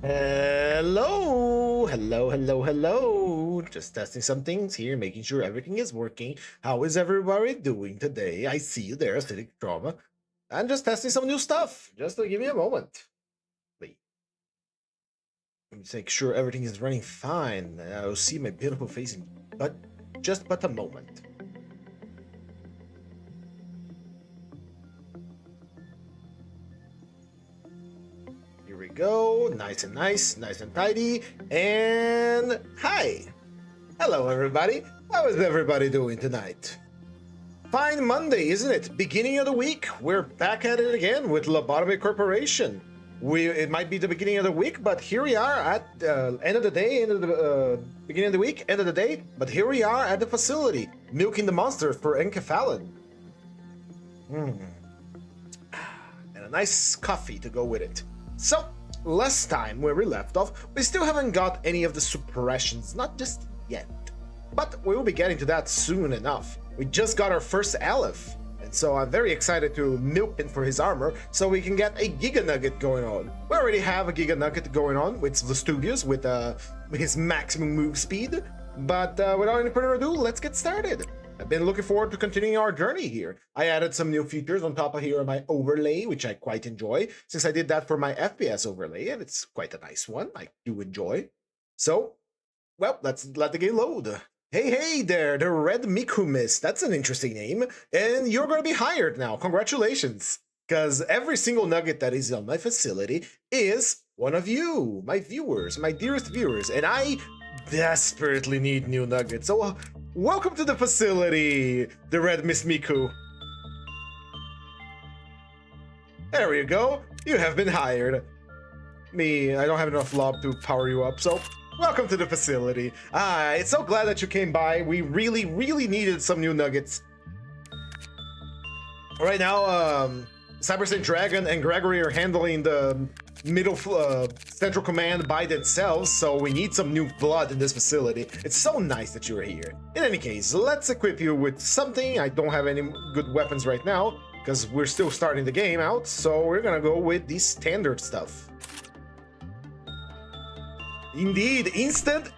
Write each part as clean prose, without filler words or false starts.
Hello. Just testing some things here, making sure everything is working. How is everybody doing today? I see you there, acidic trauma. I'm just testing some new stuff. Just give me a moment. Wait. Let me make sure everything is running fine. I'll see my beautiful face in but a moment. Here we go. Nice and tidy. And hi. Hello, everybody. How is everybody doing tonight? Fine Monday, isn't it? Beginning of the week. We're back at it again with Lobotomy Corporation. It might be the beginning of the week, but here we are at the end of the day, beginning of the week, end of the day. But here we are at the facility, milking the monsters for enkephalin. And a nice coffee to go with it. So, last time where we left off, we still haven't got any of the suppressions, not just yet. But we will be getting to that soon enough. We just got our first Aleph, and so I'm very excited to milk him for his armor so we can get a Giga Nugget going on. We already have a Giga Nugget going on with the studios with his maximum move speed, but without any further ado, let's get started. I've been looking forward to continuing our journey here. I added some new features on top of here on my overlay, which I quite enjoy, since I did that for my FPS overlay, and it's quite a nice one. I do enjoy. So, well, let's let the game load. Hey there, the Red Mikumis. That's an interesting name. And you're going to be hired now. Congratulations. Because every single nugget that is on my facility is one of you, my viewers, my dearest viewers. And I desperately need new nuggets. So welcome to the facility, the Red Miss Miku. There you go. You have been hired. I don't have enough lob to power you up, so welcome to the facility. It's so glad that you came by. We really needed some new nuggets. Right now, Cyber Saint Dragon and Gregory are handling the middle central command by themselves, so we need some new blood in this facility. It's so nice that you're here. In any case, let's equip you with something. I don't have any good weapons right now, because we're still starting the game out, so we're gonna go with the standard stuff. Indeed, instant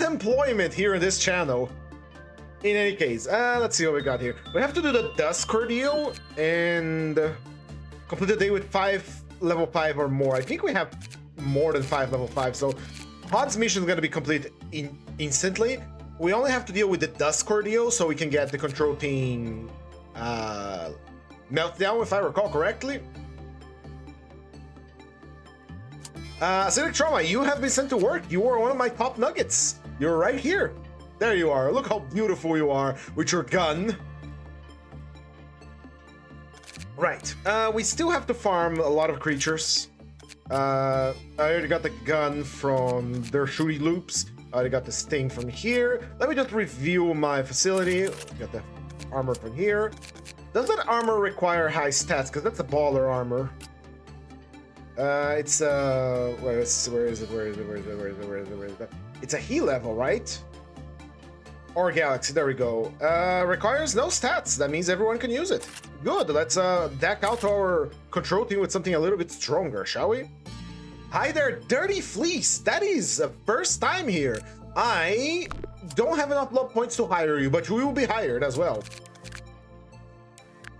employment here in this channel. In any case, let's see what we got here. We have to do the Dusk Ordeal and complete the day with level 5 or more. I think we have more than 5 level 5, so Pod's mission is going to be complete instantly. We only have to deal with the Dusk Ordeal so we can get the control team meltdown, if I recall correctly. Acidic Trauma, you have been sent to work. You are one of my top nuggets. You're right here. There you are. Look how beautiful you are with your gun. Right. We still have to farm a lot of creatures. I already got the gun from their shooty loops. I already got the sting from here. Let me just review my facility. Got the armor from here. Does that armor require high stats? Because that's a baller armor. It's where is it? It's a heat level, right? Or Galaxy, there we go. Requires no stats. That means everyone can use it. Good, let's deck out our control team with something a little bit stronger, shall we? Hi there, Dirty Fleece. That is the first time here. I don't have enough love points to hire you, but you will be hired as well.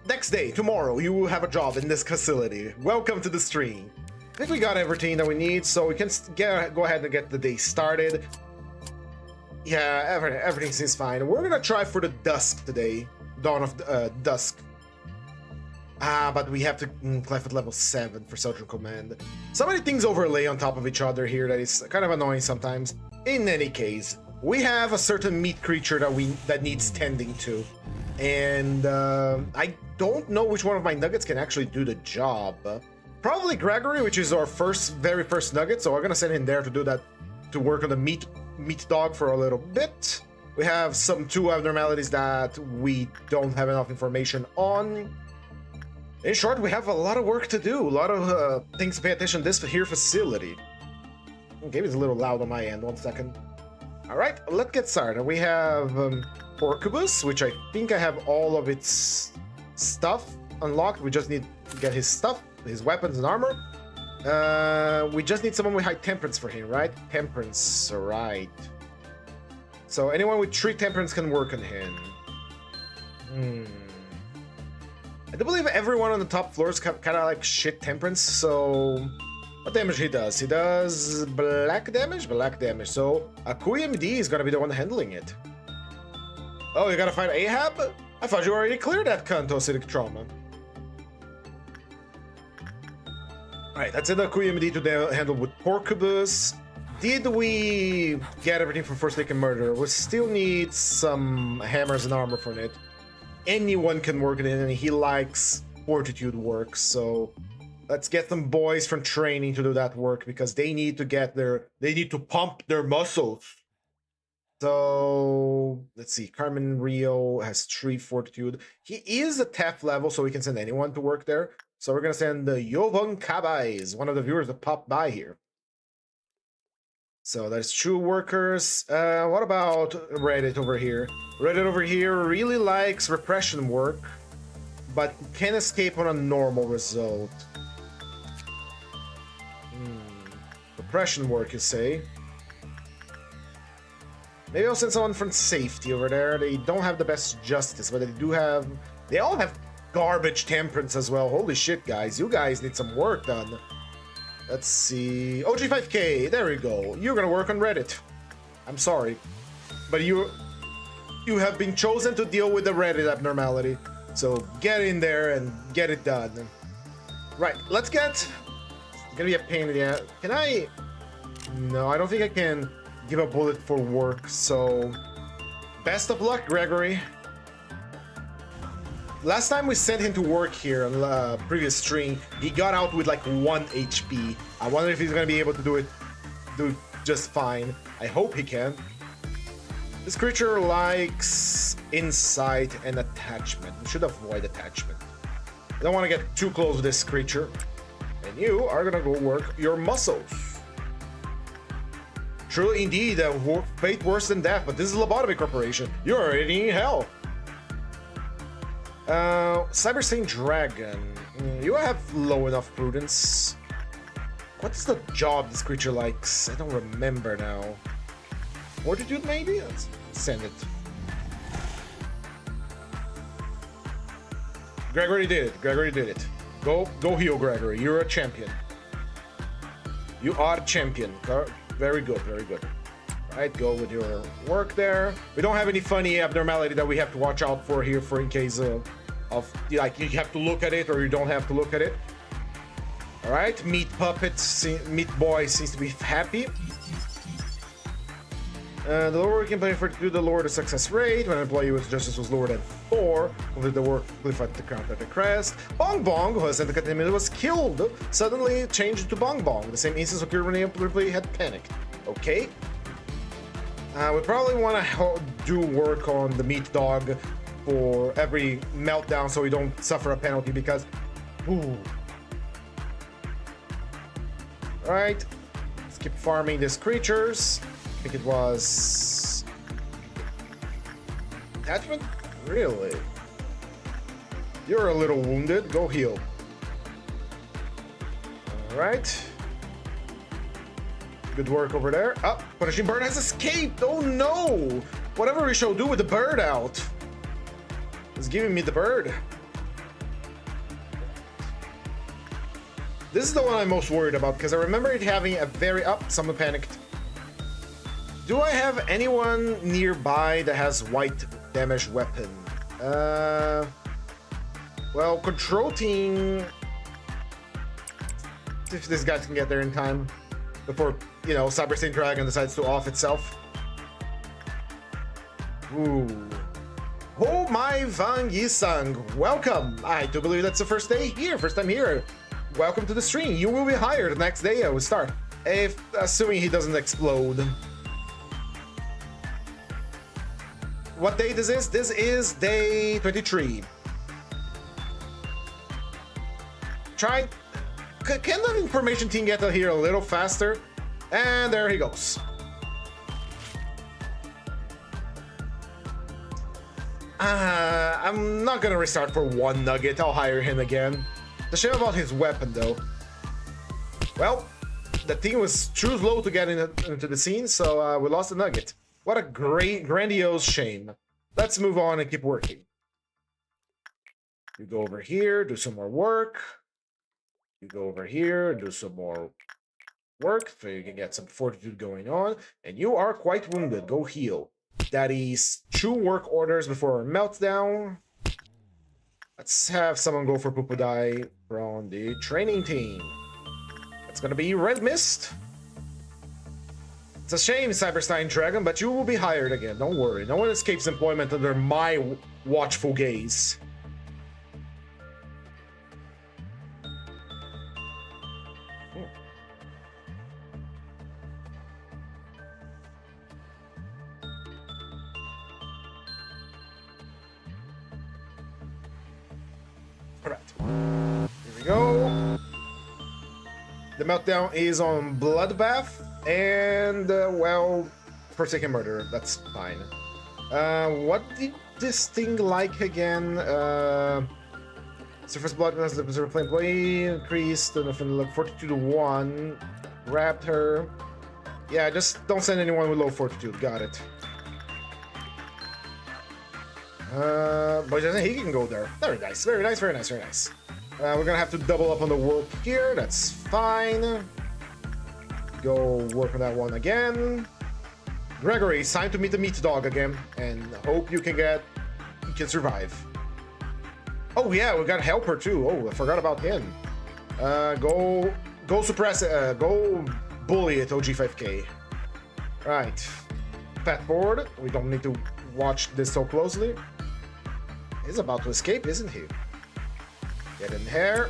Next day, tomorrow, you will have a job in this facility. Welcome to the stream. I think we got everything that we need, so we can go ahead and get the day started. Yeah, everything seems fine. We're gonna try for the Dusk today. Dawn of Dusk. But we have to clef at level 7 for Central Command. So many things overlay on top of each other here that is kind of annoying sometimes. In any case, we have a certain meat creature that needs tending to. And I don't know which one of my nuggets can actually do the job. Probably Gregory, which is our very first nugget, so we're gonna send him there to do that, to work on the meat dog for a little bit. We have two abnormalities that we don't have enough information on. In short, we have a lot of work to do, a lot of things to pay attention to this here facility. Okay, it's a little loud on my end, 1 second. All right, let's get started. We have Orcubus, which I think I have all of its stuff unlocked. We just need to get his stuff, his weapons and armor. We just need someone with high temperance for him, right? Temperance, right. So anyone with 3 temperance can work on him. I do believe everyone on the top floors kind of like shit temperance, so... What damage he does? He does black damage? Black damage. So Akuya MD is gonna be the one handling it. Oh, you gotta fight Ahab? I thought you already cleared that Kanto acidic trauma. Alright, that's it. Akuya MD to handle with Porcubus. Did we get everything from Forsaken Murder? We still need some hammers and armor from it. Anyone can work it in, and he likes fortitude work, so let's get some boys from training to do that work because they need to pump their muscles. So let's see, Carmen Rio has 3 fortitude. He is a TEF level, so we can send anyone to work there. So we're gonna send the Yovon Kabais, one of the viewers that popped by here. So that's 2 workers. What about Reddit over here? Reddit over here really likes repression work, but can escape on a normal result. Repression work, you say? Maybe I'll send someone from safety over there. They don't have the best justice, but they all have garbage temperance as well. Holy shit, guys. You guys need some work done. Let's see. OG5K, there we go. You're gonna work on Reddit. I'm sorry. But you have been chosen to deal with the Reddit abnormality. So get in there and get it done. Right, let's get... It's gonna be a pain in the ass. Can I... No, I don't think I can give a bullet for work, so... Best of luck, Gregory. Last time we sent him to work here on the previous stream, he got out with like 1 HP. I wonder if he's gonna be able to do it just fine. I hope he can. This creature likes insight and attachment. We should avoid attachment. I don't want to get too close to this creature. And you are gonna go work your muscles. True indeed, fate worse than death, but this is Lobotomy Corporation. You're already in hell. Cyber Saint Dragon. You have low enough prudence. What's the job this creature likes? I don't remember now. Fortitude, maybe? Let's send it. Gregory did it. Gregory did it. Go heal, Gregory. You're a champion. You are a champion. Very good, very good. Right, go with your work there. We don't have any funny abnormality that we have to watch out for here for in case of like you have to look at it or you don't have to look at it. All right, Meat Boy seems to be happy. The lower working player for the lower the success rate. When an employee with justice was lower than 4, complete the work at the count at the crest. Bong Bong, who has sent the containment, was killed. Suddenly changed to Bong Bong. The same instance occurred when the employee had panicked. Okay. We probably want to do work on the meat dog for every meltdown so we don't suffer a penalty because... Ooh. Alright, let's keep farming these creatures. I think it was... Attachment? Really? You're a little wounded. Go heal. Alright. Good work over there. Oh, Punishing Bird has escaped! Oh no! Whatever we shall do with the bird out. It's giving me the bird. This is the one I'm most worried about because I remember it having a very... Oh, someone panicked. Do I have anyone nearby that has white damage weapon? Well, control team... If this guy can get there in time before, you know, Cyber Saint Dragon decides to off itself. Ooh. Oh my Van Yisang, welcome! I do believe that's the first day here, first time here. Welcome to the stream. You will be hired the next day I will start. Assuming he doesn't explode. What day this is? This is day 23. Can the information team get here a little faster? And there he goes. I'm not gonna restart for 1 nugget. I'll hire him again. The shame about his weapon, though. Well, the team was too slow to get into the scene, so we lost the nugget. What a great, grandiose shame. Let's move on and keep working. You go over here, do some more work. You go over here and do some more work, so you can get some fortitude going on. And you are quite wounded. Go heal. That is 2 work orders before our meltdown. Let's have someone go for Pupudai from the training team. It's gonna be Red Mist. It's a shame, Cyberstein Dragon, but you will be hired again. Don't worry. No one escapes employment under my watchful gaze. Alright. Here we go. The meltdown is on Bloodbath and, well, Forsaken Murder. That's fine. What did this thing like again? Surface Blood has the Reserve employee increased, look 42 to 1. Grabbed her. Yeah, just don't send anyone with low fortitude. Got it. But he can go there. Very nice, very nice, very nice, very nice. We're gonna have to double up on the work here. That's fine. Go work on that one again. Gregory, it's time to meet the meat dog again, and hope you can survive. Oh yeah, we got Helper too. Oh, I forgot about him. Go suppress it. Go bully it, OG5K. Right. Fat forward. We don't need to watch this so closely. He's about to escape, isn't he? Get in here.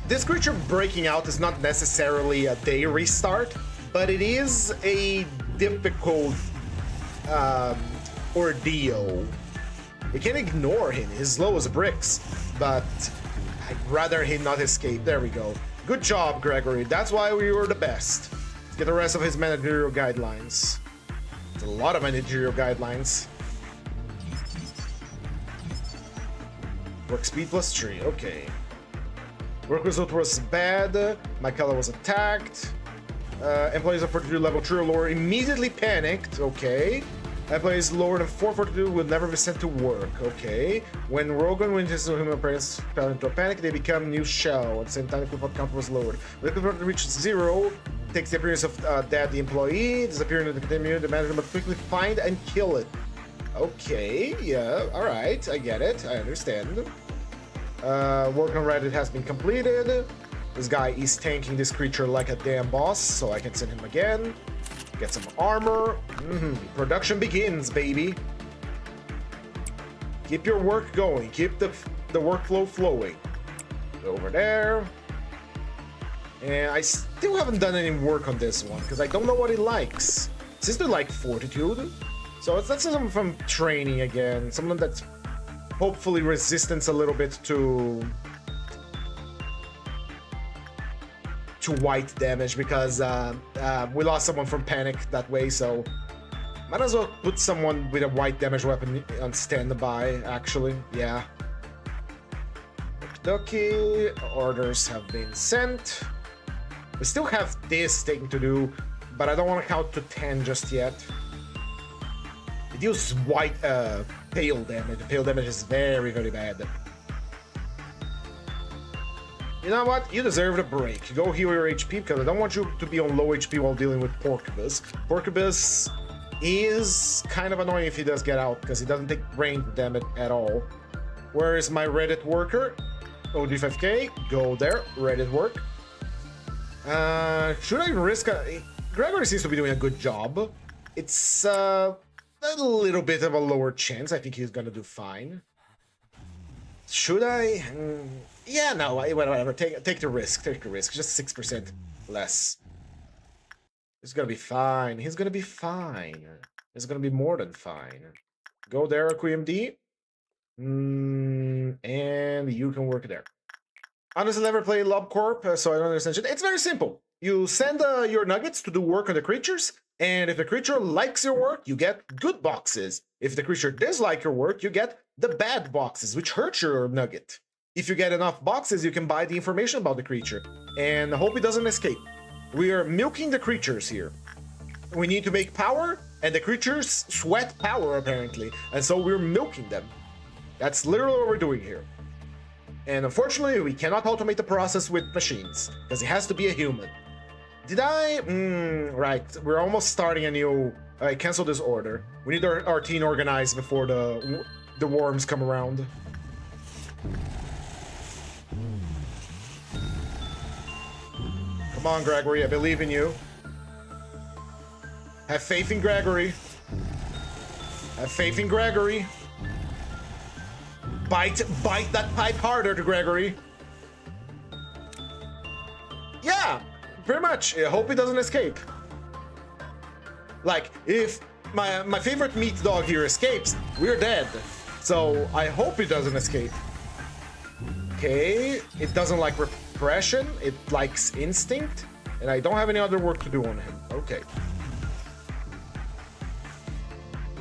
This creature breaking out is not necessarily a day restart, but it is a difficult ordeal. You can't ignore him. He's slow as bricks, but I'd rather him not escape. There we go. Good job, Gregory. That's why we were the best. Let's get the rest of his managerial guidelines. It's a lot of managerial guidelines. Work speed +3. Okay. Work result was bad. Michaela was attacked. Employees of Fortitude level 3 or lower immediately panicked. Okay. Employees lower than 4 Fortitude will never be sent to work. Okay. When Rogan went into human appearance fell into a panic, they become new shell. At the same time, the equipment count was lowered. When the equipment reaches 0, takes the appearance of dead employee, disappearing in the container, the manager must quickly find and kill it. Okay, yeah, alright, I get it, I understand. Work on Reddit has been completed. This guy is tanking this creature like a damn boss, so I can send him again. Get some armor. Production begins, baby. Keep your work going. Keep the workflow flowing. Go over there. And I still haven't done any work on this one because I don't know what he likes. Since they like fortitude, so let's say someone from training again. Someone that's hopefully resistance a little bit to white damage because we lost someone from panic that way, so might as well put someone with a white damage weapon on standby, actually. Yeah. Okie dokie. Orders have been sent. We still have this thing to do, but I don't want to count to 10 just yet. It deals white pale damage. Pale damage is very, very bad. You know what? You deserve a break. Go heal your HP because I don't want you to be on low HP while dealing with Porcubus. Porcubus is kind of annoying if he does get out because he doesn't take ranged damage at all. Where is my Reddit worker? OD5K, go there. Reddit work. Should I risk Gregory seems to be doing a good job. It's a little bit of a lower chance. I think he's gonna do fine. Should I? Yeah, no, whatever. Take the risk. Take the risk. Just 6% less. He's gonna be fine. He's gonna be fine. He's gonna be more than fine. Go there, QMD. And you can work there. Honestly, never played Lobcorp, so I don't understand shit. It's very simple. You send your nuggets to do work on the creatures, And if the creature likes your work, you get good boxes. If the creature dislikes your work, you get the bad boxes, which hurt your nugget. If you get enough boxes, you can buy the information about the creature and hope it doesn't escape. We are milking the creatures here. We need to make power, and the creatures sweat power apparently, and so we're milking them. That's literally what we're doing here. And unfortunately, we cannot automate the process with machines, because it has to be a human. Did I? Right, we're almost starting a new... I cancel this order. We need our team organized before the worms come around. Come on, Gregory, I believe in you. Have faith in Gregory. Have faith in Gregory. Bite that pipe harder to Gregory. Yeah, pretty much. I hope he doesn't escape. Like, if my favorite meat dog here escapes, we're dead. So I hope he doesn't escape. Okay, it doesn't like repression, it likes instinct, and I don't have any other work to do on him. Okay.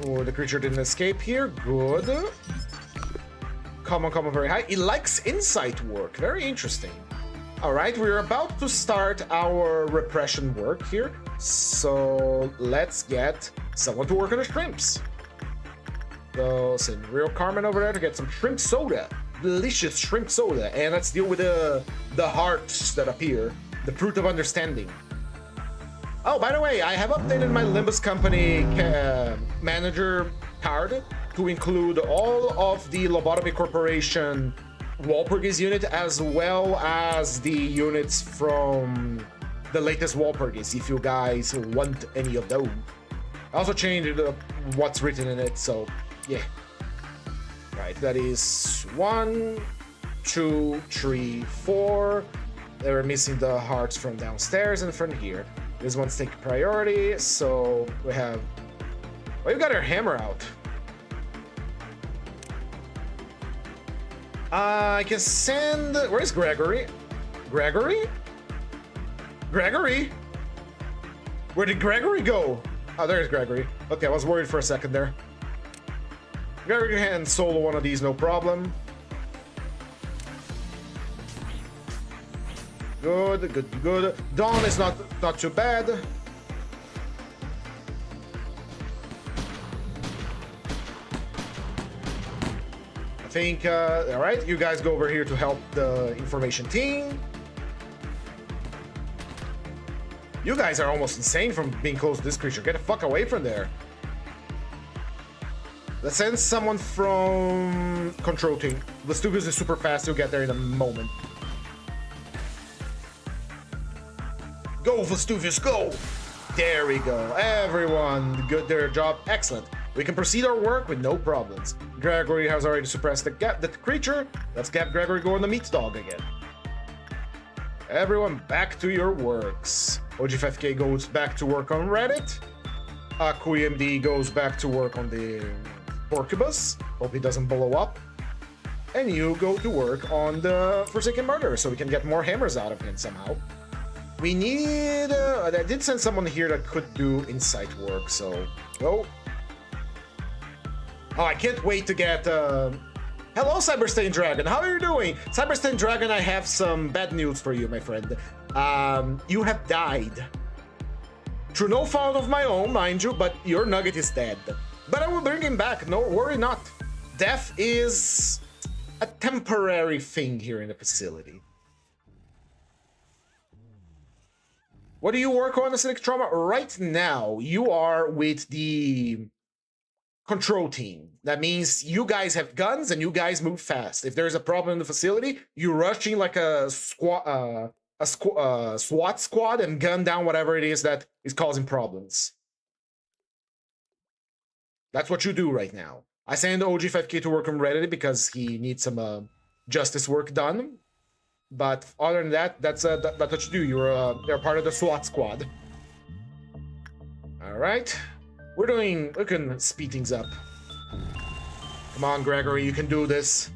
Oh, the creature didn't escape here. Good. Common, very high. It likes insight work. Very interesting. All right, we're about to start our repression work here. So let's get someone to work on the shrimps. So send real Carmen over there to get some shrimp soda. Delicious shrimp soda. And let's deal with the hearts that appear. The fruit of understanding. Oh, by the way, I have updated my Limbus Company manager card to include all of the Lobotomy Corporation Walpurgis unit, as well as the units from the latest Walpurgis, if you guys want any of those. I also changed what's written in it, so yeah. Right, that is 1, 2, 3, 4. They were missing the hearts from downstairs and from here. This one's taking priority, so we have... Well, you got your hammer out. I can send... Where's Gregory? Gregory? Gregory? Where did Gregory go? Oh, there's Gregory. Okay, I was worried for a second there. Gregory can solo one of these, no problem. Good, good, good. Dawn is not too bad. I think, all right, you guys go over here to help the information team. You guys are almost insane from being close to this creature. Get the fuck away from there. Let's send someone from control team. Vestuvius is super fast. You'll get there in a moment. Go, Vestuvius, go! There we go. Everyone good their job. Excellent. We can proceed our work with no problems. Gregory has already suppressed the creature. Let's get Gregory going the meat dog again. Everyone back to your works. OG5K goes back to work on Reddit. AkuMD goes back to work on the Porcubus. Hope he doesn't blow up. And you go to work on the Forsaken Murderer so we can get more hammers out of him somehow. We need... I did send someone here that could do insight work, so... Go. Oh, I can't wait to get... Hello, Cyberstain Dragon. How are you doing? Cyberstain Dragon, I have some bad news for you, my friend. You have died. Through no fault of my own, mind you, but your nugget is dead. But I will bring him back. No, worry not. Death is a temporary thing here in the facility. What do you work on, Acidic Trauma? Right now, you are with the control team. That means you guys have guns and you guys move fast. If there's a problem in the facility, you rush in like a SWAT squad and gun down whatever it is that is causing problems. That's what you do right now. I send OG5K to work on Reddit because he needs some justice work done. But other than that, that's what you do. You're part of the SWAT squad. All right, we can speed things up. Come on, Gregory, you can do this.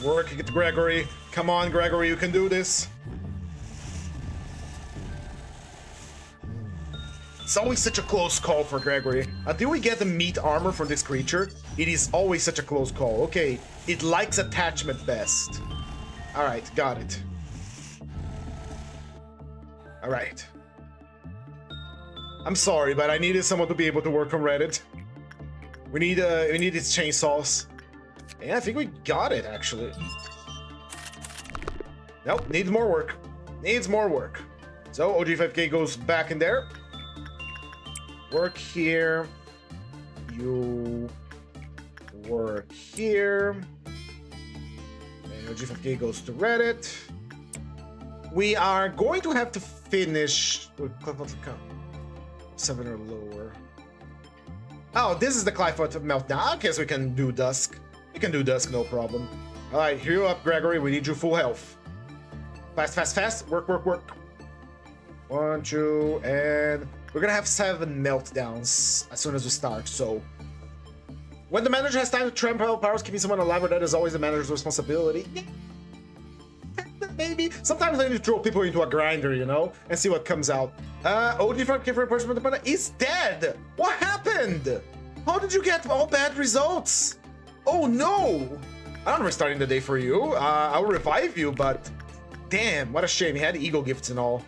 Work it, Gregory. Come on, Gregory, you can do this. It's always such a close call for Gregory. Until we get the meat armor from this creature, it is always such a close call. Okay, it likes attachment best. Alright, got it. Alright. I'm sorry, but I needed someone to be able to work on Reddit. We need its chainsaws. And I think we got it, actually. Nope, needs more work. Needs more work. So OG5K goes back in there. Work here. You work here. And OG5K goes to Reddit. We are going to have to finish with 7 or lower. Oh, this is the Clyfoot meltdown. I guess we can do Dusk. We can do Dusk, no problem. Alright, heal up, Gregory. We need you full health. Fast, fast, fast. Work, work, work. 1, 2, and we're gonna have 7 meltdowns as soon as we start, so when the manager has time to trample powers, keeping someone alive, that is always the manager's responsibility. Yeah. Maybe. Sometimes I need to throw people into a grinder, you know, and see what comes out. OG for person is dead. What happened? How did you get all bad results? Oh no! I'm not restarting the day for you. I'll revive you, but damn, what a shame. He had eagle gifts and all.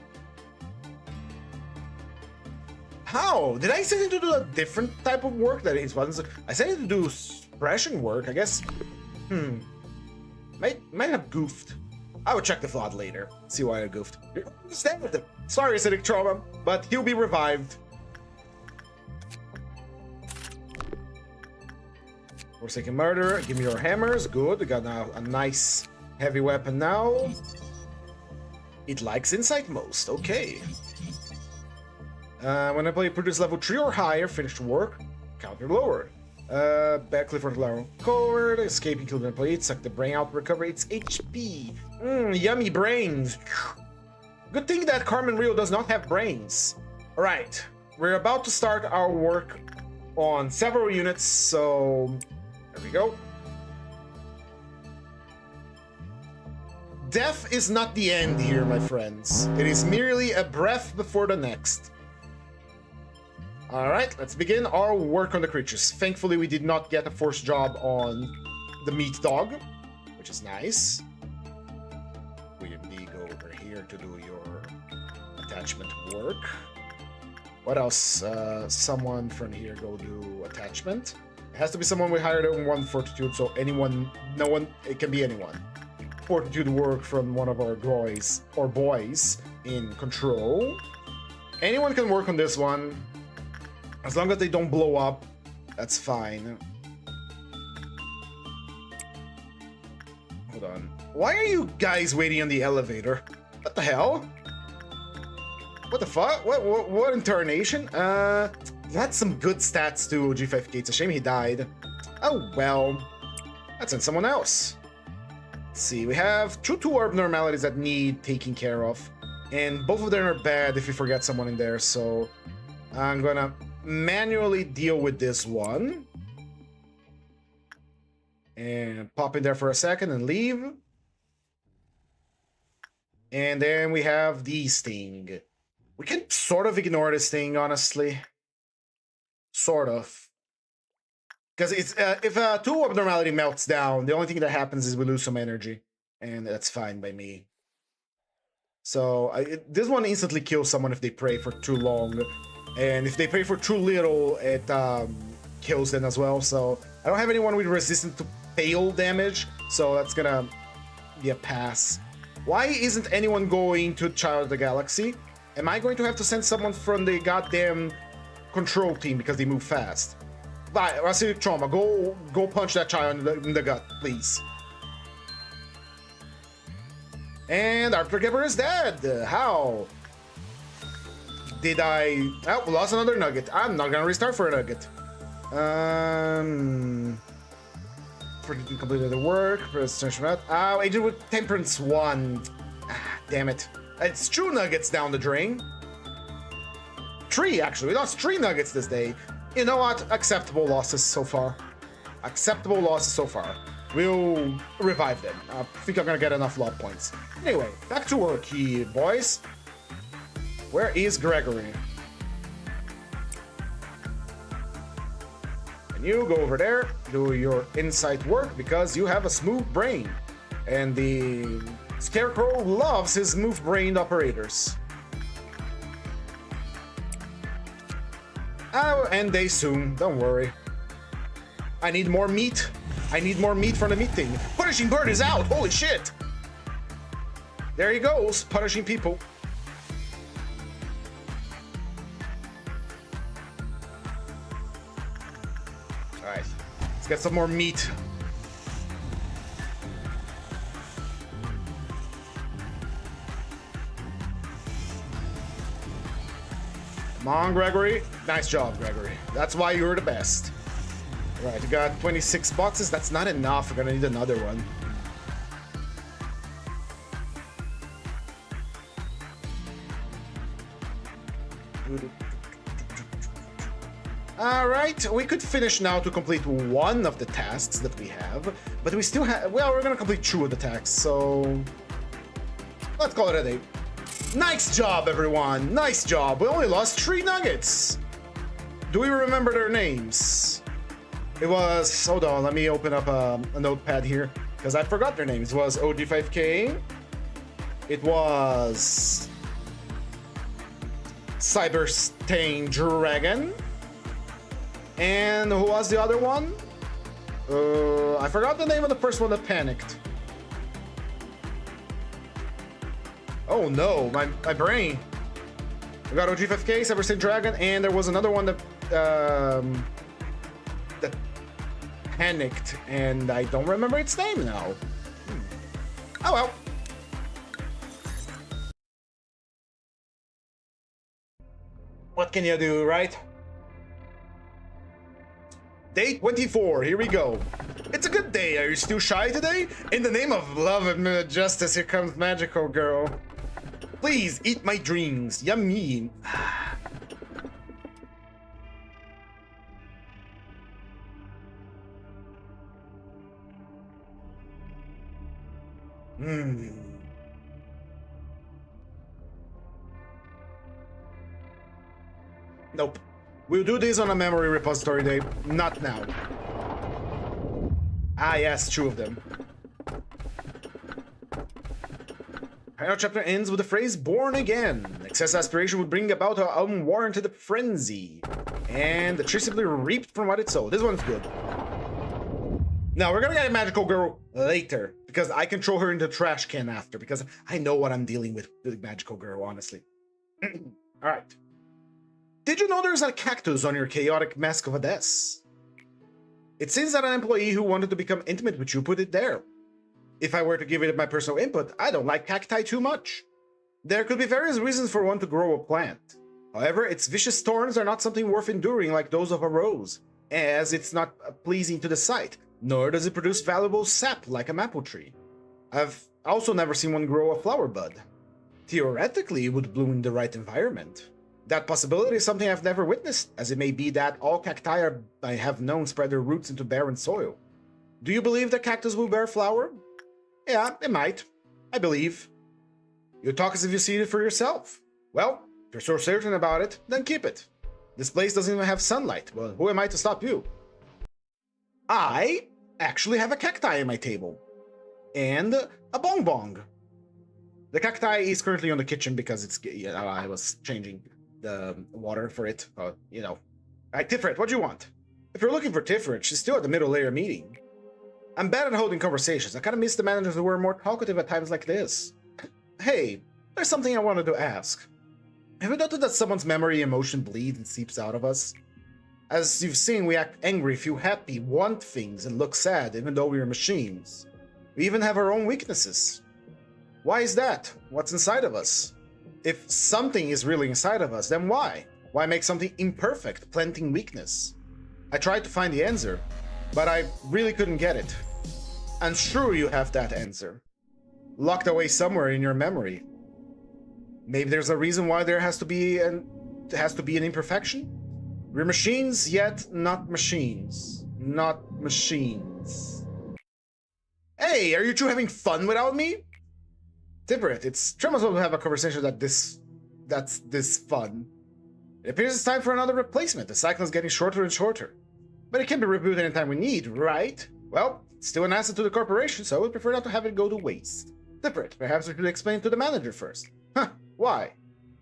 How? Did I send him to do a different type of work that he wasn't? I sent him to do suppression work, I guess. Might have goofed. I will check the VOD later. See why I goofed. He's dead. Sorry, acidic trauma, but he'll be revived. Forsaken murder. Give me your hammers. Good. We got now a nice heavy weapon now. It likes insight most. Okay. When I play produce level 3 or higher, finished work, counter lowered. Back cliff or level forward, escaping kill the employee, suck the brain out, recover its HP. Yummy brains. Good thing that Carmen Rio does not have brains. Alright, we're about to start our work on several units, so there we go. Death is not the end here, my friends. It is merely a breath before the next. Alright, let's begin our work on the creatures. Thankfully, we did not get a forced job on the meat dog, which is nice. William D, go over here to do your attachment work. What else? Someone from here go do attachment. It has to be someone with higher than 1 fortitude, so anyone, no one, it can be anyone. Fortitude work from one of our boys in control. Anyone can work on this one. As long as they don't blow up, that's fine. Hold on. Why are you guys waiting on the elevator? What the hell? What the fuck? What incarnation? He had some good stats too, G5K. It's a shame he died. Oh well. Let's send someone else. Let's see, we have two abnormalities that need taking care of. And both of them are bad if you forget someone in there, so I'm gonna manually deal with this one and pop in there for a second and leave. And then we have the sting. We can sort of ignore this thing, honestly. Sort of, because it's if a 2 abnormality melts down, the only thing that happens is we lose some energy, and that's fine by me. So this one instantly kills someone if they pray for too long. And if they pay for too little, it kills them as well. So I don't have anyone with resistance to fail damage, so that's gonna be a pass. Why isn't anyone going to Child of the Galaxy? Am I going to have to send someone from the goddamn control team because they move fast? Right, acidic trauma. Go punch that child in the gut, please. And our Gibber is dead. How? Did I... Oh, lost another nugget. I'm not gonna restart for a nugget. For you completed the work. Oh, I did with Temperance 1. Ah, damn it. It's 2 nuggets down the drain. 3, actually. We lost 3 nuggets this day. You know what? Acceptable losses so far. Acceptable losses so far. We'll revive them. I think I'm gonna get enough lot points. Anyway, back to work here, boys. Where is Gregory? You go over there, do your insight work because you have a smooth brain. And the Scarecrow loves his smooth-brained operators. I'll end day soon, don't worry. I need more meat. I need more meat for the meat thing. Punishing Bird is out, holy shit! There he goes, punishing people. Alright, let's get some more meat. Come on, Gregory. Nice job, Gregory. That's why you're the best. Right, you got 26 boxes. That's not enough. We're gonna need another one. Alright, we could finish now to complete one of the tasks that we have, but we still have, well, we're gonna complete 2 of the tasks, so let's call it a day. Nice job, everyone! Nice job! We only lost 3 nuggets! Do we remember their names? It was, hold on, let me open up a notepad here, because I forgot their names. It was OG5K, it was Cyberstain Dragon, and who was the other one? I forgot the name of the first one that panicked. Oh no, my brain. We got OG5K, Cyberstain Dragon, and there was another one that that panicked, and I don't remember its name now. Oh well. What can you do, right? Day 24, here we go. It's a good day. Are you still shy today? In the name of love and justice, here comes Magical Girl. Please eat my dreams. Yummy. Nope. We'll do this on a memory repository day. Not now. Ah, yes, 2 of them. Our chapter ends with the phrase "born again." Excess aspiration would bring about an unwarranted frenzy, and the tree simply reaped from what it sowed. This one's good. Now we're gonna get a Magical Girl later because I can throw her in the trash can after because I know what I'm dealing with Magical Girl, honestly. All right. Did you know there's a cactus on your chaotic mask of a desk? It seems that an employee who wanted to become intimate with you put it there. If I were to give it my personal input, I don't like cacti too much. There could be various reasons for one to grow a plant. However, its vicious thorns are not something worth enduring like those of a rose, as it's not pleasing to the sight, nor does it produce valuable sap like a maple tree. I've also never seen one grow a flower bud. Theoretically, it would bloom in the right environment. That possibility is something I've never witnessed, as it may be that all cacti I have known spread their roots into barren soil. Do you believe that cactus will bear flower? Yeah, it might. I believe. You talk as if you see it for yourself. Well, if you're so certain about it, then keep it. This place doesn't even have sunlight. Well, who am I to stop you? I actually have a cacti on my table. And a bong bong. The cacti is currently on the kitchen because it's, I was changing the water for it. Alright, Tiferet, what do you want? If you're looking for Tiferet, she's still at the middle layer meeting. I'm bad at holding conversations. I kind of miss the managers who were more talkative at times like this. Hey, there's something I wanted to ask. Have you noticed that someone's memory emotion bleeds and seeps out of us? As you've seen, we act angry, feel happy, want things, and look sad, even though we're machines. We even have our own weaknesses. Why is that? What's inside of us? If something is really inside of us, then why? Why make something imperfect, planting weakness? I tried to find the answer, but I really couldn't get it. I'm sure you have that answer. Locked away somewhere in your memory. Maybe there's a reason why there has to be an imperfection? We're machines, yet not machines. Not machines. Hey, are you two having fun without me? Tiferet, it's troublesome to have a conversation that's this fun. It appears it's time for another replacement. The cycle is getting shorter and shorter. but it can be rebooted anytime we need, right? Well, it's still an asset to the corporation, so I would prefer not to have it go to waste. Tiferet, perhaps we could explain to the manager first. Huh, why?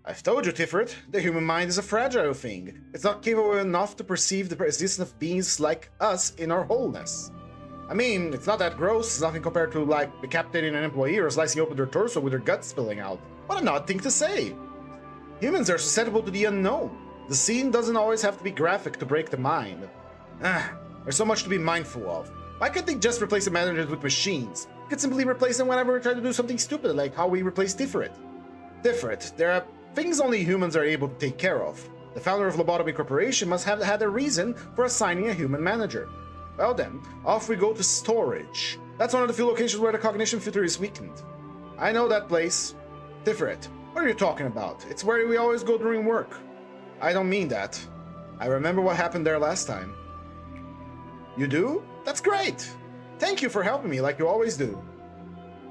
I've told you, Tiferet, the human mind is a fragile thing. It's not capable enough to perceive the existence of beings like us in our wholeness. I mean, it's not that gross, it's nothing compared to, like, decapitating an employee or slicing open their torso with their guts spilling out. What an odd thing to say! Humans are susceptible to the unknown. The scene doesn't always have to be graphic to break the mind. There's so much to be mindful of. Why can't they just replace the managers with machines? We could simply replace them whenever we try to do something stupid, like how we replace Tiferet. Tiferet, there are things only humans are able to take care of. The founder of Lobotomy Corporation must have had a reason for assigning a human manager. Well then, off we go to storage. That's one of the few locations where the cognition filter is weakened. I know that place. Tiferet, what are you talking about? It's where we always go during work. I don't mean that. I remember what happened there last time. You do? That's great! Thank you for helping me like you always do.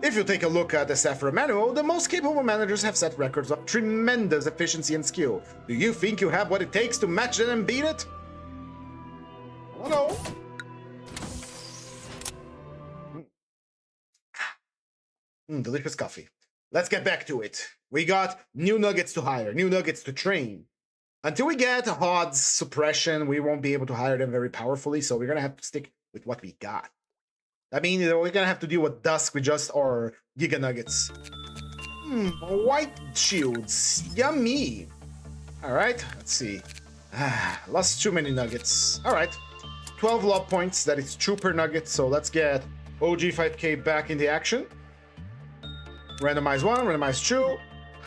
If you take a look at the Sephora manual, the most capable managers have set records of tremendous efficiency and skill. Do you think you have what it takes to match it and beat it? I don't know. Delicious coffee. Let's get back to it. We got new nuggets to hire, new nuggets to train. Until we get HOD's suppression, we won't be able to hire them very powerfully, so we're gonna have to stick with what we got. I mean, we're gonna have to deal with Dusk with just our Giga Nuggets. White shields. Yummy. Alright, let's see. Lost too many nuggets. Alright. 12 lob points, that is 2 per nugget, so let's get OG 5k back into action. Randomize 1, randomize 2.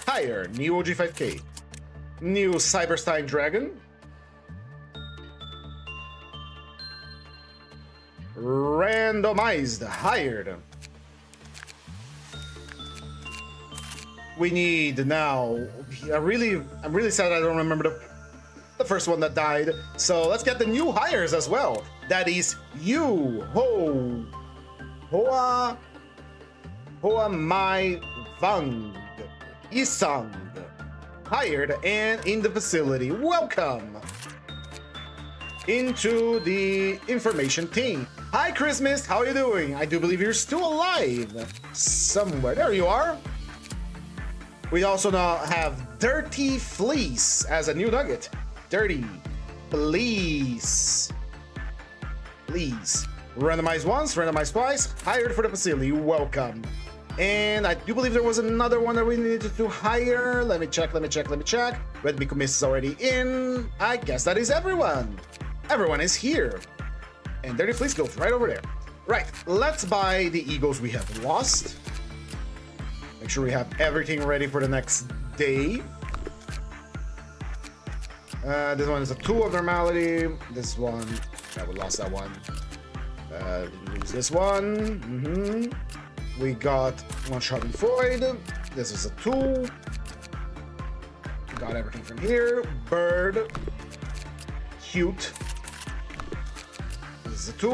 Hire, new OG 5k. New Cyberstein Dragon. Randomized, hired. We need now. I'm really sad I don't remember the first one that died. So let's get the new hires as well. That is you, Hoa Mai Vang Isang. Hired and in the facility. Welcome into the information team. Hi Christmas, how are you doing? I do believe you're still alive somewhere. There you are. We also now have Dirty Fleece as a new nugget. Dirty Fleece. Please. Randomize once, randomize twice. Hired for the facility. Welcome. And I do believe there was another one that we needed to hire. Let me check. Red Beacon Mist is already in. I guess that is everyone. Everyone is here. And Dirty Fleece goes right over there. Right, let's buy the Eagles we have lost. Make sure we have everything ready for the next day. This one is a 2 of normality. This one, yeah, we lost that one. Lose this one. We got 1 shot in void. This is a 2. Got everything from here. Bird. Cute. This is a 2.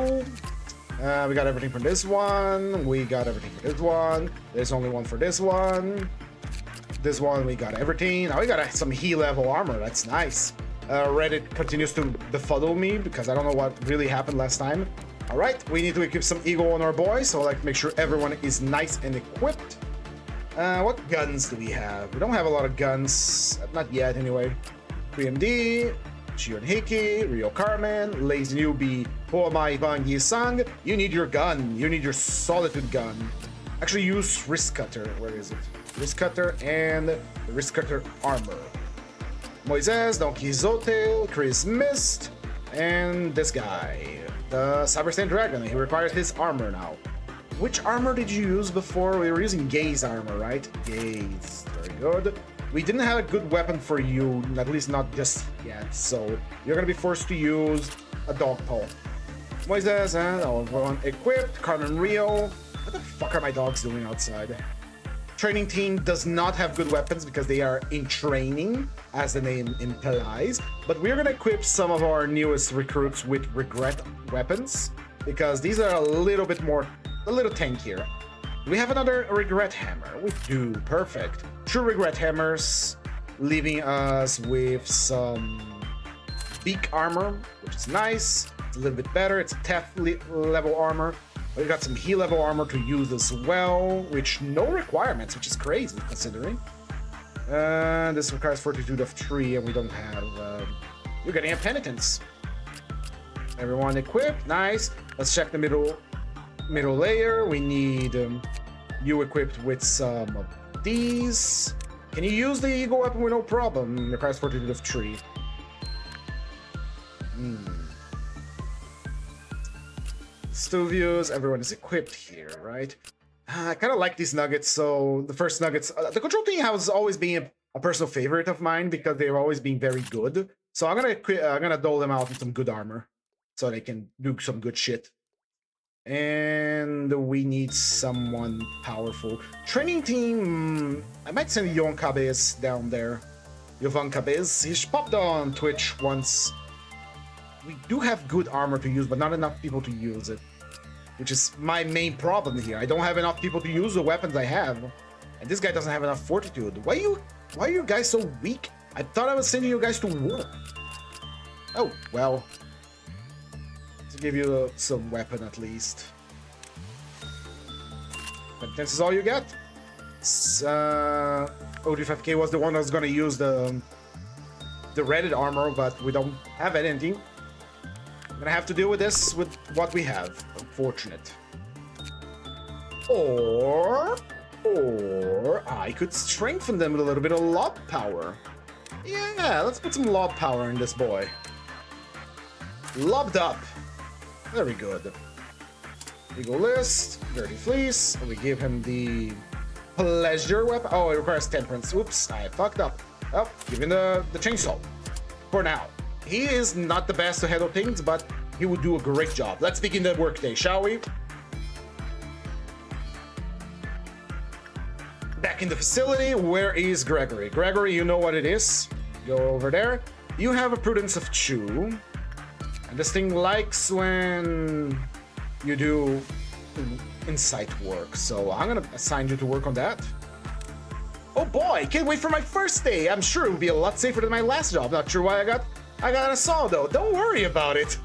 We got everything from this one. We got everything for this one. There's only one for this one. This one, we got everything. Now we got some He level armor. That's nice. Reddit continues to befuddle me because I don't know what really happened last time. Alright, we need to equip some Eagle on our boy, so like make sure everyone is nice and equipped. What guns do we have? We don't have a lot of guns. Not yet, anyway. 3MD, Shion Hiki, Rio Carmen, Lazy Newbie, Hoamai Bang Yisang. You need your gun. You need your Solitude gun. Actually, use Wrist Cutter. Where is it? Wrist Cutter and the Wrist Cutter armor. Moises, Don Quixote, Chris Mist, and this guy. The Cyberstein Dragon. He requires his armor now. Which armor did you use before? We were using Gaze armor, right? Gaze. Very good. We didn't have a good weapon for you, at least not just yet, so you're gonna be forced to use a dog paw. Moises and one equipped. Carmen Rio. What the fuck are my dogs doing outside? Training team does not have good weapons because they are in training, as the name implies. But we're gonna equip some of our newest recruits with regret weapons because these are a little tankier. Do we have another regret hammer? We do. Perfect. 2 regret hammers, leaving us with some beak armor, which is nice. It's a little bit better. It's a theft level armor. We got some heal level armor to use as well, which no requirements, which is crazy considering. This requires fortitude of 3, and we don't have. You're getting a penitence. Everyone equipped, nice. Let's check the middle layer. We need you equipped with some of these. Can you use the eagle weapon with no problem? Requires fortitude of 3. Still views, everyone is equipped here, right? I kind of like these nuggets. So the first nuggets, the control team has always been a personal favorite of mine because they've always been very good. So I'm gonna dole them out with some good armor so they can do some good shit. And we need someone powerful. Training team, I might send Yovan Cabez down there. Yovan Cabez, he's popped on Twitch once. We do have good armor to use, but not enough people to use it, which is my main problem here. I don't have enough people to use the weapons I have, and this guy doesn't have enough fortitude. Why are you guys so weak? I thought I was sending you guys to war. Oh, well. To give you some weapon at least. But this is all you get. OG5K was the one that was gonna use the Reddit armor, but we don't have anything. I'm gonna have to deal with this with what we have. Unfortunate. Or I could strengthen them with a little bit of lob power. Yeah, let's put some lob power in this boy. Lobbed up. Very good. Eagle list, dirty fleece, and we give him the pleasure weapon. Oh, it requires temperance. Oops, I fucked up. Oh, give him the chainsaw. For now. He is not the best to handle things, but he would do a great job. Let's begin the workday, shall we? Back in the facility, where is Gregory? Gregory, you know what it is. Go over there. You have a prudence of 2. And this thing likes when you do insight work. So I'm gonna assign you to work on that. Oh boy, can't wait for my first day. I'm sure it will be a lot safer than my last job. Not sure why I got a saw though. Don't worry about it.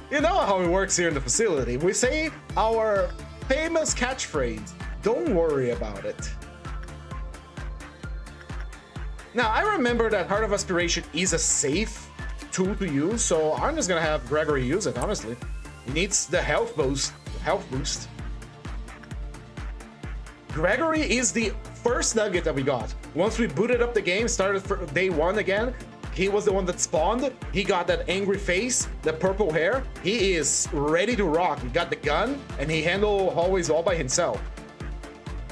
You know how it works here in the facility. We say our famous catchphrase, don't worry about it. Now, I remember that Heart of Aspiration is a safe tool to use, so I'm just gonna have Gregory use it, honestly. He needs the health boost. Gregory is the first nugget that we got. Once we booted up the game, started for day 1 again, he was the one that spawned. He got that angry face, the purple hair. He is ready to rock. He got the gun, and he handled hallways all by himself.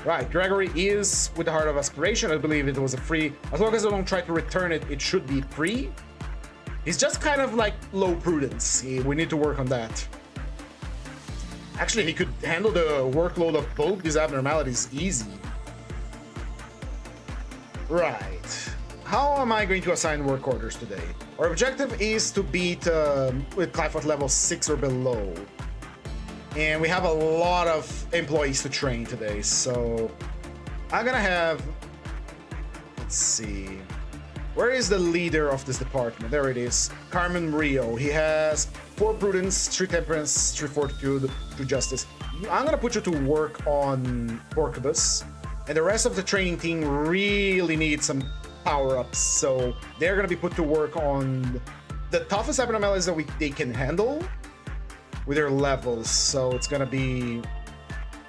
Right, Gregory is with the Heart of Aspiration. I believe it was a free. As long as I don't try to return it, it should be free. He's just kind of like low prudence. We need to work on that. Actually, he could handle the workload of both these abnormalities easy. Right. How am I going to assign work orders today? Our objective is to beat with Clive level 6 or below. And we have a lot of employees to train today, so I'm gonna have, let's see, where is the leader of this department? There it is, Carmen Rio. He has 4 prudence, 3 temperance, 3 fortitude, 2 justice. I'm gonna put you to work on Porcubus, and the rest of the training team really needs some power-ups, so they're gonna be put to work on the toughest abnormalities that they can handle with their levels. So it's gonna be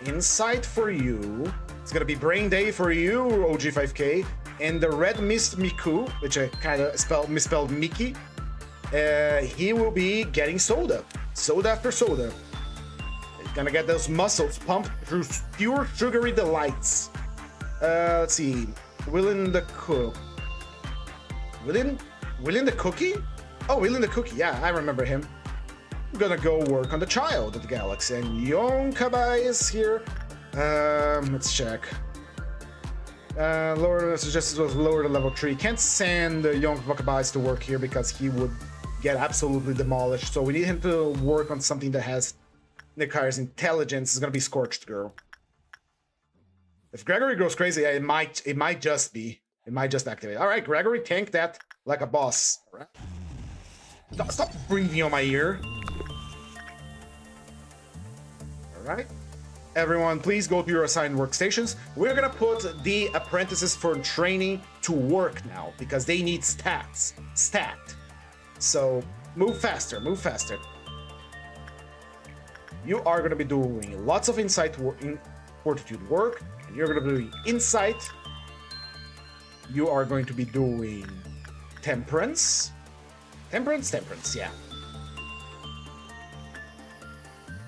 Insight for you, it's gonna be Brain Day for you, OG5K, and the Red Mist Miku, which I kind of misspelled Mickey, he will be getting soda after soda. He's gonna get those muscles pumped through pure sugary delights. Let's see, Willin the Cook. Willin the Cookie? Oh, Willin the Cookie, yeah, I remember him. I'm gonna go work on the Child of the Galaxy, and Yonkabai is here. Let's check. Lower suggested was lower to level 3. Can't send Yonkabai to work here because he would get absolutely demolished. So we need him to work on something that has requires intelligence. It's gonna be Scorched Girl. If Gregory goes crazy, it might just activate. All right, Gregory, tank that like a boss. All right. Stop breathing on my ear. Alright. Everyone, please go to your assigned workstations. We're gonna put the apprentices for training to work now because they need stats. Stat. So move faster, move faster. You are gonna be doing lots of insight in fortitude work. And you're gonna be doing insight. You are going to be doing temperance. Temperance, yeah.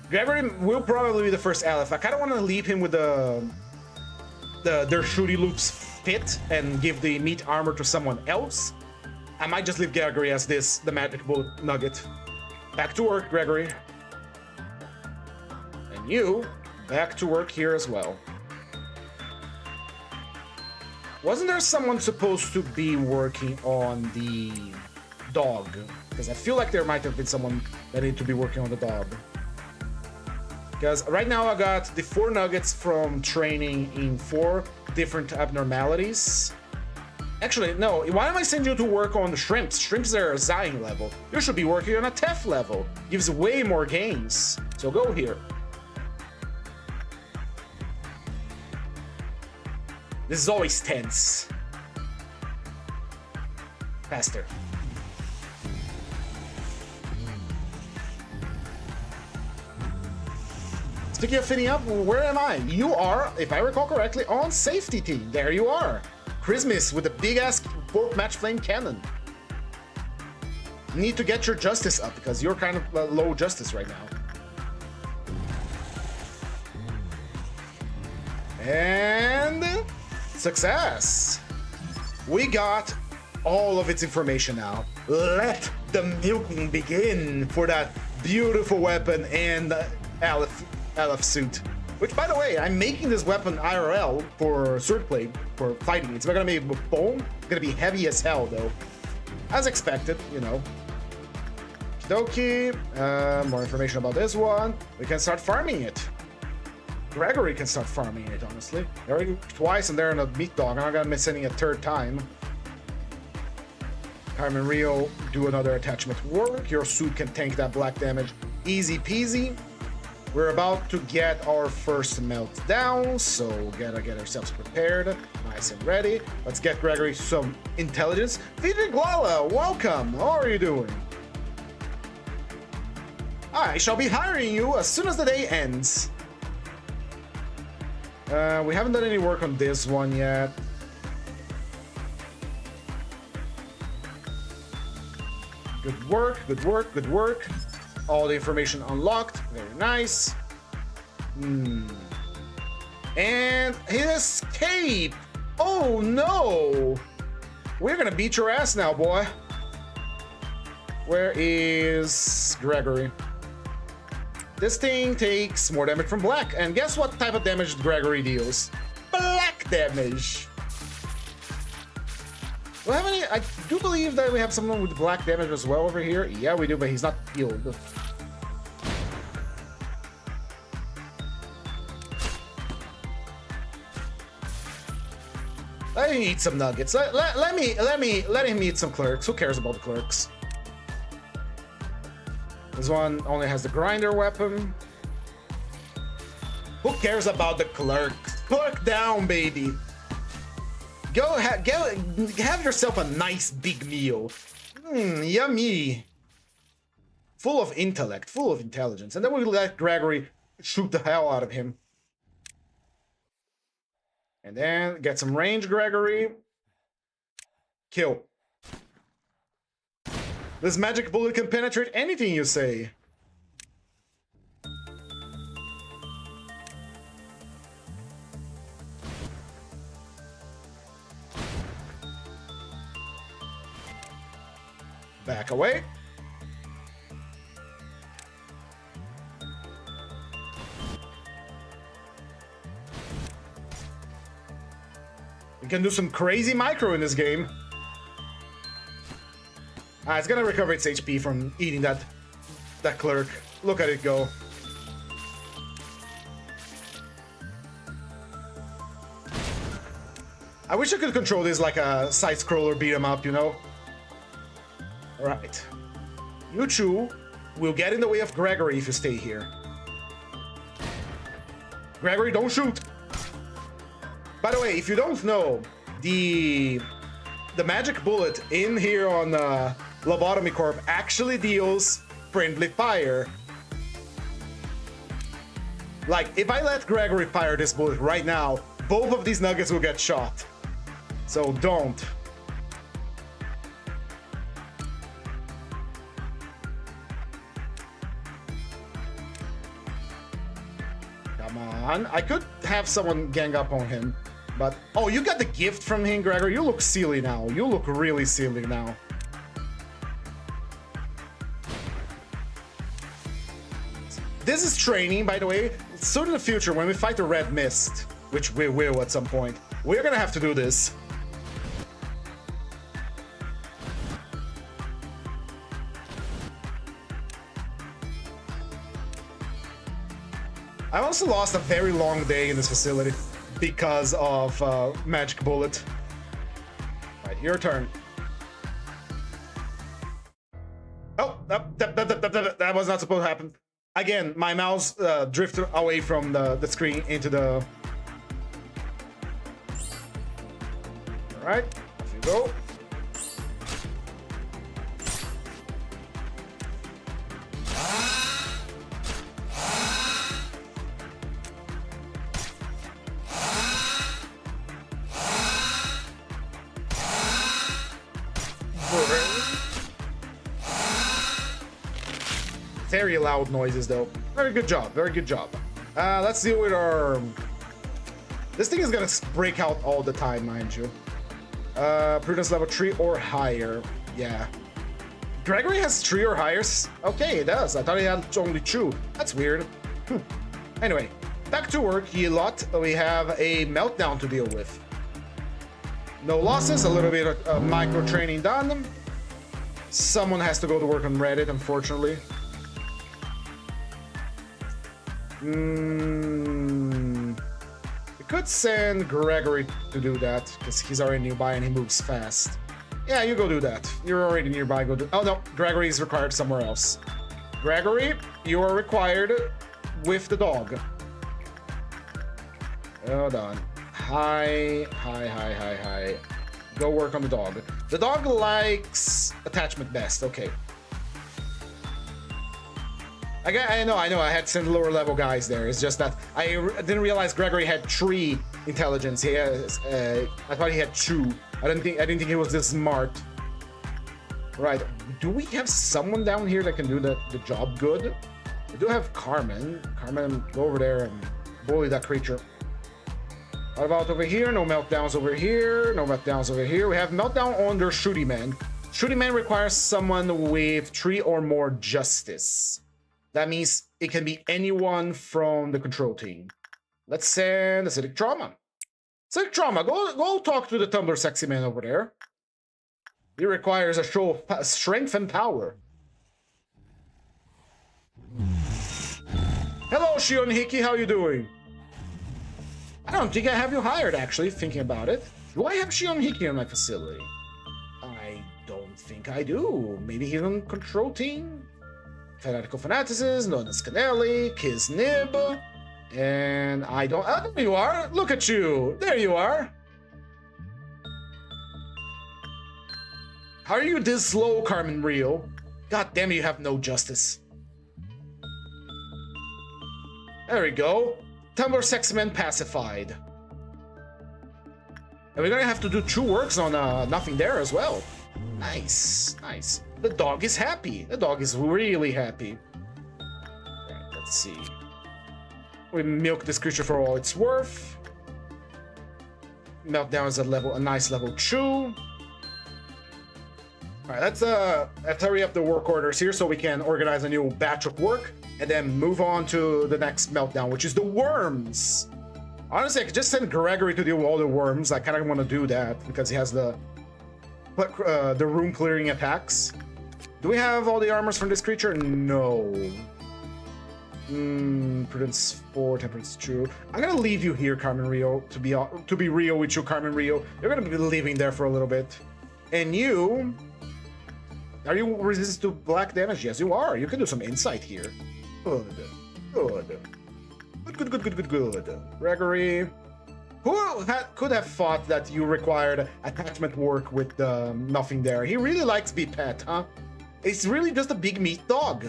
Gregory will probably be the first Aleph. I kind of want to leave him with their shooty loops fit and give the meat armor to someone else. I might just leave Gregory as the magic bullet nugget. Back to work, Gregory. And you, back to work here as well. Wasn't there someone supposed to be working on the dog? Because I feel like there might have been someone that needed to be working on the dog. Because right now I got the 4 nuggets from training in 4 different abnormalities. Actually, no, why am I sending you to work on the shrimps? Shrimps are a Zion level. You should be working on a Tef level. Gives way more gains. So go here. This is always tense. Faster. Speaking of fitting up, where am I? You are, if I recall correctly, on safety team. There you are. Christmas with a big-ass pork match flame cannon. Need to get your justice up because you're kind of low justice right now. And success. We got all of its information now. Let the milking begin for that beautiful weapon and Aleph suit. Which, by the way, I'm making this weapon IRL for swordplay, for fighting. It's not gonna be bone. It's gonna be heavy as hell, though. As expected, you know. Okie dokie. More information about this one. We can start farming it. Gregory can start farming it, honestly. Already twice and they're in a meat dog. I'm not gonna miss any a third time. Carmen Rio, do another attachment work. Your suit can tank that black damage easy peasy. We're about to get our first meltdown, so gotta get ourselves prepared, nice and ready. Let's get Gregory some intelligence. Vijay Glala, welcome. How are you doing? I shall be hiring you as soon as the day ends. We haven't done any work on this one yet. Good work, good work, good work. All the information unlocked, very nice. And his escape! Oh no! We're gonna beat your ass now, boy. Where is Gregory? This thing takes more damage from black, and guess what type of damage Gregory deals? Black damage! Do I have any? I do believe that we have someone with black damage as well over here. Yeah, we do, but he's not healed. Let him eat some nuggets. Let him eat some clerks. Who cares about the clerks? This one only has the grinder weapon. Who cares about the clerks? Clerk down, baby. Go have yourself a nice big meal. Yummy. Full of intellect, full of intelligence. And then we let Gregory shoot the hell out of him. And then get some range, Gregory. Kill. This magic bullet can penetrate anything you say. Back away. We can do some crazy micro in this game. It's gonna recover its HP from eating that clerk. Look at it go. I wish I could control this like a side-scroller beat 'em up, you know? Alright. You two will get in the way of Gregory if you stay here. Gregory, don't shoot. By the way, if you don't know, the magic bullet in here on Lobotomy Corp actually deals friendly fire. Like, if I let Gregory fire this bullet right now, both of these nuggets will get shot. So don't. Come on. I could have someone gang up on him, but... Oh, you got the gift from him, Gregory? You look silly now. You look really silly now. This is training, by the way. Soon in the future, when we fight the Red Mist, which we will at some point, we're gonna have to do this. I also lost a very long day in this facility because of Magic Bullet. Alright, your turn. Oh, that was not supposed to happen. Again, my mouse drifted away from the screen into the... Alright, off you go. Very loud noises, though. Very good job. Very good job. Let's deal with our... This thing is gonna break out all the time, mind you. Prudence level 3 or higher. Yeah. Gregory has 3 or higher? Okay, it does. I thought he had only 2. That's weird. Anyway, back to work, Yelot. We have a meltdown to deal with. No losses, a little bit of micro training done. Someone has to go to work on Reddit, unfortunately. We could send Gregory to do that, because he's already nearby and he moves fast. Yeah, you go do that. You're already nearby, go do... Oh no, Gregory is required somewhere else. Gregory, you are required with the dog. Hold on. Hi. Go work on the dog. The dog likes attachment best, okay. I know, I had to send lower level guys there. It's just that I didn't realize Gregory had 3 intelligence. He has, I thought he had 2. I didn't think he was this smart. Right, do we have someone down here that can do the job good? We do have Carmen. Carmen, go over there and bully that creature. What about over here? No meltdowns over here. No meltdowns over here. We have meltdown on their Shooty Man. Shooty Man requires someone with 3 or more justice. That means it can be anyone from the control team. Let's send Acidic Trauma. Acidic Trauma, go talk to the Tumblr sexy man over there. He requires a show of strength and power. Hello, Shion Hiki, how you doing? I don't think I have you hired, actually, thinking about it. Do I have Shion Hiki in my facility? I don't think I do. Maybe he's on control team? Fanatical Fanaticism, Nona Scanelli, Kiznib, and I don't... Oh, there you are! Look at you! There you are! How are you this slow, Carmen Rio? God damn it, you have no justice. There we go. Tumblr Sexman pacified. And we're gonna have to do 2 works on nothing there as well. Nice, nice. The dog is happy. The dog is really happy. Right, let's see. We milk this creature for all it's worth. Meltdown is a nice level 2. Alright, let's hurry up the work orders here so we can organize a new batch of work and then move on to the next meltdown, which is the worms. Honestly, I could just send Gregory to deal with all the worms. I kind of want to do that because he has the room clearing attacks. Do we have all the armors from this creature? No. Prudence 4, Temperance 2. I'm gonna leave you here, Carmen Rio, to be real with you, Carmen Rio. You're gonna be living there for a little bit. And you... Are you resistant to black damage? Yes, you are. You can do some insight here. Good. Good. Gregory. Could have thought that you required attachment work with nothing there. He really likes to be pet, huh? It's really just a big meat dog.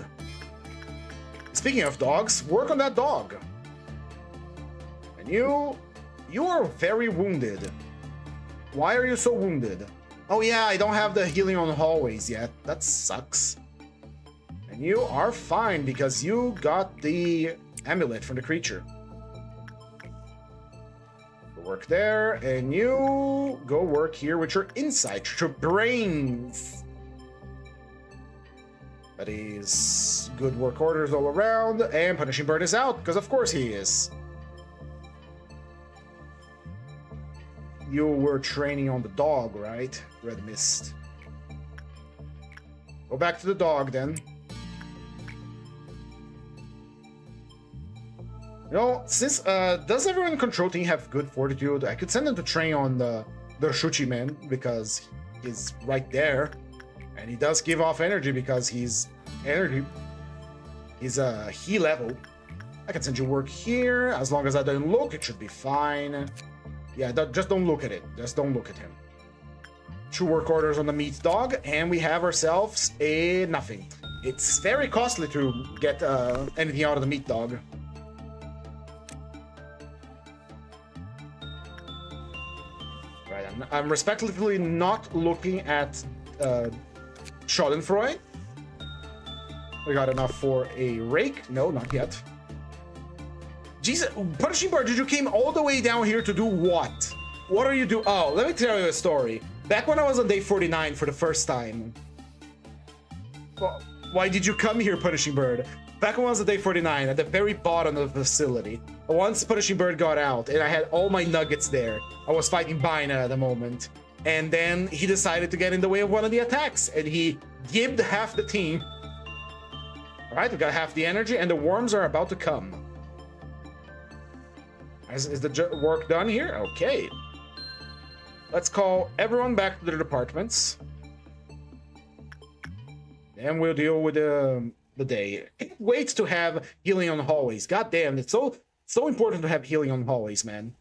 Speaking of dogs, work on that dog. And you are very wounded. Why are you so wounded? Oh yeah, I don't have the healing on the hallways yet. That sucks. And you are fine because you got the amulet from the creature. Go work there, and you go work here with your insight, your brains. That is good work orders all around, and Punishing Bird is out, because of course he is. You were training on the dog, right? Red Mist. Go back to the dog, then. You know, since, does everyone in Control Team have good fortitude? I could send them to train on the Shuchi man, because he's right there. And he does give off energy because he's he level. I can send you work here. As long as I don't look, it should be fine. Yeah, just don't look at it. Just don't look at him. 2 work orders on the meat dog, and we have ourselves a nothing. It's very costly to get anything out of the meat dog. Right, I'm respectively not looking at Schadenfreude. We got enough for a rake? No, not yet. Jesus, Punishing Bird, you came all the way down here to do what? What are you doing? Oh, let me tell you a story. Back when I was on day 49 for the first time. Well, why did you come here, Punishing Bird? Back when I was on day 49, at the very bottom of the facility. Once Punishing Bird got out, and I had all my nuggets there. I was fighting Bina at the moment. And then he decided to get in the way of one of the attacks, and he gibbed half the team. Alright, we got half the energy, and the worms are about to come. Is the work done here? Okay. Let's call everyone back to their departments. Then we'll deal with the day. Can't wait to have healing on the hallways. God damn, it's so important to have healing on the hallways, man.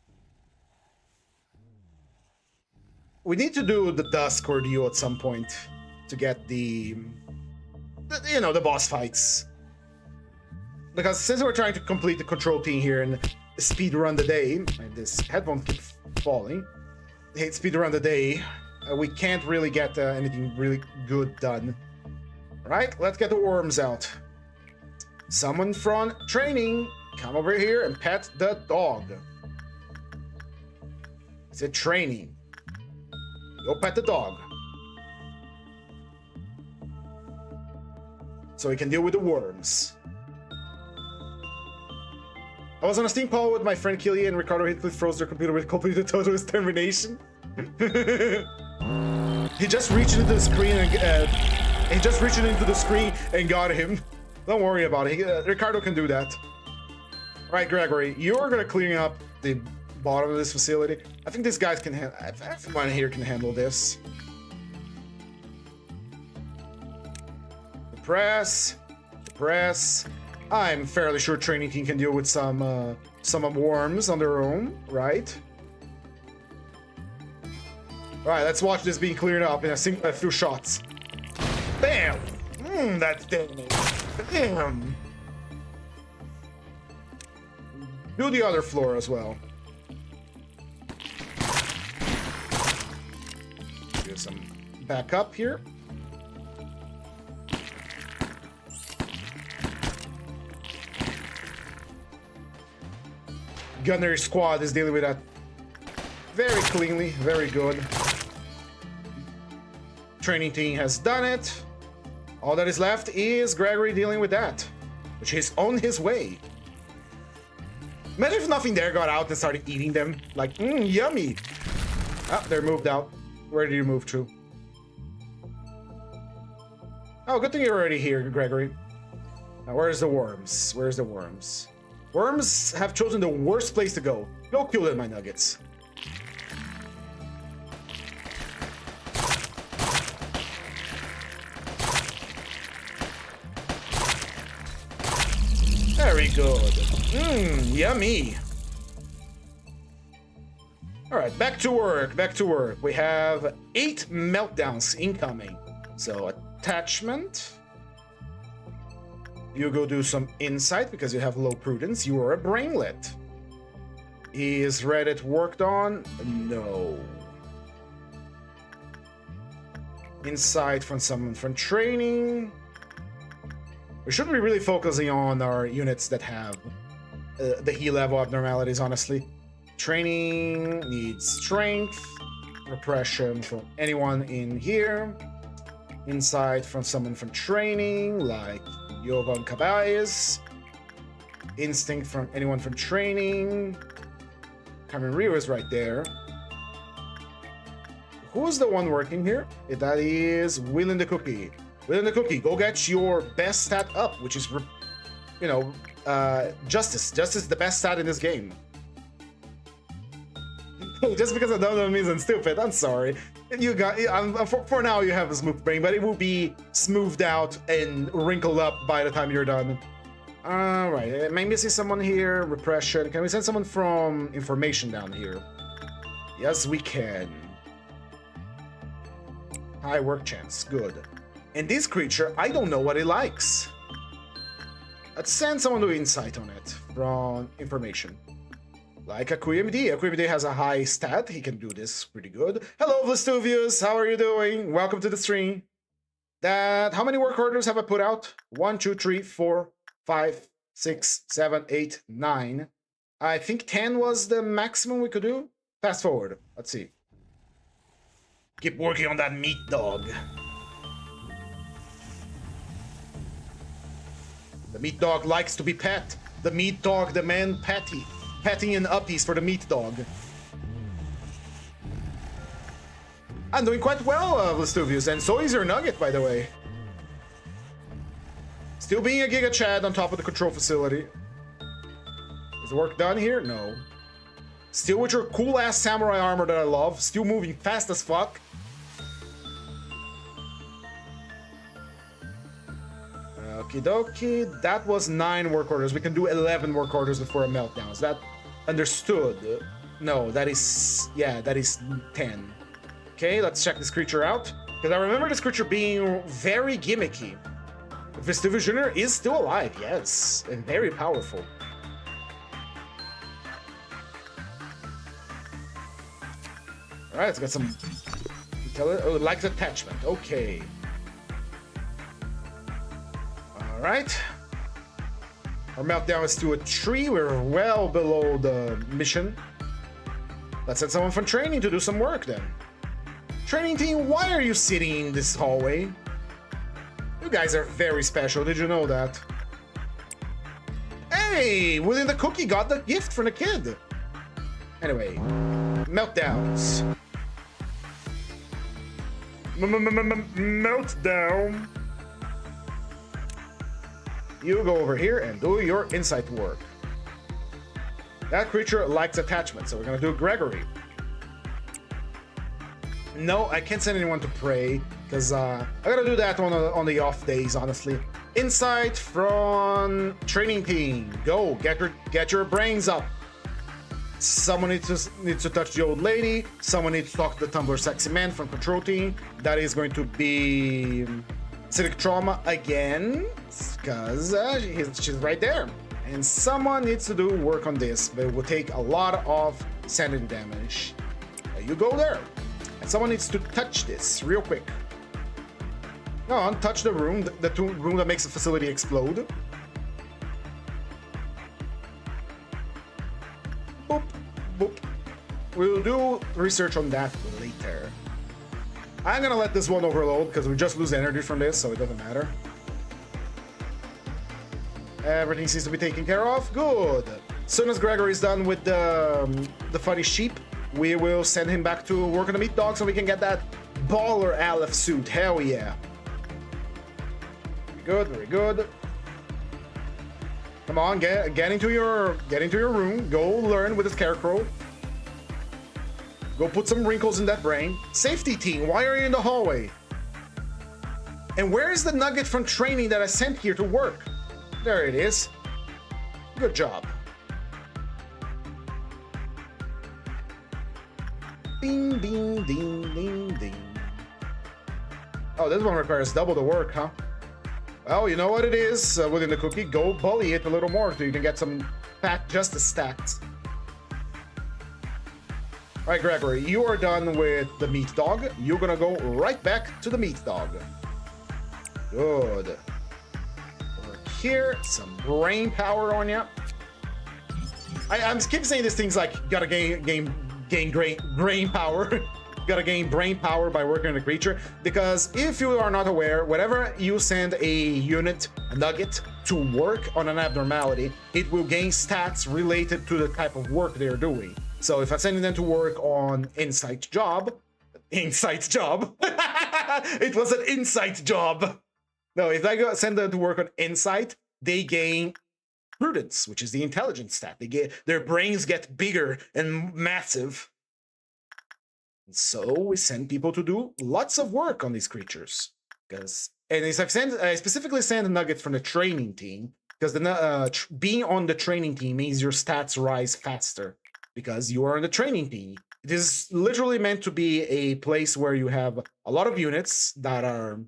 We need to do the Dusk ordeal at some point to get the boss fights. Because since we're trying to complete the Control Team here and speed run the day, and this headphone keeps falling, speed run the day, we can't really get anything really good done. Alright, let's get the worms out. Someone from training, come over here and pet the dog. It's a training. Go pet the dog. So we can deal with the worms. I was on a Steam call with my friend Killian, and Ricardo Heathcliff froze their computer with completed total termination. He just reached into the screen and got him. Don't worry about it. Ricardo can do that. All right, Gregory, you're gonna clean up the bottom of this facility. I think these guys can handle. Everyone here can handle this. Suppress. I'm fairly sure training team can deal with some worms on their own, right? All right, let's watch this being cleared up in a few shots. Bam! That's damage. Bam! Do the other floor as well. Do some backup here. Gunnery squad is dealing with that very cleanly, very good. Training team has done it. All that is left is Gregory dealing with that, which is on his way. Imagine if nothing there got out and started eating them. Like, yummy. Ah, they're moved out. Where did you move to? Oh, good thing you're already here, Gregory. Now, where's the worms? Where's the worms? Worms have chosen the worst place to go. Go kill them, my nuggets. Very good. Yummy. All right, back to work, back to work. We have 8 meltdowns incoming. So attachment. You go do some insight because you have low prudence. You are a brainlet. Is Reddit worked on? No. Insight from someone from training. We should be really focusing on our units that have the heal level abnormalities, honestly. Training needs strength. Repression from anyone in here. Insight from someone from training, like Yovan Cabayas. Instinct from anyone from training. Carmen Rio is right there. Who's the one working here? That is Willin the Cookie. Willin the Cookie, go get your best stat up, which is, you know, Justice. Justice is the best stat in this game. Just because I don't know means I'm stupid. I'm sorry. You got for now you have a smooth brain, but it will be smoothed out and wrinkled up by the time you're done. All right, maybe see someone here. Repression. Can we send someone from information down here? Yes, we can. High work chance. Good. And this creature, I don't know what it likes. Let's send someone to insight on it from information. Like Akuyamd. Akuyamd has a high stat. He can do this pretty good. Hello, Vlastuvius. How are you doing? Welcome to the stream. How many work orders have I put out? 1, 2, 3, 4, 5, 6, 7, 8, 9. I think 10 was the maximum we could do. Fast forward. Let's see. Keep working on that meat dog. The meat dog likes to be pet. The meat dog demand patty. Patting and uppies for the meat dog. I'm doing quite well, Vlastuvius, and so is your nugget, by the way. Still being a Giga Chad on top of the control facility. Is the work done here? No. Still with your cool-ass samurai armor that I love. Still moving fast as fuck. Okie dokie. That was 9 work orders. We can do 11 work orders before a meltdown. Is that understood? No, that is... yeah, that is 10. Okay, let's check this creature out. Because I remember this creature being very gimmicky. Vestuvius Jr. is still alive, yes. And very powerful. Alright, let's get some... oh, likes attachment. Okay. Alright. Our meltdown is to a 3. We're well below the mission. Let's send someone from training to do some work then. Training team, why are you sitting in this hallway? You guys are very special, did you know that? Hey, William the Cookie got the gift from the kid. Anyway, meltdowns. Meltdown. You go over here and do your insight work. That creature likes attachment, so we're gonna do Gregory. No, I can't send anyone to pray, because I gotta do that on the off days, honestly. Insight from training team. Go, get your brains up. Someone needs to touch the old lady. Someone needs to talk to the Tumblr sexy man from control team. That is going to be Civic Trauma again, because she's right there. And someone needs to do work on this, but it will take a lot of sanity damage. You go there. And someone needs to touch this real quick. Go on, touch the room, the room that makes the facility explode. Boop, boop. We'll do research on that later. I'm gonna let this one overload because we just lose energy from this, so it doesn't matter. Everything seems to be taken care of. Good. As soon as Gregory's done with the funny sheep, we will send him back to work on the meat dog so we can get that baller Aleph suit. Hell yeah. Good, very good. Come on, get into your room. Go learn with the scarecrow. Go put some wrinkles in that brain. Safety team, why are you in the hallway? And where is the nugget from training that I sent here to work? There it is. Good job. Ding, ding, ding, ding, ding. Oh, this one requires double the work, huh? Well, you know what it is within the cookie. Go bully it a little more so you can get some fat justice stats. All right, Gregory, you are done with the meat dog. You're gonna go right back to the meat dog. Good. Over here, some brain power on you. I'm keep saying these things like you gotta gain brain power. Gotta gain brain power by working on a creature, because if you are not aware, whenever you send a unit, a nugget, to work on an abnormality, it will gain stats related to the type of work they're doing. So if I'm sending them to work on insight job, it was an insight job. No, if I send them to work on insight, they gain prudence, which is the intelligence stat. Their brains get bigger and massive. So we send people to do lots of work on these creatures. I specifically send nuggets from the training team, because being on the training team means your stats rise faster, because you are on the training team. It is literally meant to be a place where you have a lot of units that are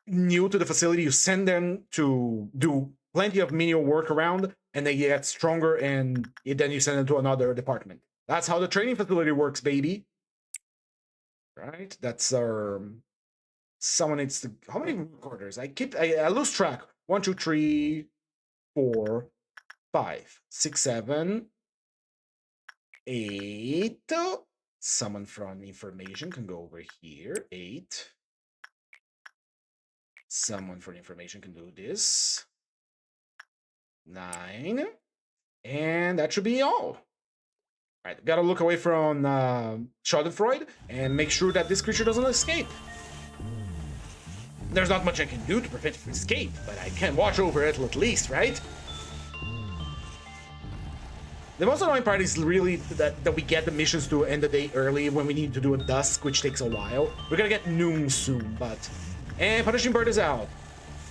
new to the facility. You send them to do plenty of menial work around, and they get stronger, and then you send them to another department. That's how the training facility works, baby. Right, that's our. Someone needs to. How many recorders? I lose track. 1, 2, 3, 4, 5, 6, 7, 8. Someone from information can go over here. 8. Someone for information can do this. 9, and that should be all. Alright, gotta look away from Schadenfreude and make sure that this creature doesn't escape. There's not much I can do to prevent it from escape, but I can watch over it at least, right? The most annoying part is really that we get the missions to end the day early when we need to do a dusk, which takes a while. We're gonna get noon soon, but... And Punishing Bird is out.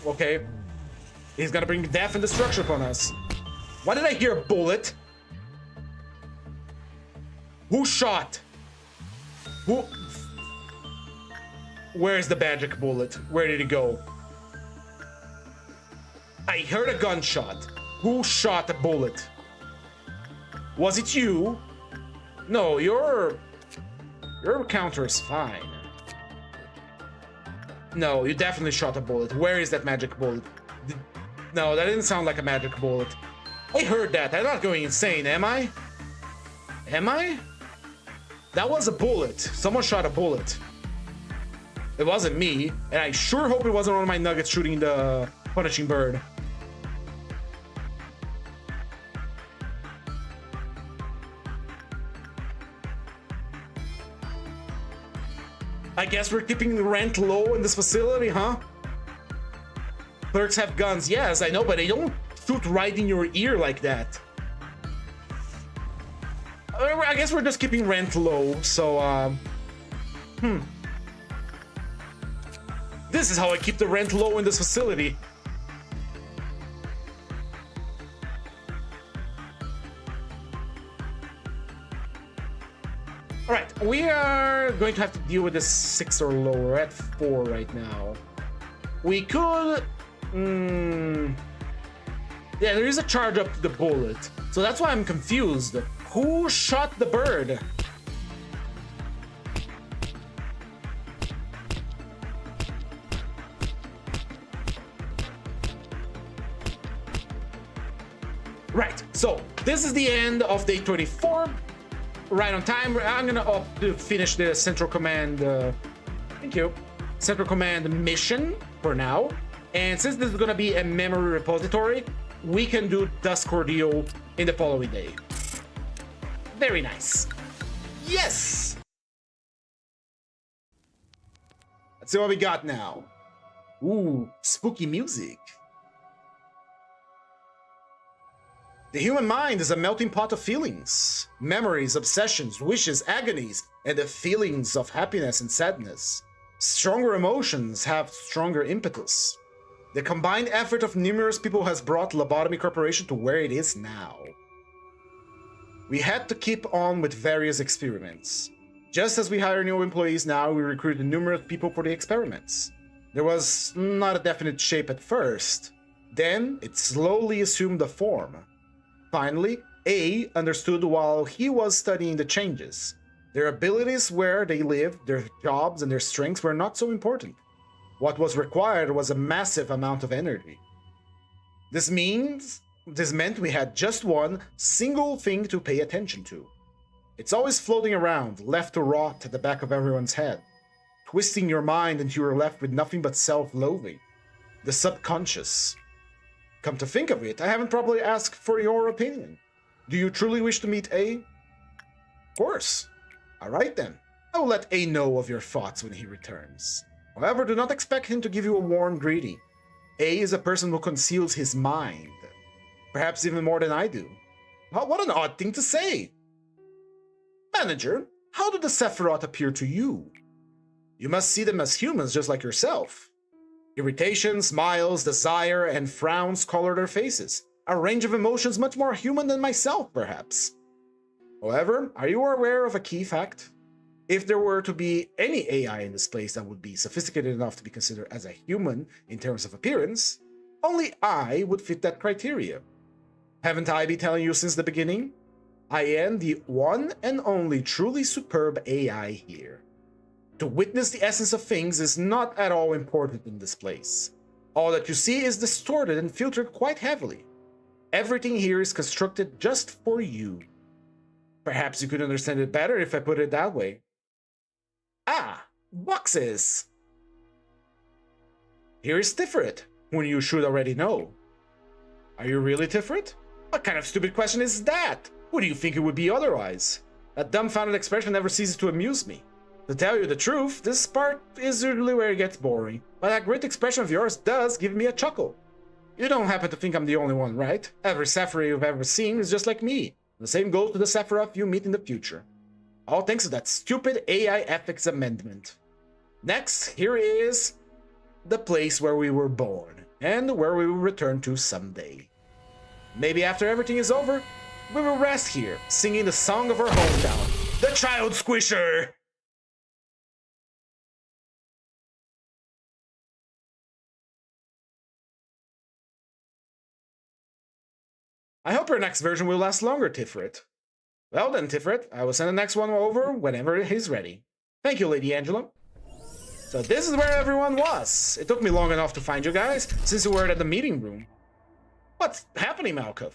Okay. He's gonna bring death and destruction upon us. Why did I hear a bullet? Who shot? Who? Where is the magic bullet? Where did it go? I heard a gunshot. Who shot the bullet? Was it you? No, your counter is fine. No, you definitely shot a bullet. Where is that magic bullet? No, that didn't sound like a magic bullet. I heard that. I'm not going insane, am I? Am I? That was a bullet. Someone shot a bullet. It wasn't me, and I sure hope it wasn't one of my nuggets shooting the Punishing Bird. I guess we're keeping the rent low in this facility, huh? Clerks have guns. Yes, I know, but they don't shoot right in your ear like that. I guess we're just keeping rent low, so, This is how I keep the rent low in this facility. Alright, we are going to have to deal with this 6 or lower. We're at 4 right now. We could... Yeah, there is a charge up to the bullet. So that's why I'm confused. Who shot the bird? Right, so this is the end of day 24. Right on time. I'm gonna opt to finish the Central Command, thank you, Central Command mission for now. And since this is gonna be a memory repository, we can do Dusk Ordeal in the following day. Very nice. Yes! Let's see what we got now. Ooh, spooky music. The human mind is a melting pot of feelings, memories, obsessions, wishes, agonies, and the feelings of happiness and sadness. Stronger emotions have stronger impetus. The combined effort of numerous people has brought Lobotomy Corporation to where it is now. We had to keep on with various experiments. Just as we hire new employees now, we recruited numerous people for the experiments. There was not a definite shape at first. Then, it slowly assumed a form. Finally, A understood while he was studying the changes. Their abilities, where they lived, their jobs, and their strengths were not so important. What was required was a massive amount of energy. This meant we had just one single thing to pay attention to. It's always floating around, left to rot at the back of everyone's head, twisting your mind until you're left with nothing but self-loathing. The subconscious. Come to think of it, I haven't properly asked for your opinion. Do you truly wish to meet A? Of course. Alright then. I will let A know of your thoughts when he returns. However, do not expect him to give you a warm greeting. A is a person who conceals his mind. Perhaps even more than I do. What an odd thing to say! Manager, how do the Sephiroth appear to you? You must see them as humans just like yourself. Irritation, smiles, desire, and frowns color their faces. A range of emotions much more human than myself, perhaps. However, are you aware of a key fact? If there were to be any AI in this place that would be sophisticated enough to be considered as a human in terms of appearance, only I would fit that criteria. Haven't I been telling you since the beginning? I am the one and only truly superb AI here. To witness the essence of things is not at all important in this place. All that you see is distorted and filtered quite heavily. Everything here is constructed just for you. Perhaps you could understand it better if I put it that way. Ah, boxes! Here is Tiferet, whom you should already know. Are you really Tiferet? What kind of stupid question is that? Who do you think it would be otherwise? That dumbfounded expression never ceases to amuse me. To tell you the truth, this part is usually where it gets boring, but that great expression of yours does give me a chuckle. You don't happen to think I'm the only one, right? Every Sephiroth you've ever seen is just like me. The same goes to the Sephiroth you meet in the future. All thanks to that stupid AI ethics amendment. Next, here is the place where we were born, and where we will return to someday. Maybe after everything is over, we will rest here, singing the song of our hometown, the Child Squisher! I hope your next version will last longer, Tiferet. Well then, Tiferet, I will send the next one over whenever he's ready. Thank you, Lady Angela. So this is where everyone was. It took me long enough to find you guys, since you were at the meeting room. What's happening, Malkov?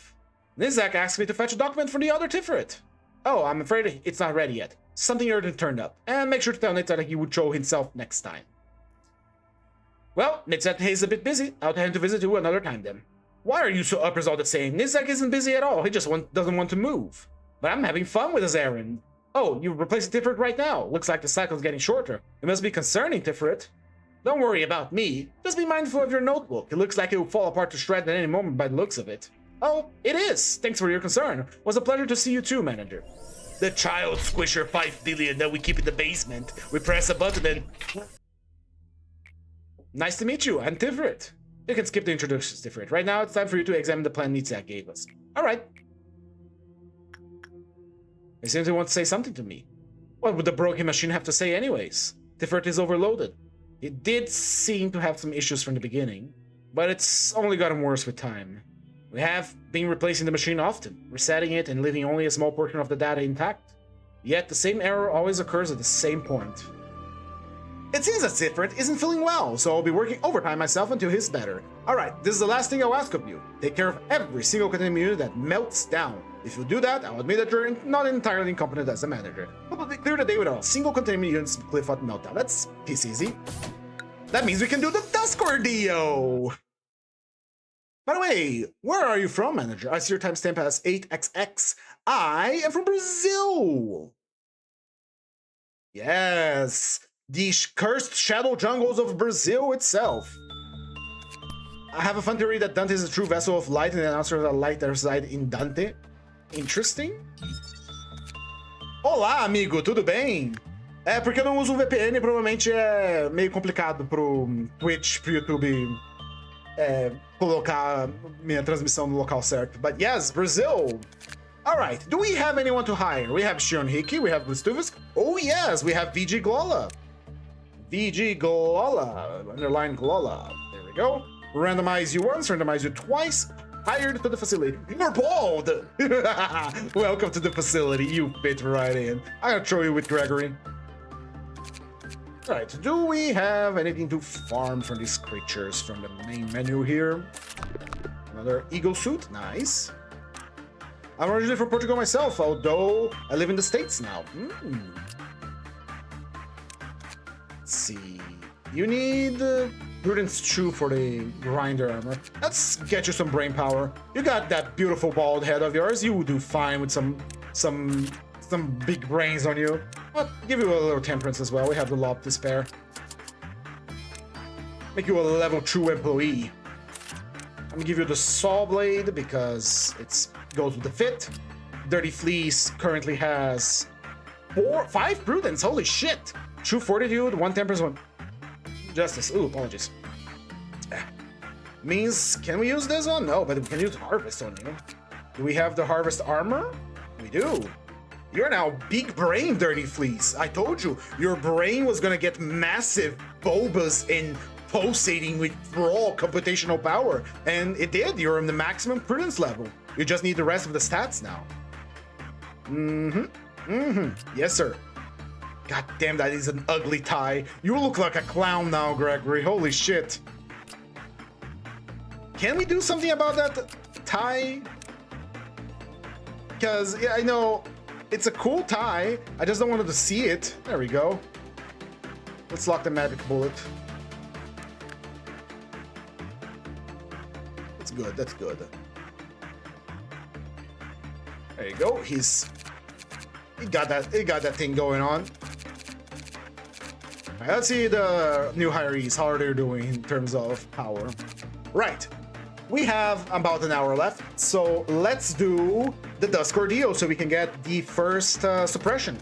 Nizak asked me to fetch a document from the other Tiferet. Oh, I'm afraid it's not ready yet. Something urgent turned up, and make sure to tell Nizak that he would show himself next time. Well, Nizak is a bit busy. I'll tell him to visit you another time then. Why are you so uppers all the same? Nizak isn't busy at all, he just doesn't want to move. But I'm having fun with his errand. Oh, you replaced Tiferet right now. Looks like the cycle's getting shorter. It must be concerning, Tiferet. Don't worry about me. Just be mindful of your notebook. It looks like it will fall apart to shreds at any moment by the looks of it. Oh, it is. Thanks for your concern. It was a pleasure to see you too, Manager. The Child Squisher 5 billion that we keep in the basement. We press a button and... Nice to meet you. I'm Tiferet. You can skip the introductions, Tiferet. Right now, it's time for you to examine the plan Nizak gave us. Alright. He seems to want to say something to me. What would the broken machine have to say anyways? Tiferet is overloaded. It did seem to have some issues from the beginning, but it's only gotten worse with time. We have been replacing the machine often, resetting it and leaving only a small portion of the data intact. Yet the same error always occurs at the same point. It seems that Tiferet isn't feeling well, so I'll be working overtime myself until he's better. Alright, this is the last thing I'll ask of you. Take care of every single containment unit that melts down. If you do that, I'll admit that you're not entirely incompetent as a manager. Probably clear the day without a single containment unit's cliff out meltdown. That's piece easy. That means we can do the Dusk Ordeal! By the way, where are you from, Manager? I see your timestamp as 8XX. I am from Brazil! Yes! The cursed shadow jungles of Brazil itself. I have a fun theory that Dante is a true vessel of light and the announcer of the light that reside in Dante. Interesting. Olá, amigo, tudo bem? É, porque eu não uso o VPN, provavelmente é meio complicado pro Twitch, pro YouTube colocar minha transmissão no local certo. But yes, Brazil. All right, do we have anyone to hire? We have Shion Hiki, we have Gustavus. Oh yes, we have VG Glola. VG Glola, underline Glola. There we go. Randomize you once, randomize you twice. Hired to the facility. You're bald! Welcome to the facility, you fit right in. I'm gonna throw you with Gregory. Right, do we have anything to farm from these creatures from the main menu here? Another eagle suit, nice. I'm originally from Portugal myself, although I live in the States now. Let's see. You need Prudence 2 for the grinder armor. Let's get you some brain power. You got that beautiful bald head of yours. You will do fine with some big brains on you. But give you a little temperance as well. We have the lob to spare. Make you a level 2 employee. I'm gonna give you the saw blade because it goes with the fit. Dirty Fleece currently has 5 prudence. Holy shit! 2 fortitude, 1 temperance, 1 justice. Ooh, apologies. Means, can we use this one? No, but we can use harvest on you. Do we have the harvest armor? We do. You're now big brain, Dirty Fleece. I told you, your brain was gonna get massive bulbous and pulsating with raw computational power. And it did. You're in the maximum prudence level. You just need the rest of the stats now. Yes, sir. God damn, that is an ugly tie. You look like a clown now, Gregory. Holy shit. Can we do something about that tie? Because, yeah, I know it's a cool tie. I just don't want to see it. There we go. Let's lock the magic bullet. That's good. That's good. There you go. He got that thing going on. All right, let's see the new hirees. How are they doing in terms of power? Right. We have about an hour left, so let's do the Dusk Ordeal so we can get the first suppression.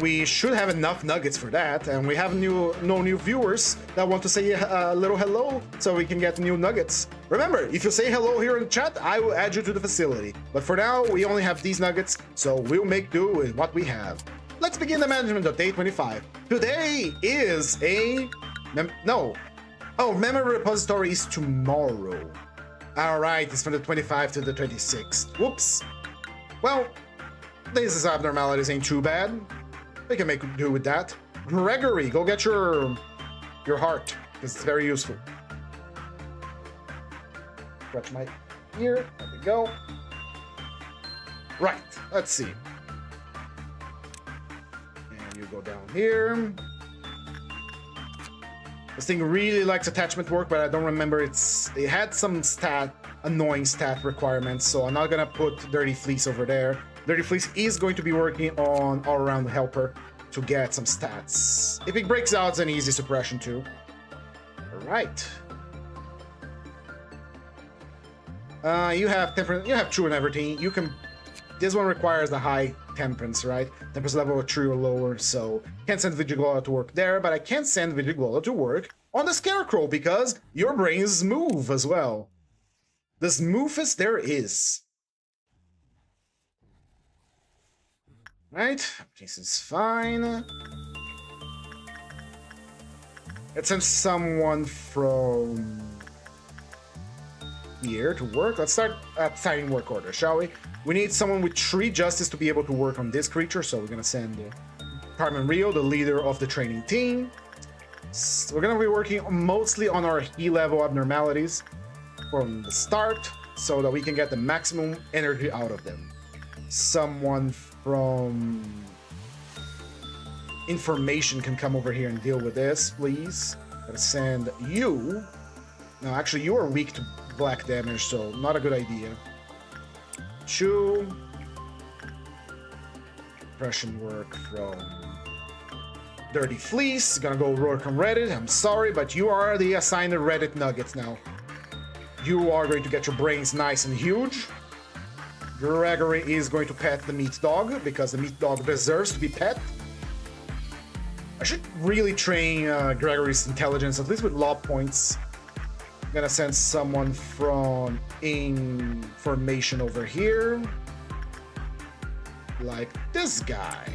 We should have enough nuggets for that, and we have no new viewers that want to say a little hello so we can get new nuggets. Remember, if you say hello here in the chat, I will add you to the facility. But for now, we only have these nuggets, so we'll make do with what we have. Let's begin the management of day 25. Today is memory repository is tomorrow. Alright, it's from the 25th to the 26th. Whoops. Well, these abnormalities ain't too bad. We can make do with that. Gregory, go get your heart, because it's very useful. Scratch my ear. There we go. Right, let's see. And you go down here. This thing really likes attachment work, but I don't remember it had some annoying stat requirements, so I'm not gonna put Dirty Fleece over there. Dirty Fleece is going to be working on all-around helper to get some stats. If it breaks out, it's an easy suppression too. Alright. You have temperance, you have true and everything. You can. This one requires the high temperance, right? Temperance level of true or lower, so can't send Vigiglola to work there, but I can send Vigiglola to work on the Scarecrow because your brain is smooth as well. The smoothest there is. Right? This is fine. Let's send someone from here to work. Let's start assigning work order, shall we? We need someone with 3 justice to be able to work on this creature, so we're gonna send Carmen Rio, the leader of the training team. So we're gonna be working mostly on our E level abnormalities from the start, so that we can get the maximum energy out of them. Someone from information can come over here and deal with this, please. Gotta send you. No, actually, you are weak to black damage, so not a good idea. 2. Suppression work from Dirty Fleece. Gonna go work on Reddit. I'm sorry, but you are the assigned Reddit nuggets now. You are going to get your brains nice and huge. Gregory is going to pet the meat dog because the meat dog deserves to be pet. I should really train Gregory's intelligence, at least with lob points. Gonna send someone from information over here. Like this guy.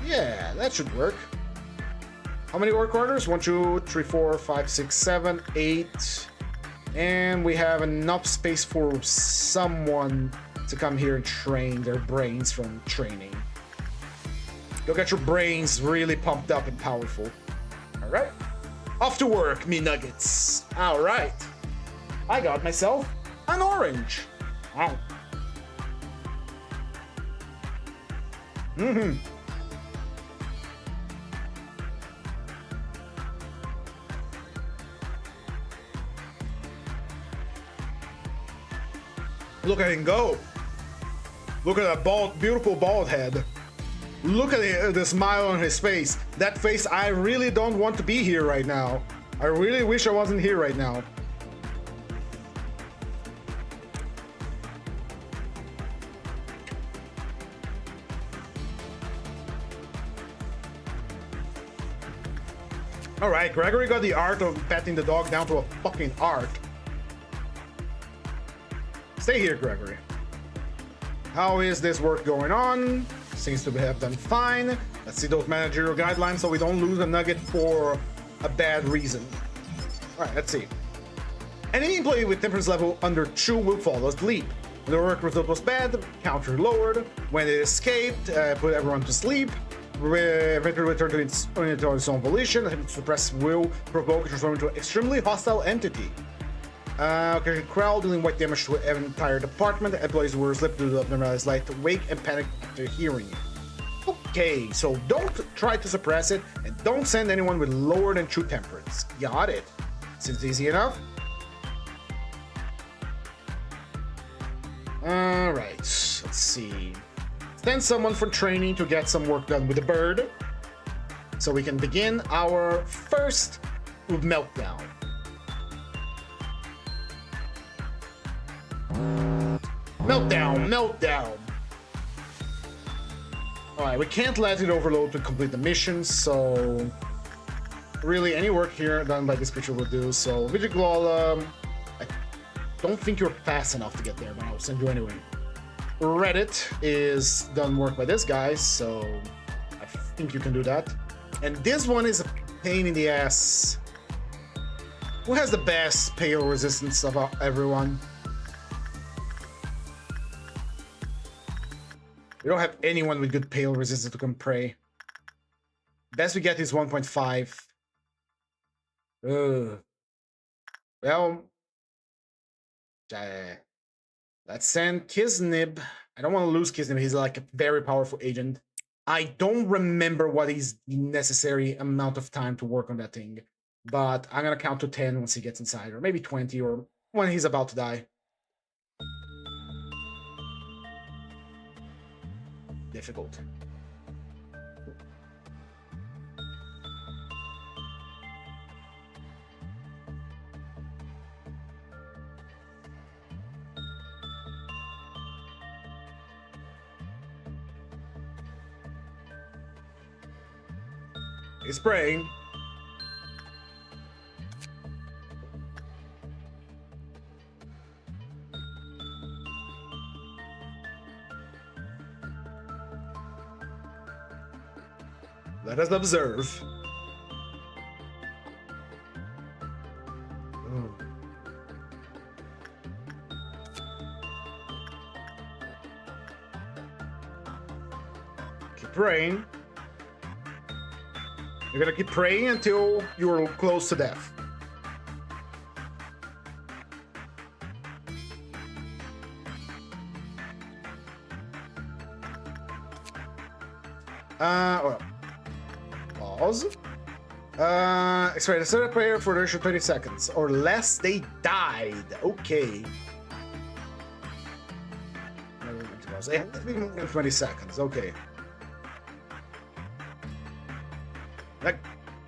Yeah, that should work. How many work orders? 1, 2, 3, 4, 5, 6, 7, 8. And we have enough space for someone to come here and train their brains from training. Go get your brains really pumped up and powerful. All right. Off to work, me nuggets. All right. I got myself an orange. Wow. Look at him go. Look at that bald, beautiful bald head. Look at the smile on his face. That face, I really don't want to be here right now. I really wish I wasn't here right now. All right, Gregory got the art of petting the dog down to a fucking art. Stay here, Gregory. How is this work going on? Seems to have done fine. Let's see those managerial guidelines so we don't lose a nugget for a bad reason. All right, let's see. Any employee with temperance level under 2 will follow the lead. When the work result was bad, counter lowered. When it escaped, put everyone to sleep. Eventually return to its own volition. Suppress will provoke and transform into an extremely hostile entity. Okay, crowd dealing white damage to an entire department. Employees were slipped to the abnormalized light, wake and panic after hearing it. Okay, so don't try to suppress it, and don't send anyone with lower than 2 temperance. Got it. Seems easy enough. All right, let's see. Send someone for training to get some work done with the bird, so we can begin our first meltdown. Meltdown. Alright, we can't let it overload to complete the mission, so really any work here done by this creature will do. So Vigiglola, I don't think you're fast enough to get there, but I'll send you anyway. Reddit is done work by this guy, so I think you can do that. And this one is a pain in the ass. Who has the best pale resistance of everyone? We don't have anyone with good pale resistance to come pray. Best we get is 1.5. Well, let's send Kisnib. I don't want to lose Kisnib. He's like a very powerful agent. I don't remember what is the necessary amount of time to work on that thing, but I'm gonna count to 10 once he gets inside, or maybe 20, or when he's about to die. Difficult. He's praying. Let us observe. Keep praying. You're gonna keep praying until you're close to death. Well. Pause. Expect a prayer for the duration of 20 seconds or less they died. Okay. 20 seconds. Okay.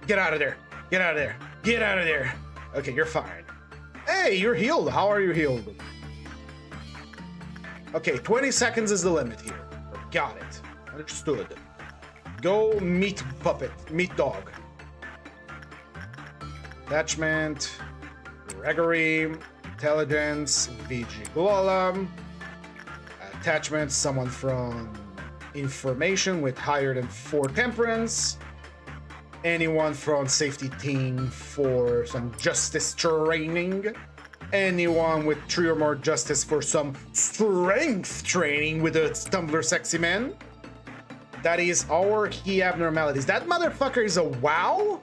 Get out of there. Get out of there. Get out of there. Okay, you're fine. Hey, you're healed. How are you healed? Okay, 20 seconds is the limit here. Got it. Understood. Go meet puppet. Meet dog. Attachment. Gregory, intelligence, VG Glola, attachment, someone from information with higher than 4 temperance, anyone from safety team for some justice training, anyone with 3 or more justice for some strength training with a Stumbler Sexy Man. That is our key abnormalities. That motherfucker is a WoW?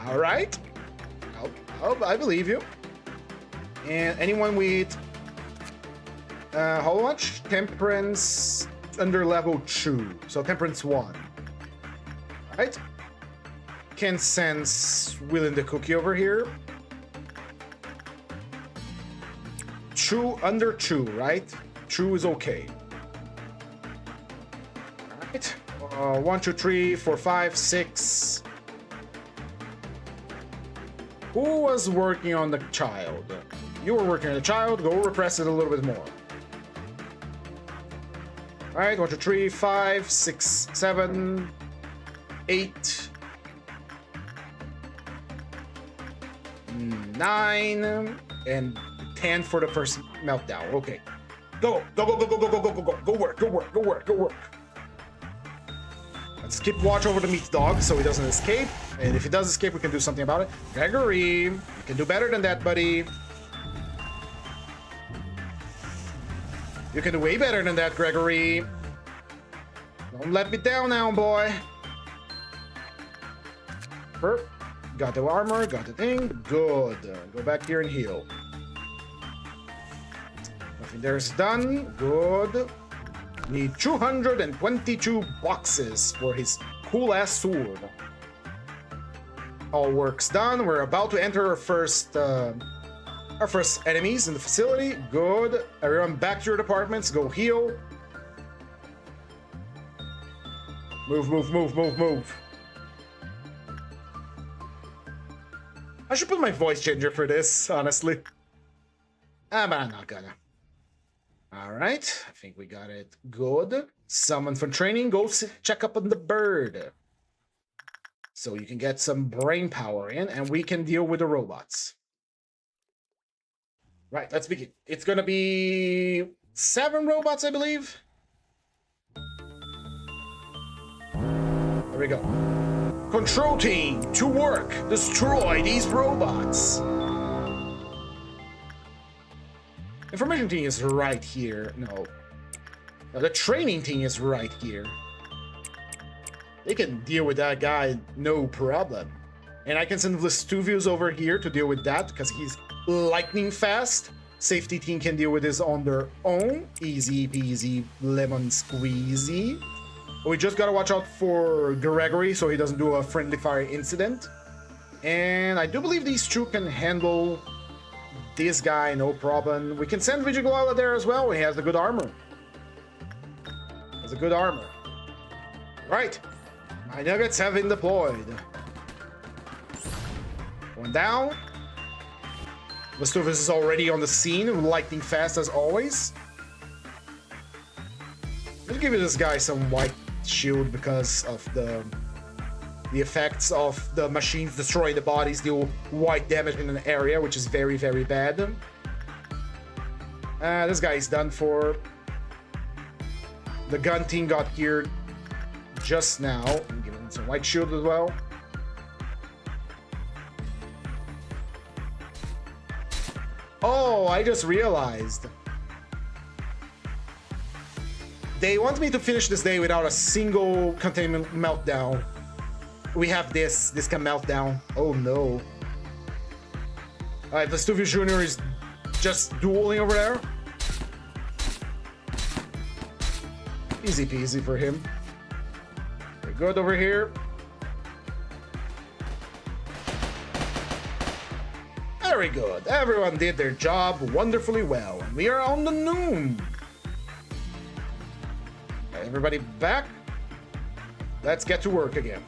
Alright. I believe you. And anyone with how much? Temperance under level 2. So temperance 1. Alright. Can sense Willing the Cookie over here. 2 under 2, right? 2 is okay. Alright. 1, 2, 3, 4, 5, 6. Who was working on the child? You were working on the child. Go repress it a little bit more. Alright, 1, 2, 3, 5, 6, 7, 8, 9, and 10 for the first meltdown. Okay. Go work. Let's keep watch over the meat dog so he doesn't escape. And if he does escape, we can do something about it. Gregory, you can do better than that, buddy. You can do way better than that, Gregory. Don't let me down now, boy. Perfect. Got the armor, got the thing. Good. Go back here and heal. Nothing there's done. Good. Need 222 boxes for his cool-ass sword. All work's done. We're about to enter our first enemies in the facility. Good. Everyone back to your departments. Go heal. Move. I should put my voice changer for this, honestly. But I'm not gonna. Alright, I think we got it good. Someone from training, go check up on the bird. So you can get some brain power in, and we can deal with the robots. Right, let's begin. It's gonna be 7 robots, I believe. There we go. Control team, to work. Destroy these robots. Information team is right here. No, the training team is right here. They can deal with that guy, no problem. And I can send Vestuvius over here to deal with that because he's lightning fast. Safety team can deal with this on their own. Easy peasy lemon squeezy. We just gotta watch out for Gregory so he doesn't do a friendly fire incident. And I do believe these 2 can handle this guy, no problem. We can send Vigiglala there as well. He has the good armor. Right. My nuggets have been deployed. One down. Vestuvius is already on the scene, lightning fast as always. Let's give this guy some white shield because of the effects of the machines destroying the bodies, deal white damage in an area, which is very, very bad. This guy is done for. The gun team got geared just now. I'm giving him some white shield as well. Oh, I just realized. They want me to finish this day without a single containment meltdown. We have this can melt down. Oh no. Alright, Vestuvius Jr. is just dueling over there. Easy peasy for him. We're good over here. Very good. Everyone did their job wonderfully well. We are on the noon. Everybody back. Let's get to work again.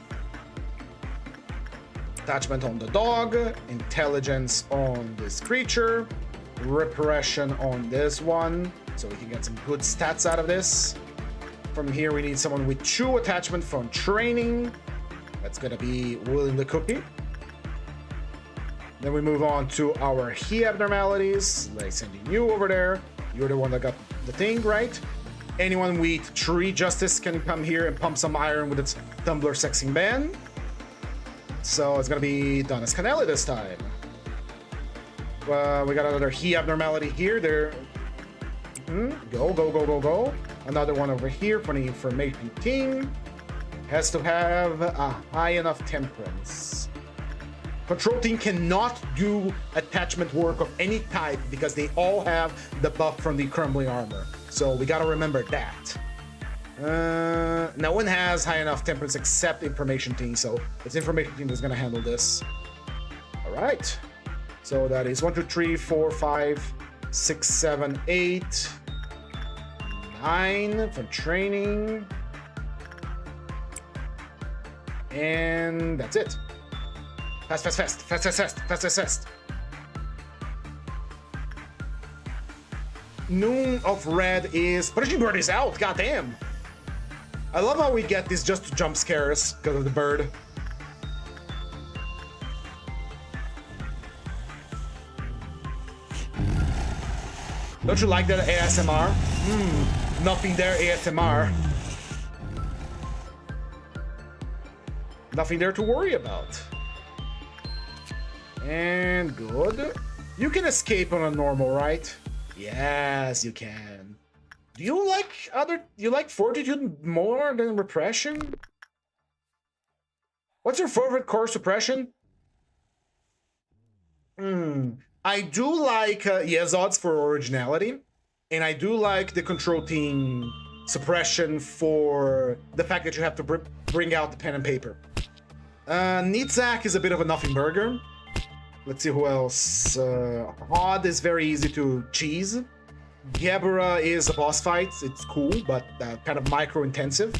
Attachment on the dog, intelligence on this creature, repression on this one, so we can get some good stats out of this. From here, we need someone with 2 attachment from training. That's gonna be Willing the Cookie. Then we move on to our he abnormalities, like sending you over there. You're the one that got the thing, right? Anyone with 3 justice can come here and pump some iron with its tumbler sexing ban. So it's gonna be Donna Scanelli this time. We got another he abnormality here. There. Go, go, go, go, go. Another one over here for the information team. Has to have a high enough temperance. Control team cannot do attachment work of any type because they all have the buff from the crumbling armor. So we gotta remember that. No one has high enough temperance except information team, so it's information team that's gonna handle this. All right. So that is 1, 2, 3, 4, 5, 6, 7, 8, 9 from training. And that's it. Fast, fast, fast, fast, fast, fast, fast, fast, fast. Noon of Red is Punishing Bird is out. Goddamn. I love how we get these just jump scares because of the bird. Don't you like that ASMR? Nothing there ASMR. Nothing there to worry about. And good. You can escape on a normal, right? Yes, you can. Do you like fortitude more than repression? What's your favorite core suppression? I do like Yezod's for originality, and I do like the control team suppression for the fact that you have to bring out the pen and paper. Nitzak is a bit of a nothing burger. Let's see who else. Hod is very easy to cheese. Gebra is a boss fight. It's cool, but kind of micro-intensive.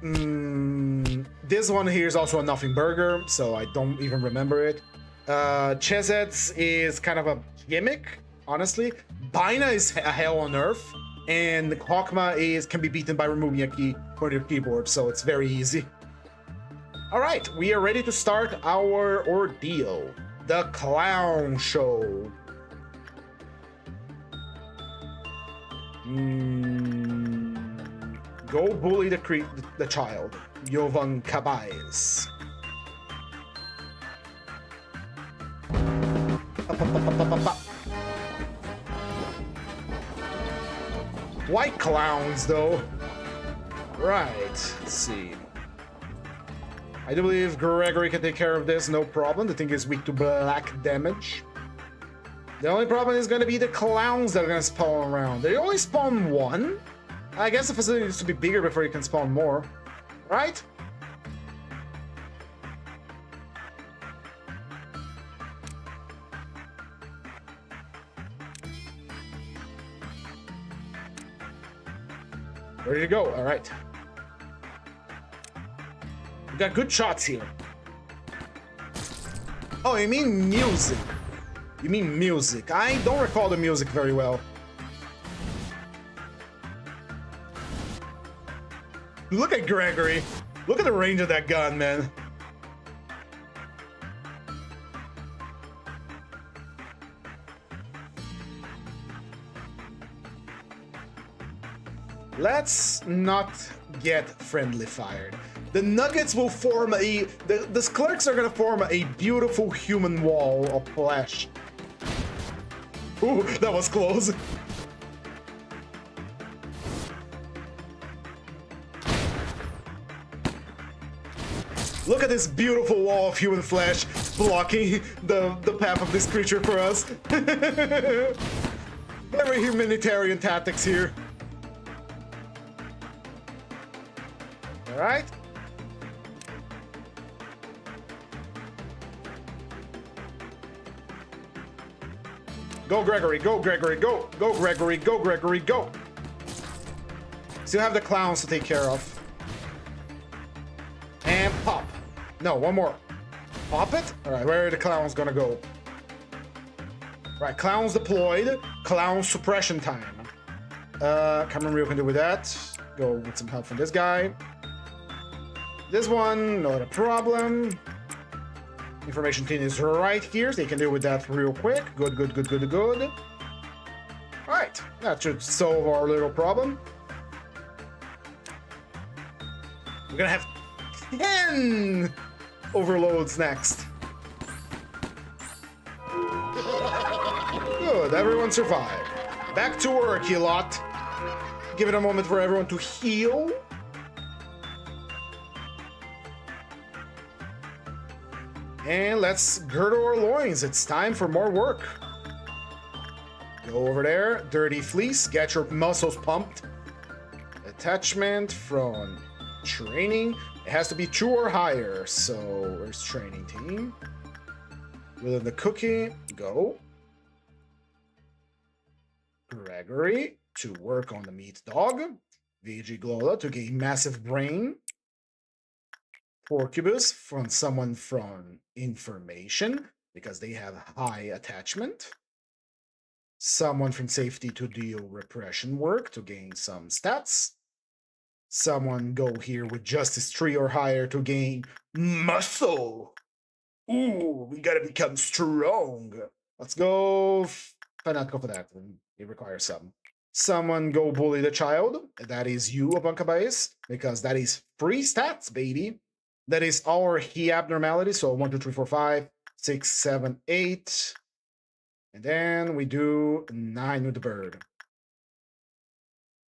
This one here is also a nothing burger, so I don't even remember it. Chezets is kind of a gimmick, honestly. Bina is a hell on earth, and Hawkma can be beaten by removing a key from your keyboard, so it's very easy. All right, we are ready to start our ordeal. The Clown Show. Go bully the child. Jovan Cabais. White clowns, though. Right, let's see. I do believe Gregory can take care of this, no problem. The thing is weak to black damage. The only problem is going to be the clowns that are going to spawn around. They only spawn one? I guess the facility needs to be bigger before you can spawn more. Right? Ready to go. All right. We got good shots here. Oh, you mean music? You mean music? I don't recall the music very well. Look at Gregory. Look at the range of that gun, man. Let's not get friendly fired. The Nuggets will form the clerks are gonna form a beautiful human wall of flesh. Ooh, that was close. Look at this beautiful wall of human flesh blocking the path of this creature for us. Very humanitarian tactics here. All right. Go, Gregory, go, Gregory, go. Go, Gregory, go, Gregory, go. Still have the clowns to take care of. And pop. No, one more. Pop it? All right, where are the clowns gonna go? Right, clowns deployed. Clown suppression time. Cameron Rio can do with that. Go with some help from this guy. This one, not a problem. Information team is right here, so they can deal with that real quick. Good, good, good, good, good. All right, that should solve our little problem. We're gonna have 10 overloads next. Good, everyone survived. Back to work, you lot. Give it a moment for everyone to heal. And let's girdle our loins. It's time for more work. Go over there. Dirty fleece. Get your muscles pumped. Attachment from training. It has to be 2 or higher. So where's training team? Within the cookie. Go. Gregory to work on the meat dog. VG Glola to gain massive brain. Porcubus from someone from information because they have high attachment. Someone from safety to deal repression work to gain some stats. Someone go here with justice 3 or higher to gain muscle. Ooh, we gotta become strong. Let's go. Not go for that. It requires some. Someone go bully the child. That is you, Abankabayas, because that is free stats, baby. That is our he abnormality. So 1, 2, 3, 4, 5, 6, 7, 8. And then we do 9 with the bird.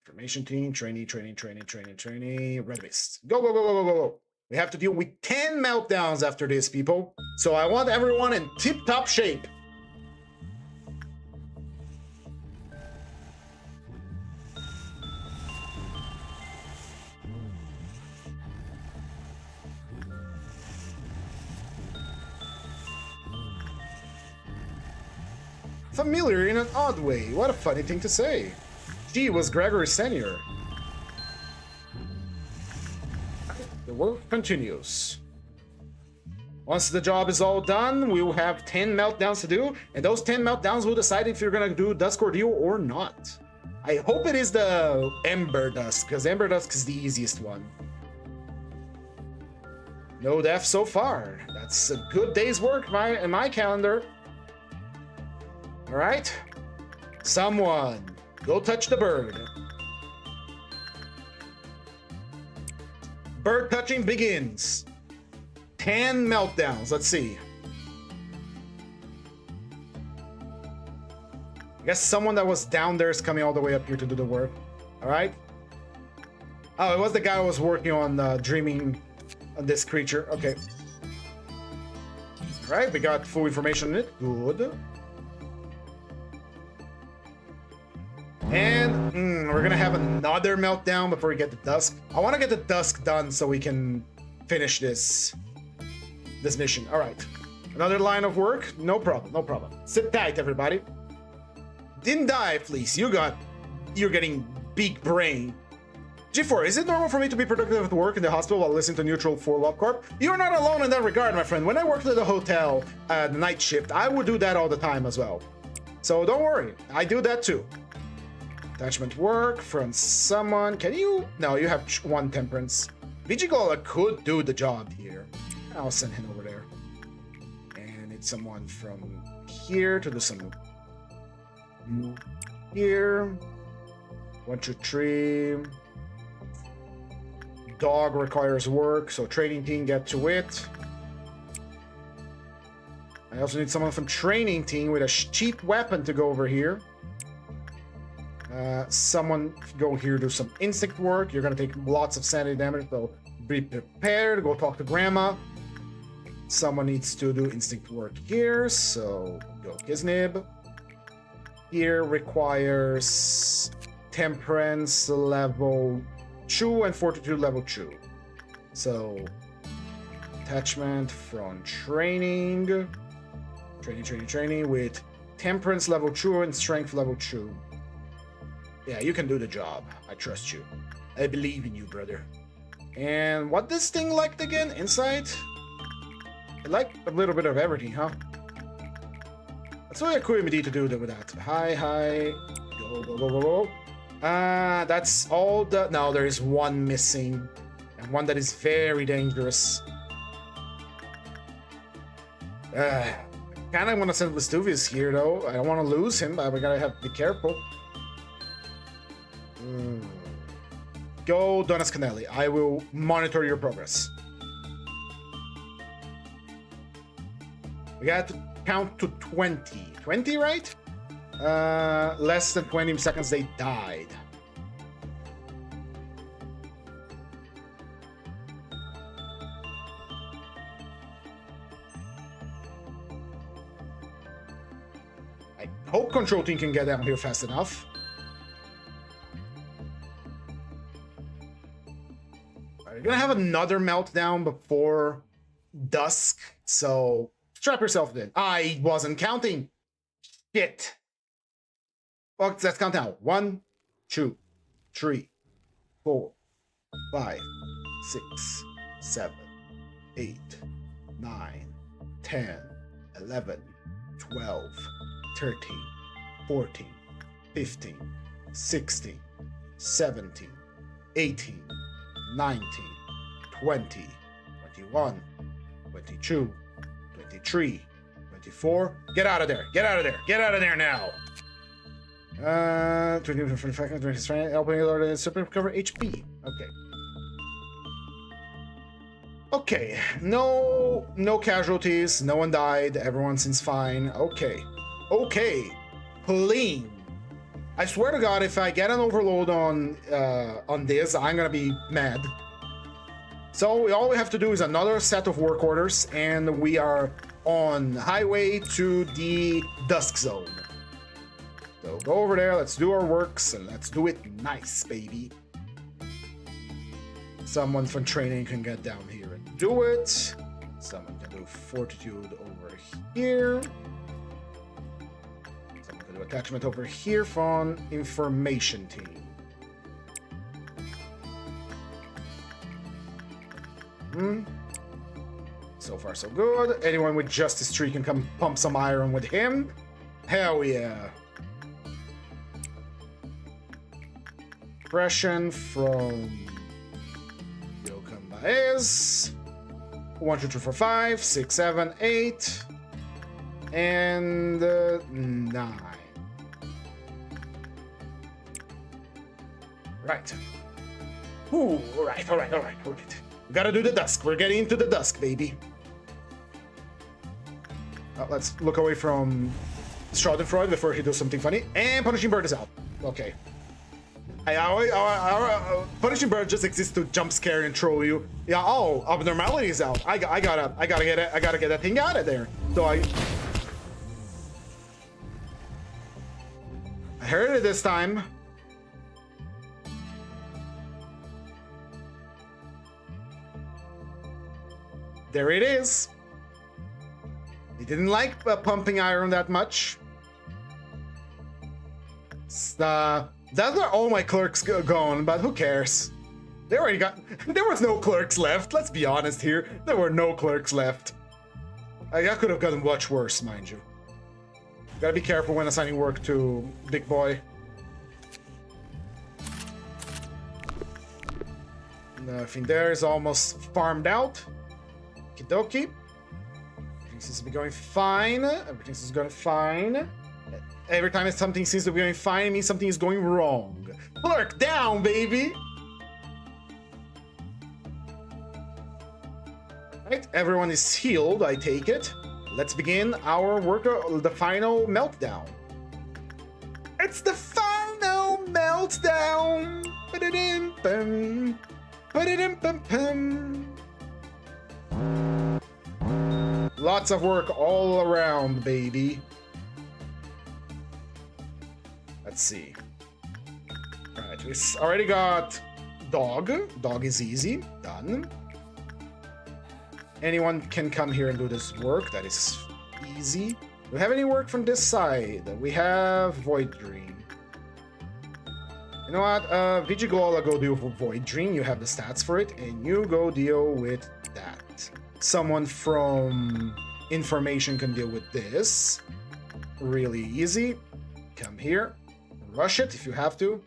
Information team, trainee, red mist. Go, go, go, go, go, go, go. We have to deal with 10 meltdowns after this, people. So I want everyone in tip-top shape. Familiar in an odd way. What a funny thing to say. She was Gregory Senior. The work continues. Once the job is all done, we will have 10 meltdowns to do, and those 10 meltdowns will decide if you're gonna do Dusk Ordeal or not. I hope it is the Ember Dusk, because Ember Dusk is the easiest one. No death so far. That's a good day's work in my calendar. All right, someone go touch the bird. Bird touching begins. 10 meltdowns. Let's see. I guess someone that was down there is coming all the way up here to do the work. All right. Oh, it was the guy who was working on dreaming on this creature. Okay. All right, we got full information on it. Good. And we're gonna have another meltdown before we get the dusk. I want to get the dusk done so we can finish this mission. All right, another line of work. No problem, no problem. Sit tight, everybody. Didn't die, Fleece. You're getting big brain. G4, is it normal for me to be productive at work in the hospital while listening to Neutral for Lobcorp? You're not alone in that regard, my friend. When I worked at the hotel, the night shift, I would do that all the time as well. So don't worry, I do that too. Attachment work from someone. Can you? No, you have 1 temperance. Vigigola could do the job here. I'll send him over there. And it's someone from here to do some here. 1, 2, 3. Dog requires work, so trading team get to it. I also need someone from training team with a cheap weapon to go over here. Someone go here, do some instinct work. You're gonna take lots of sanity damage, so be prepared. Go talk to grandma. Someone needs to do instinct work here, so go Kiznib. Here requires temperance level 2 and fortitude level 2. So attachment from training with temperance level 2 and strength level 2. Yeah, you can do the job. I trust you. I believe in you, brother. And what this thing liked again? Insight? It liked a little bit of everything, huh? That's really a cool MD to do with that. Hi. Go, go, go, go, go. That's all the... No, there is one missing. And one that is very dangerous. Kinda want to send Vesuvius here, though. I don't want to lose him, but we gotta have to be careful. Go, Donas Canelli. I will monitor your progress. We got to count to 20. 20, right? Less than 20 seconds they died. I hope control team can get down here fast enough. You're gonna have another meltdown before dusk, so strap yourself in. I wasn't counting. Shit. Well, let's count now. 1, 2, 3, 4, 5, 6, 7, 8, 9, 10, 11, 12, 13, 14, 15, 16, 17, 18, 19, 20, 21, 22, 23, 24. Get out of there. Get out of there. Get out of there now. 25, opening order, super recover HP. Okay. Okay. No casualties. No one died. Everyone seems fine. Okay. Okay. Clean. I swear to God, if I get an overload on this, I'm gonna be mad. So all we have to do is another set of work orders, and we are on highway to the Dusk Zone. So go over there, let's do our works, and let's do it nice, baby. Someone from training can get down here and do it. Someone can do fortitude over here. Someone can do attachment over here from information team. So far, so good. Anyone with Justice Tree can come pump some iron with him. Hell yeah. Depression from Yokan Baez. 1, 2, 3, 4, 5, 6, 7, 8, and 9. Right. Ooh, all right. We gotta do the dusk. We're getting into the dusk, baby. Let's look away from Schadenfreude before he does something funny. And Punishing Bird is out. Okay. Punishing Bird just exists to jump scare and troll you. Yeah. Oh, Abnormality is out. I gotta get it. I gotta get that thing out of there. So I heard it this time. There it is. He didn't like pumping iron that much. That's where all my clerks going, but who cares? They already got. There was no clerks left. Let's be honest here. There were no clerks left. I could have gotten much worse, mind you. Gotta be careful when assigning work to Big Boy. Nothing there is almost farmed out. Okie dokie. Everything seems to be going fine. Everything is going fine. Every time something seems to be going fine, it means something is going wrong. Clerk down, baby! Right, everyone is healed, I take it. Let's begin our work, the final meltdown. It's the final meltdown! Ba-da-dim-bum. Ba-da-dim-bum-bum. Lots of work all around, baby. Let's see. Alright, we already got Dog. Dog is easy. Done. Anyone can come here and do this work. That is easy. Do we have any work from this side? We have Void Dream. You know what? Vigigola, go deal with Void Dream. You have the stats for it. And you go deal with that. Someone from Information can deal with this. Really easy. Come here. Rush it if you have to.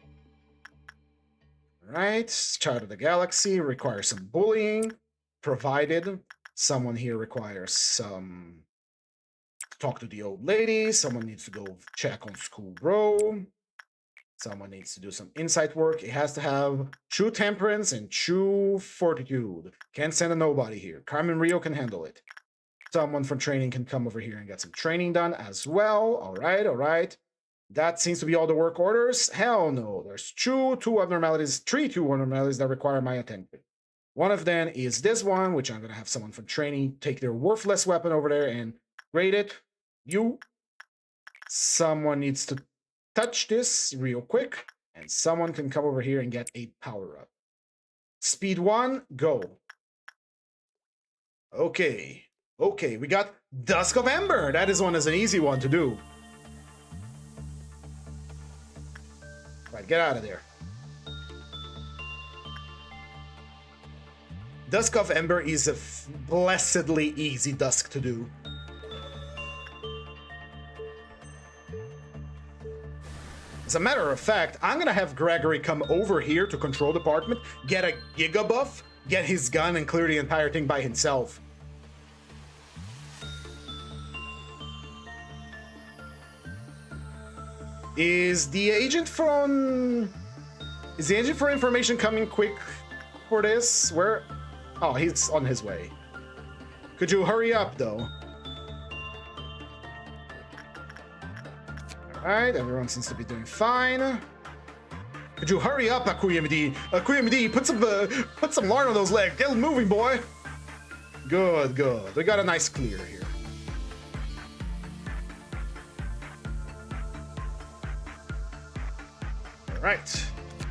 Right. Chart of the Galaxy requires some bullying. Provided someone here requires some talk to the old lady. Someone needs to go check on School Bro. Someone needs to do some insight work. It has to have true temperance and true fortitude. Can't send a nobody here. Carmen Rio can handle it. Someone from training can come over here and get some training done as well. All right, all right. That seems to be all the work orders. Hell no. There's three two abnormalities that require my attention. One of them is this one, which I'm going to have someone from training take their worthless weapon over there and grade it. Someone needs to touch this real quick, and someone can come over here and get a power-up. Speed 1, go. Okay, we got Dusk of Ember. That is an easy one to do. Right, get out of there. Dusk of Ember is a blessedly easy dusk to do. As a matter of fact, I'm gonna have Gregory come over here to control department, get a Giga buff, get his gun, and clear the entire thing by himself. Is the agent for information coming quick for this? Where? Oh, he's on his way. Could you hurry up, though? Alright, everyone seems to be doing fine. Could you hurry up, Akuyamidi? Akuyamidi, put some lard on those legs. Get moving, boy. Good, good. We got a nice clear here. Alright.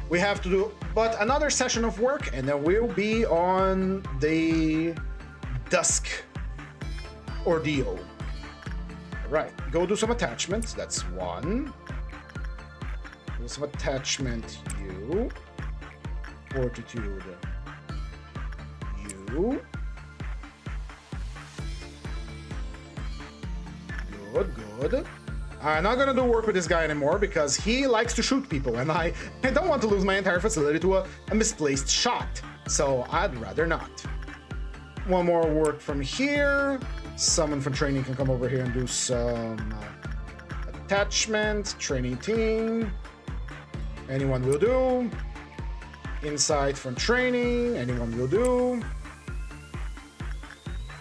We have to do but another session of work, and then we'll be on the Dusk ordeal. Right, go do some attachments. That's one. Do some attachment. You. Fortitude. You. Good, good. I'm not gonna do work with this guy anymore because he likes to shoot people, and I don't want to lose my entire facility to a misplaced shot. So I'd rather not. One more work from here. Someone from training can come over here and do some attachment, training team. Anyone will do. Insight from training, anyone will do.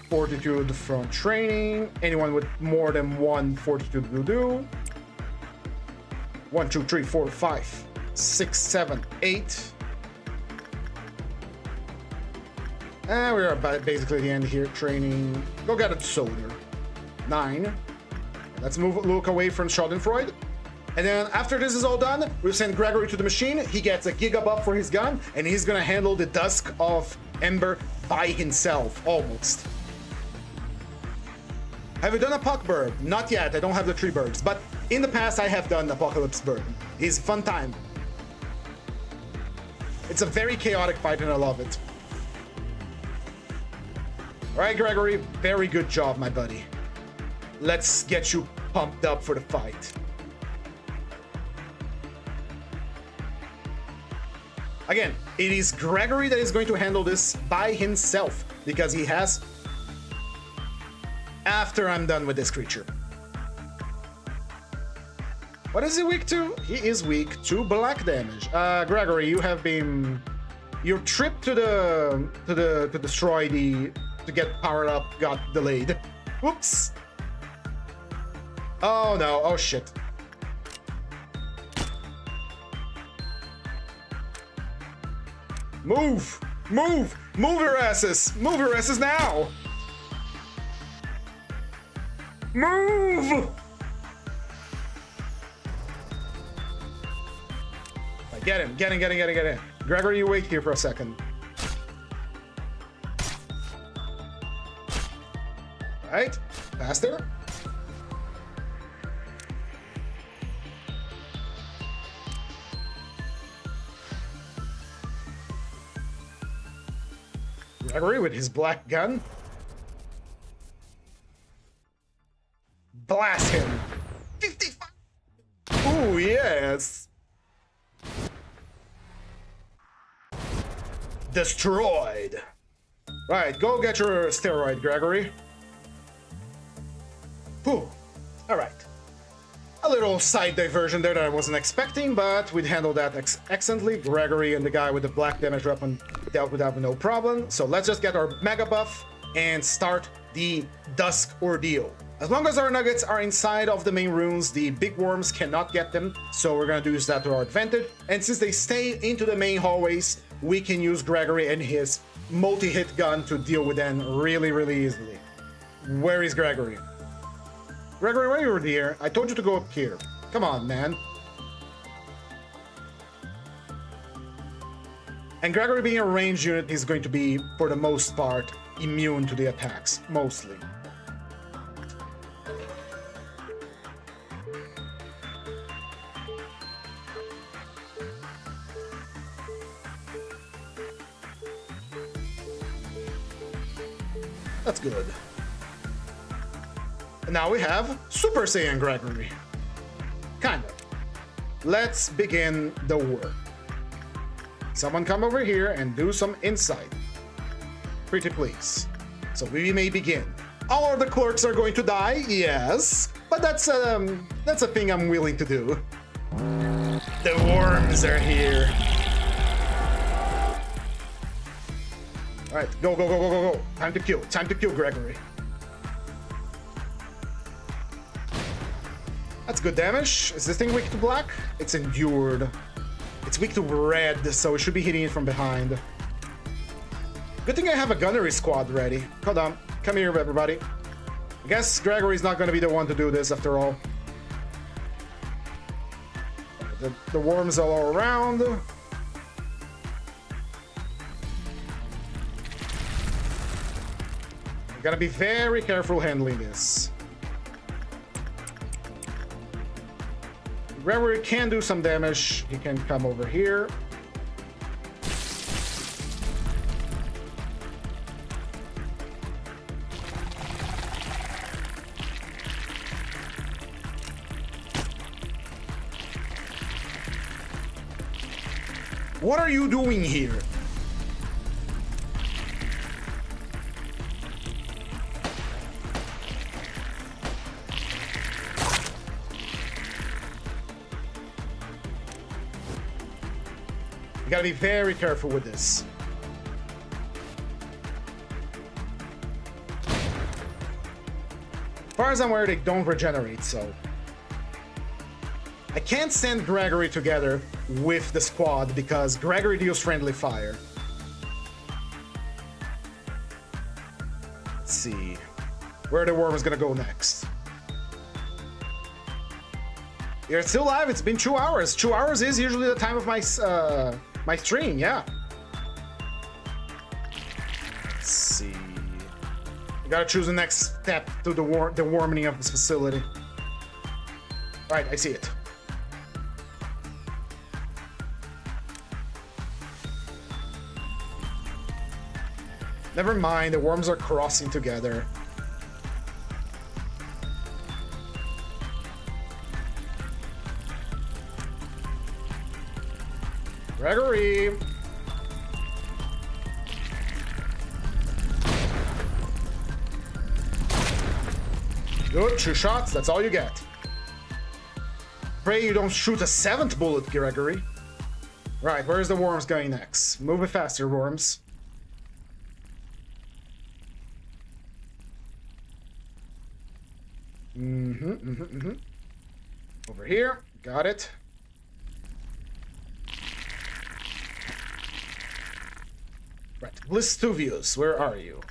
Fortitude from training, anyone with more than one fortitude will do. 1, 2, 3, 4, 5, 6, 7, 8. And we're about basically at the end here. Training. Go get a soldier. 9. Let's look away from Schadenfreude. And then after this is all done, we'll send Gregory to the machine. He gets a Giga buff for his gun, and he's gonna handle the Dusk of Ember by himself, almost. Have you done a Puck Bird? Not yet. I don't have the 3 birds, but in the past I have done Apocalypse Bird. It's a fun time. It's a very chaotic fight, and I love it. All right, Gregory, very good job, my buddy. Let's get you pumped up for the fight. Again, it is Gregory that is going to handle this by himself because he has... After I'm done with this creature. What is he weak to? He is weak to black damage. Gregory, you have been... Your trip to destroy the... to get powered up got delayed. Whoops. Oh no, oh shit. Move! Move! Move your asses! Move your asses now! Move! Right, get him, get him, get him, get him, get him. Gregory, you wait here for a second. Right, faster. Gregory with his black gun. Blast him. 55. Oh, yes. Destroyed. Right, go get your steroid, Gregory. Whew. little side diversion there that I wasn't expecting, but we'd handle that excellently. Gregory and the guy with the black damage weapon dealt with that with no problem. So let's just get our mega buff and start the Dusk Ordeal. As long as our nuggets are inside of the main runes, the big worms cannot get them, so we're gonna use that to our advantage. And since they stay into the main hallways, we can use Gregory and his multi-hit gun to deal with them really, really easily. Where is Gregory? Gregory, where you were here? I told you to go up here. Come on, man. And Gregory being a ranged unit is going to be, for the most part, immune to the attacks, mostly. That's good. And now we have Super Saiyan Gregory. Kind of. Let's begin the work. Someone come over here and do some insight. Pretty please. So we may begin. All of the clerks are going to die, yes, but that's a thing I'm willing to do. The worms are here. All right, go, go, go, go, go, go. Time to kill Gregory. That's good damage. Is this thing weak to black? It's endured. It's weak to red, so it should be hitting it from behind. Good thing I have a gunnery squad ready. Hold on. Come here, everybody. I guess Gregory's not going to be the one to do this after all. The worms are all around. Gotta be very careful handling this. Gregory can do some damage. He can come over here. What are you doing here? You gotta be very careful with this. As far as I'm aware, they don't regenerate, so... I can't send Gregory together with the squad because Gregory deals friendly fire. Let's see. Where the worm is gonna go next. You're still alive. It's been 2 hours. 2 hours is usually the time of my my stream. Yeah. Let's see. You gotta choose the next step to the warming of this facility. All right, I see it. Never mind. The worms are crossing together. Gregory! Good, 2 shots, that's all you get. Pray you don't shoot a 7th bullet, Gregory. Right, where's the worms going next? Move it faster, worms. Over here, got it. Right, Blistuvius, where are you?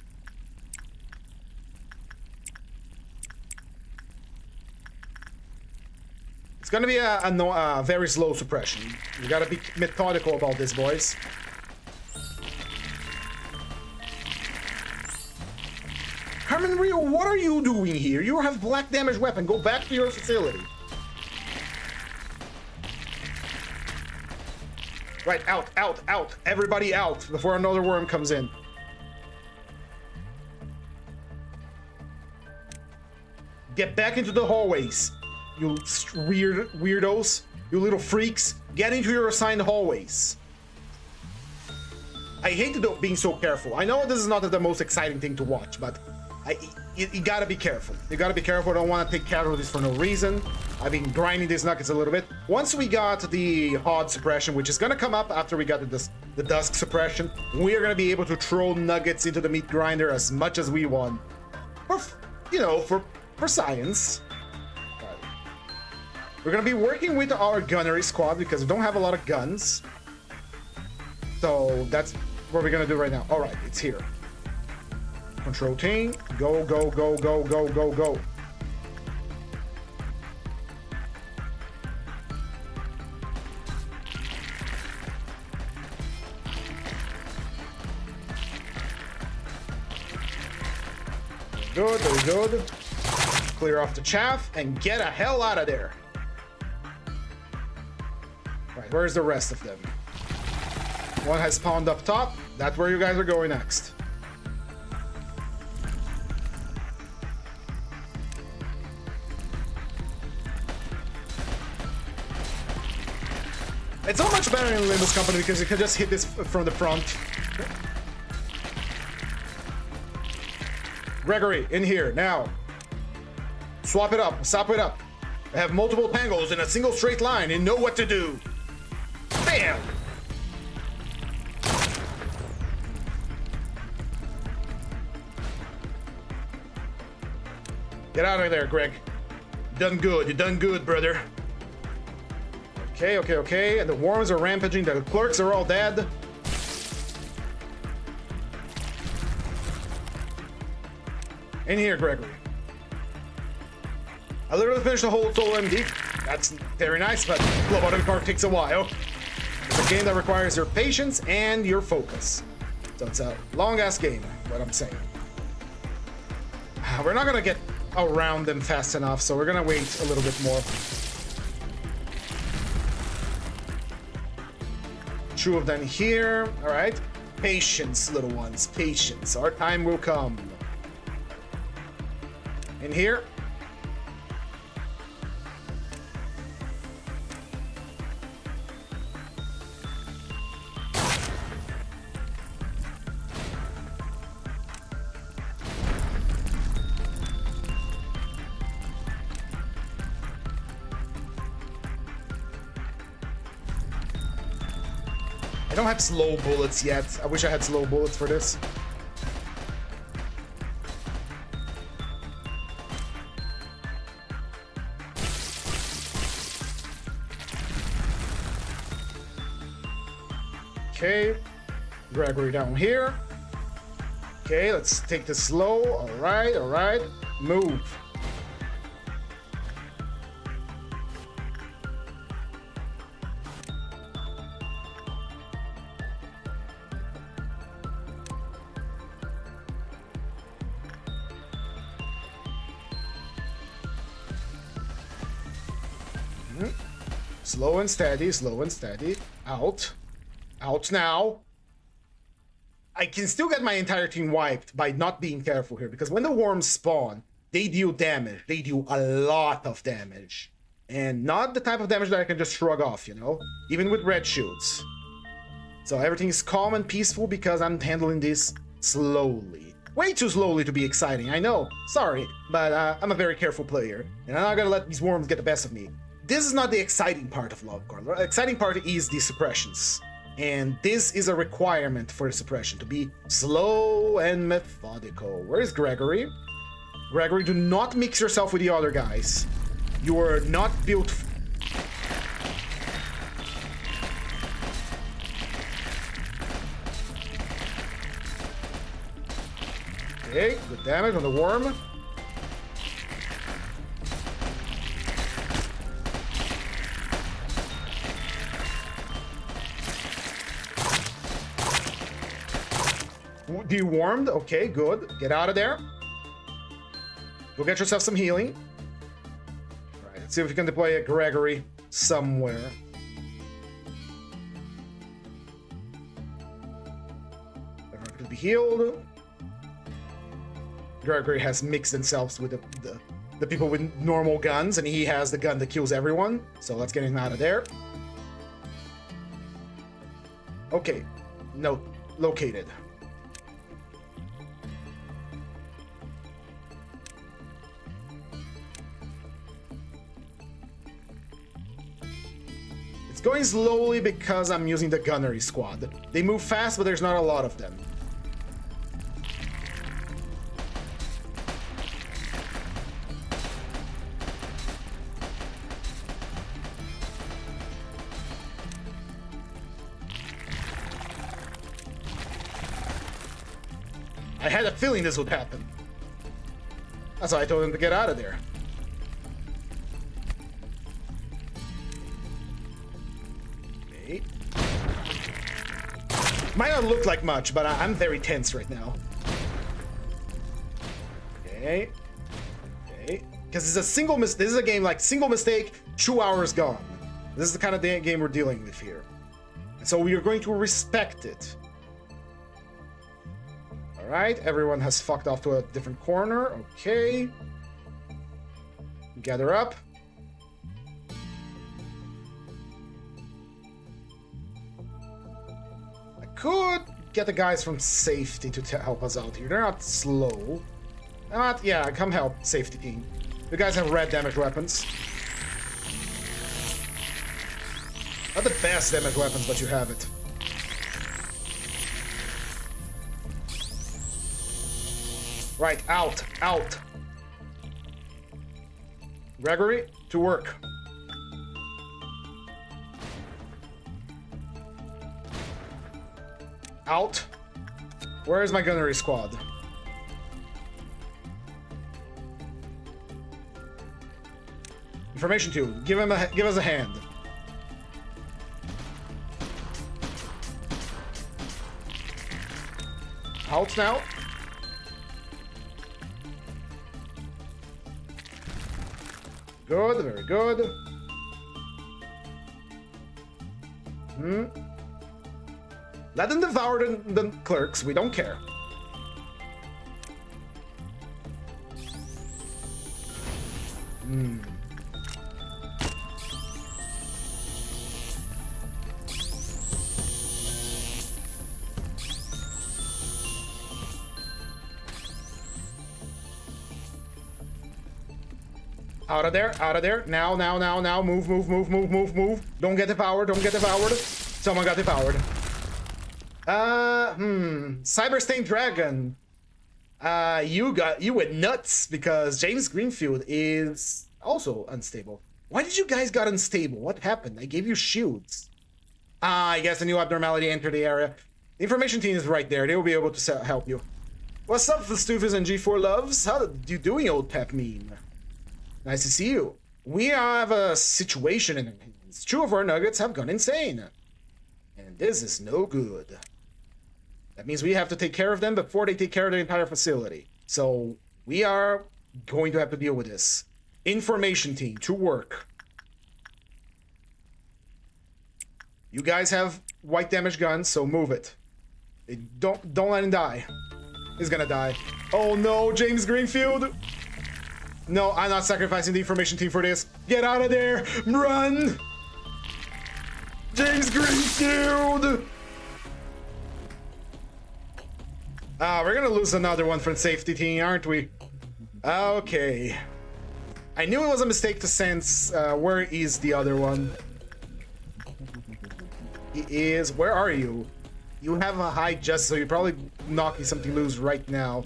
It's gonna be a very slow suppression. You gotta be methodical about this, boys. Carmen Rio, what are you doing here? You have black damage weapon. Go back to your facility. Right, out, out, out. Everybody out before another worm comes in. Get back into the hallways, you weirdos, you little freaks. Get into your assigned hallways. I hate being so careful. I know this is not the most exciting thing to watch, but You gotta be careful. You gotta be careful. I don't want to take casualties for no reason. I've been grinding these nuggets a little bit. Once we got the HOD suppression, which is gonna come up after we got the dusk suppression, we are gonna be able to throw nuggets into the meat grinder as much as we want. For, you know, for science. We're gonna be working with our gunnery squad because we don't have a lot of guns. So that's what we're gonna do right now. All right, it's here. Control team, go, go, go, go, go, go, go. Good, very good. Clear off the chaff and get a hell out of there. Right, where's the rest of them? One has spawned up top. That's where you guys are going next. It's so much better in Limbus Company because you can just hit this from the front. Gregory, in here, now. Swap it up, swap it up. I have multiple tangles in a single straight line and know what to do. Bam! Get out of there, Greg. You done good, you done good, brother. Okay, okay, okay. And the worms are rampaging, the clerks are all dead. In here, Gregory. I literally finished the whole solo MD. That's very nice, but Lobotomy Corp takes a while. It's a game that requires your patience and your focus. So it's a long-ass game, what I'm saying. We're not gonna get around them fast enough, so we're gonna wait a little bit more. Two of them here, all right? Patience, little ones, patience. Our time will come. In here. I don't have slow bullets yet. I wish I had slow bullets for this. Okay, Gregory down here. Okay, let's take this slow. All right, move. Slow and steady, slow and steady. Out. Out now. I can still get my entire team wiped by not being careful here, because when the worms spawn, they deal damage. They do a lot of damage. And not the type of damage that I can just shrug off, you know? Even with red shields. So everything is calm and peaceful because I'm handling this slowly. Way too slowly to be exciting, I know. Sorry, but I'm a very careful player. And I'm not gonna let these worms get the best of me. This is not the exciting part of Lobcorp. The exciting part is the suppressions. And this is a requirement for the suppression, to be slow and methodical. Where's Gregory? Gregory, do not mix yourself with the other guys. You are not built... Okay, good damage on the worm. Dewormed. Okay, good. Get out of there. Go get yourself some healing. All right, let's see if we can deploy a Gregory somewhere. Everyone can be healed. Gregory has mixed themselves with the people with normal guns, and he has the gun that kills everyone. So let's get him out of there. Okay. No, located. going slowly because I'm using the gunnery squad. They move fast, but there's not a lot of them. I had a feeling this would happen. That's why I told him to get out of there. Okay. Might not look like much, but I'm very tense right now. Okay. Okay. Because it's a single mistake. This is a game like single mistake, 2 hours gone. This is the kind of game we're dealing with here. And so we are going to respect it. Alright, everyone has fucked off to a different corner. Okay. Gather up. I could get the guys from safety to help us out here. They're not slow. Yeah, come help, safety team. You guys have red damage weapons. Not the best damage weapons, but you have it. Right, out, out. Gregory, to work. Out. Where is my gunnery squad? Information 2. Give us a hand. Out now. Good, very good. Let them devour the clerks, we don't care. Out of there, out of there. Now, now, now, now. Move, move, move, move, move, move. Don't get devoured, don't get devoured. Someone got devoured. Cyberstained Dragon. You went nuts because James Greenfield is also unstable. Why did you guys got unstable? What happened? I gave you shields. I guess a new abnormality entered the area. The information team is right there. They will be able to help you. What's up, Stufus and G4 Loves? How you doing, old pep meme? Nice to see you. We have a situation in our hands. 2 of our nuggets have gone insane. And this is no good. That means we have to take care of them before they take care of the entire facility. So we are going to have to deal with this. Information team, to work. You guys have white damage guns, so move it. Don't let him die. He's gonna die. Oh no, James Greenfield! No, I'm not sacrificing the information team for this. Get out of there! Run! James Greenfield! We're gonna lose another one from safety team, aren't we? Okay. I knew it was a mistake to sense. Where is the other one? He is... Where are you? You have a high just, so you're probably knocking something loose right now.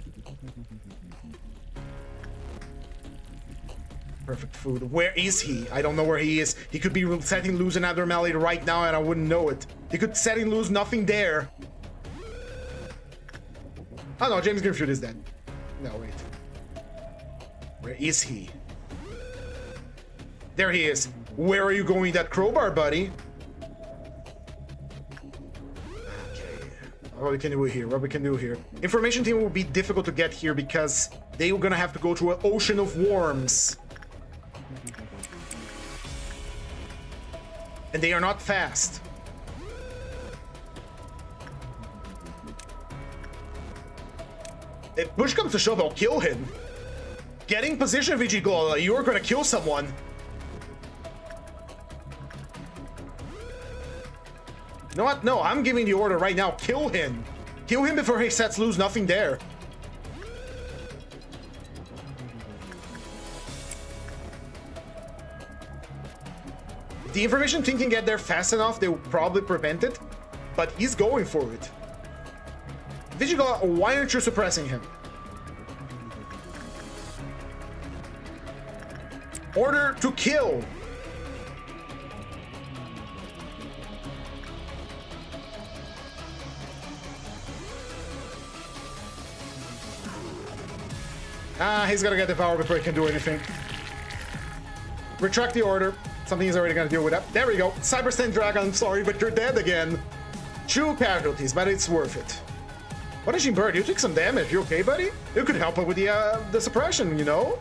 Perfect food. Where is he? I don't know where he is. He could be setting loose an abnormality right now and I wouldn't know it. He could setting loose nothing there. Oh no, James Greenfield is dead. No, wait. Where is he? There he is. Where are you going with that crowbar, buddy? Okay. What we can do here? What we can do here? Information team will be difficult to get here because they're gonna have to go through an ocean of worms. And they are not fast. If push comes to shove, I'll kill him. Getting position, Vigigola, you're gonna kill someone. You know what? No, I'm giving the order right now. Kill him. Kill him before he sets loose nothing there. The information team can get there fast enough, they will probably prevent it, but he's going for it. Vigigal, why aren't you suppressing him? Order to kill. He's gonna get devoured before he can do anything. Retract the order. Something he's already gonna deal with that. There we go. Cyber Sand Dragon, I'm sorry, but you're dead again. 2 casualties, but it's worth it. Punishing Bird, you took some damage. You okay, buddy? You could help him with the suppression, you know?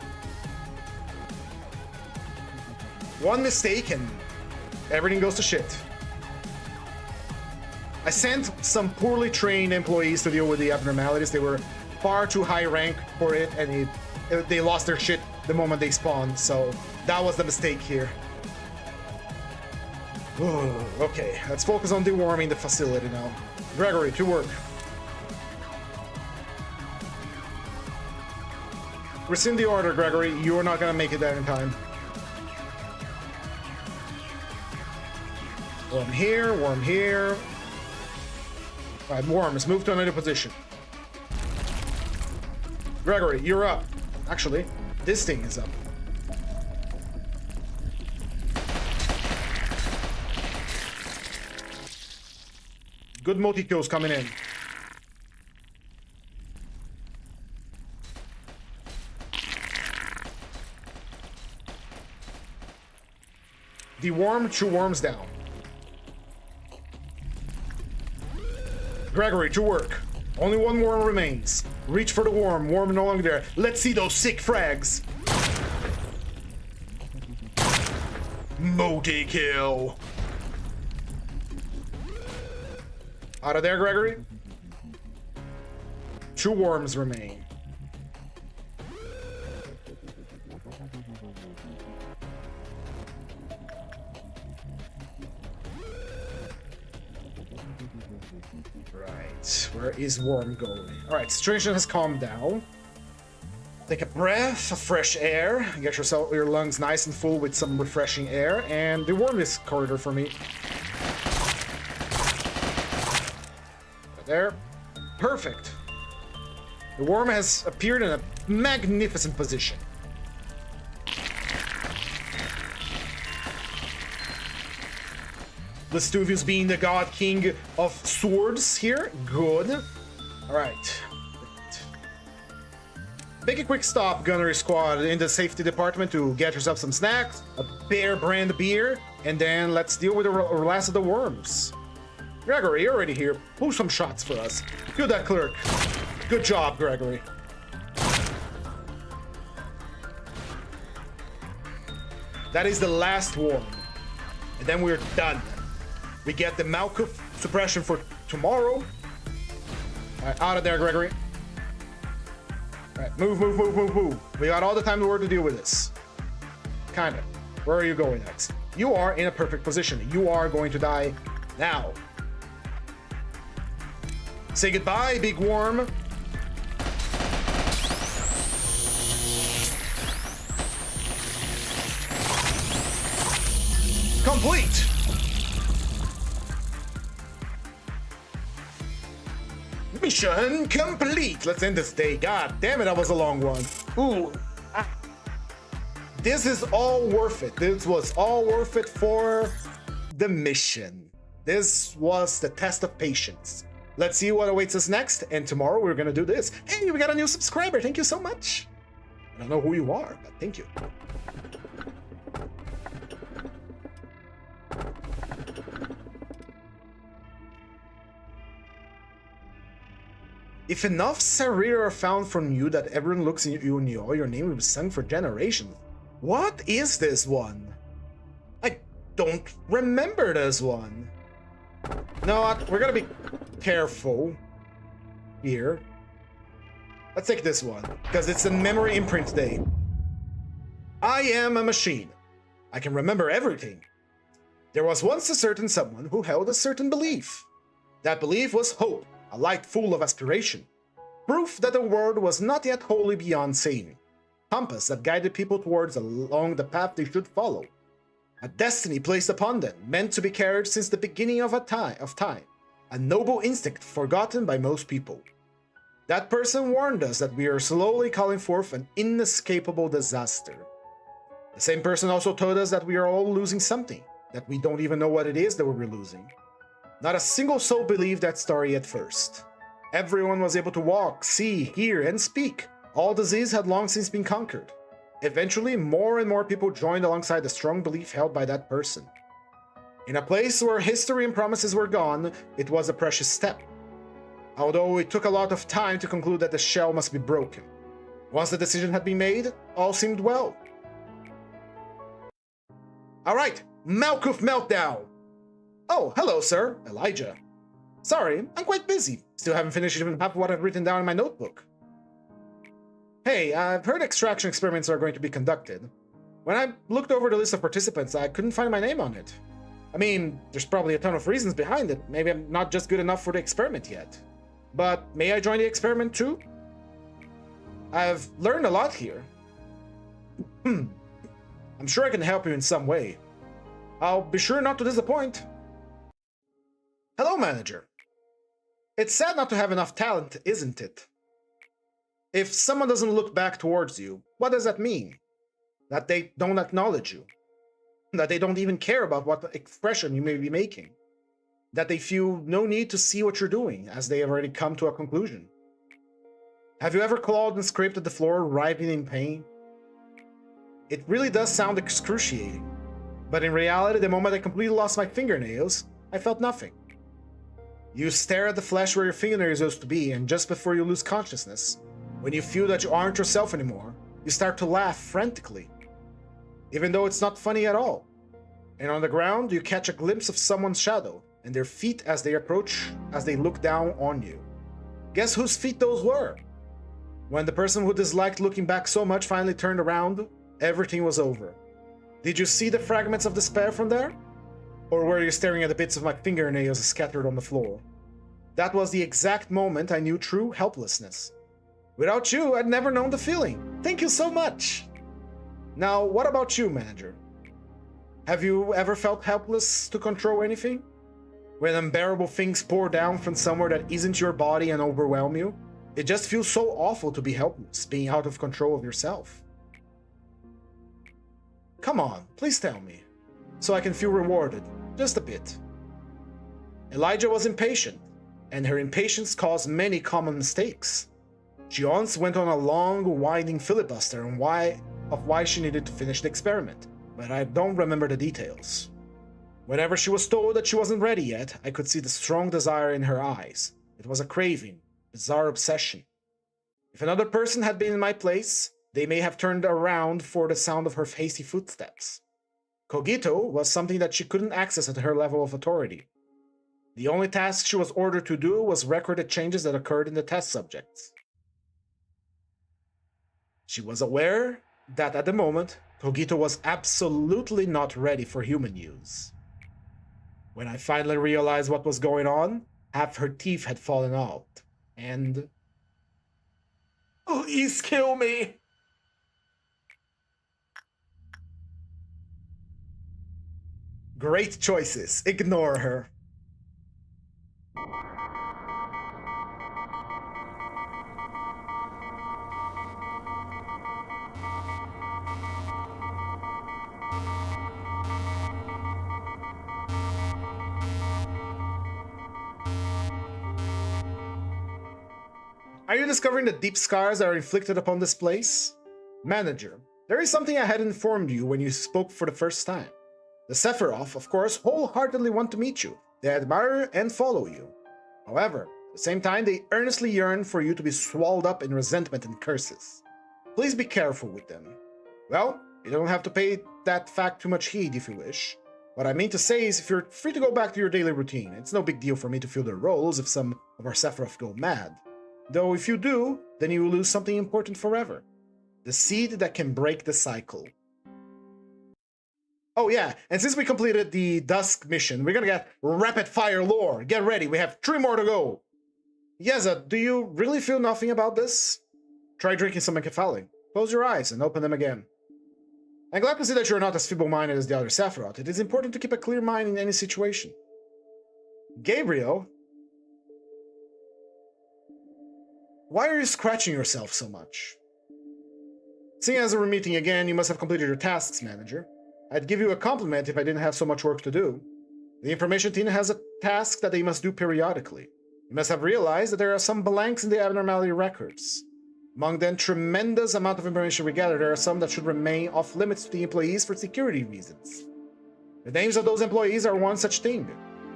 One mistake and everything goes to shit. I sent some poorly trained employees to deal with the abnormalities. They were far too high rank for it, and they lost their shit the moment they spawned, so that was the mistake here. Okay, let's focus on deworming the facility now. Gregory, to work. Rescind the order, Gregory. You're not gonna make it there in time. Worm here, worm here. Alright, worms, move to another position. Gregory, you're up. Actually, this thing is up. Good multi-kills coming in. Deworm, 2 worms down. Gregory, to work. Only 1 worm remains. Reach for the worm. Worm no longer there. Let's see those sick frags. Multi-kill. Out of there, Gregory. 2 worms remain. Right, where is worm going? Alright, situation has calmed down. Take a breath of fresh air. Get your lungs nice and full with some refreshing air. And deworm this corridor for me. Right there. Perfect. The worm has appeared in a magnificent position. Vestuvius being the god king of swords here. Good. Alright. Make a quick stop, gunnery squad, in the safety department to get yourself some snacks, a Bear brand beer, and then let's deal with the last of the worms. Gregory, you're already here. Pull some shots for us. Kill that clerk. Good job, Gregory. That is the last worm. And then we're done. We get the Malkuth suppression for tomorrow. Alright, out of there, Gregory. Alright, move, move, move, move, move. We got all the time in the world to deal with this. Kind of. Where are you going next? You are in a perfect position. You are going to die now. Say goodbye, big worm. Complete. Mission complete. Let's end this day. God damn it, that was a long one. Ooh. This is all worth it. This was all worth it for the mission. This was the test of patience. Let's see what awaits us next. And tomorrow we're gonna do this. Hey, we got a new subscriber. Thank you so much. I don't know who you are, but thank you. If enough Sarir are found from you that everyone looks at you and your name will be sung for generations. What is this one? I don't remember this one. No, we're gonna be careful here. Let's take this one, because it's a memory imprint day. I am a machine. I can remember everything. There was once a certain someone who held a certain belief. That belief was hope, a light full of aspiration. Proof that the world was not yet wholly beyond saving. Compass that guided people towards along the path they should follow. A destiny placed upon them, meant to be carried since the beginning of time. A noble instinct forgotten by most people. That person warned us that we are slowly calling forth an inescapable disaster. The same person also told us that we are all losing something, that we don't even know what it is that we're losing. Not a single soul believed that story at first. Everyone was able to walk, see, hear, and speak. All disease had long since been conquered. Eventually, more and more people joined alongside the strong belief held by that person. In a place where history and promises were gone, it was a precious step. Although it took a lot of time to conclude that the shell must be broken. Once the decision had been made, all seemed well. Alright, Malkuth Meltdown! Oh, hello, sir. Elijah. Sorry, I'm quite busy. Still haven't finished even half of what I've written down in my notebook. Hey, I've heard extraction experiments are going to be conducted. When I looked over the list of participants, I couldn't find my name on it. I mean, there's probably a ton of reasons behind it. Maybe I'm not just good enough for the experiment yet. But may I join the experiment too? I've learned a lot here. I'm sure I can help you in some way. I'll be sure not to disappoint. Hello, manager. It's sad not to have enough talent, isn't it? If someone doesn't look back towards you, what does that mean? That they don't acknowledge you? That they don't even care about what expression you may be making? That they feel no need to see what you're doing, as they have already come to a conclusion? Have you ever clawed and scraped at the floor, writhing in pain? It really does sound excruciating, but in reality, the moment I completely lost my fingernails, I felt nothing. You stare at the flesh where your fingernails used to be, and just before you lose consciousness, when you feel that you aren't yourself anymore, you start to laugh frantically, even though it's not funny at all. And on the ground, you catch a glimpse of someone's shadow, and their feet as they approach, as they look down on you. Guess whose feet those were? When the person who disliked looking back so much finally turned around, everything was over. Did you see the fragments of despair from there? Or were you staring at the bits of my fingernails scattered on the floor? That was the exact moment I knew true helplessness. Without you, I'd never known the feeling. Thank you so much. Now, what about you, manager? Have you ever felt helpless to control anything? When unbearable things pour down from somewhere that isn't your body and overwhelm you? It just feels so awful to be helpless, being out of control of yourself. Come on, please tell me, so I can feel rewarded, just a bit. Elijah was impatient, and her impatience caused many common mistakes. She once went on a long, winding filibuster on why she needed to finish the experiment, but I don't remember the details. Whenever she was told that she wasn't ready yet, I could see the strong desire in her eyes. It was a craving, bizarre obsession. If another person had been in my place, they may have turned around for the sound of her hasty footsteps. Cogito was something that she couldn't access at her level of authority. The only task she was ordered to do was record the changes that occurred in the test subjects. She was aware that at the moment, Cogito was absolutely not ready for human use. When I finally realized what was going on, half her teeth had fallen out, and... Please kill me! Great choices. Ignore her. Are you discovering the deep scars that are inflicted upon this place? Manager, there is something I had informed you when you spoke for the first time. The Sephiroth, of course, wholeheartedly want to meet you. They admire and follow you. However, at the same time, they earnestly yearn for you to be swallowed up in resentment and curses. Please be careful with them. Well, you don't have to pay that fact too much heed if you wish. What I mean to say is if you're free to go back to your daily routine, it's no big deal for me to fill their roles if some of our Sephiroth go mad. Though if you do, then you will lose something important forever. The seed that can break the cycle. Oh yeah, and since we completed the Dusk mission, we're gonna get rapid fire lore. Get ready, we have 3 more to go. Yeza, do you really feel nothing about this? Try drinking some enkephaline. Close your eyes and open them again. I'm glad to see that you're not as feeble-minded as the other Sephiroth. It is important to keep a clear mind in any situation. Gabriel? Why are you scratching yourself so much? Seeing as we're meeting again, you must have completed your tasks, manager. I'd give you a compliment if I didn't have so much work to do. The information team has a task that they must do periodically. You must have realized that there are some blanks in the abnormality records. Among the tremendous amount of information we gather, there are some that should remain off limits to the employees for security reasons. The names of those employees are one such thing.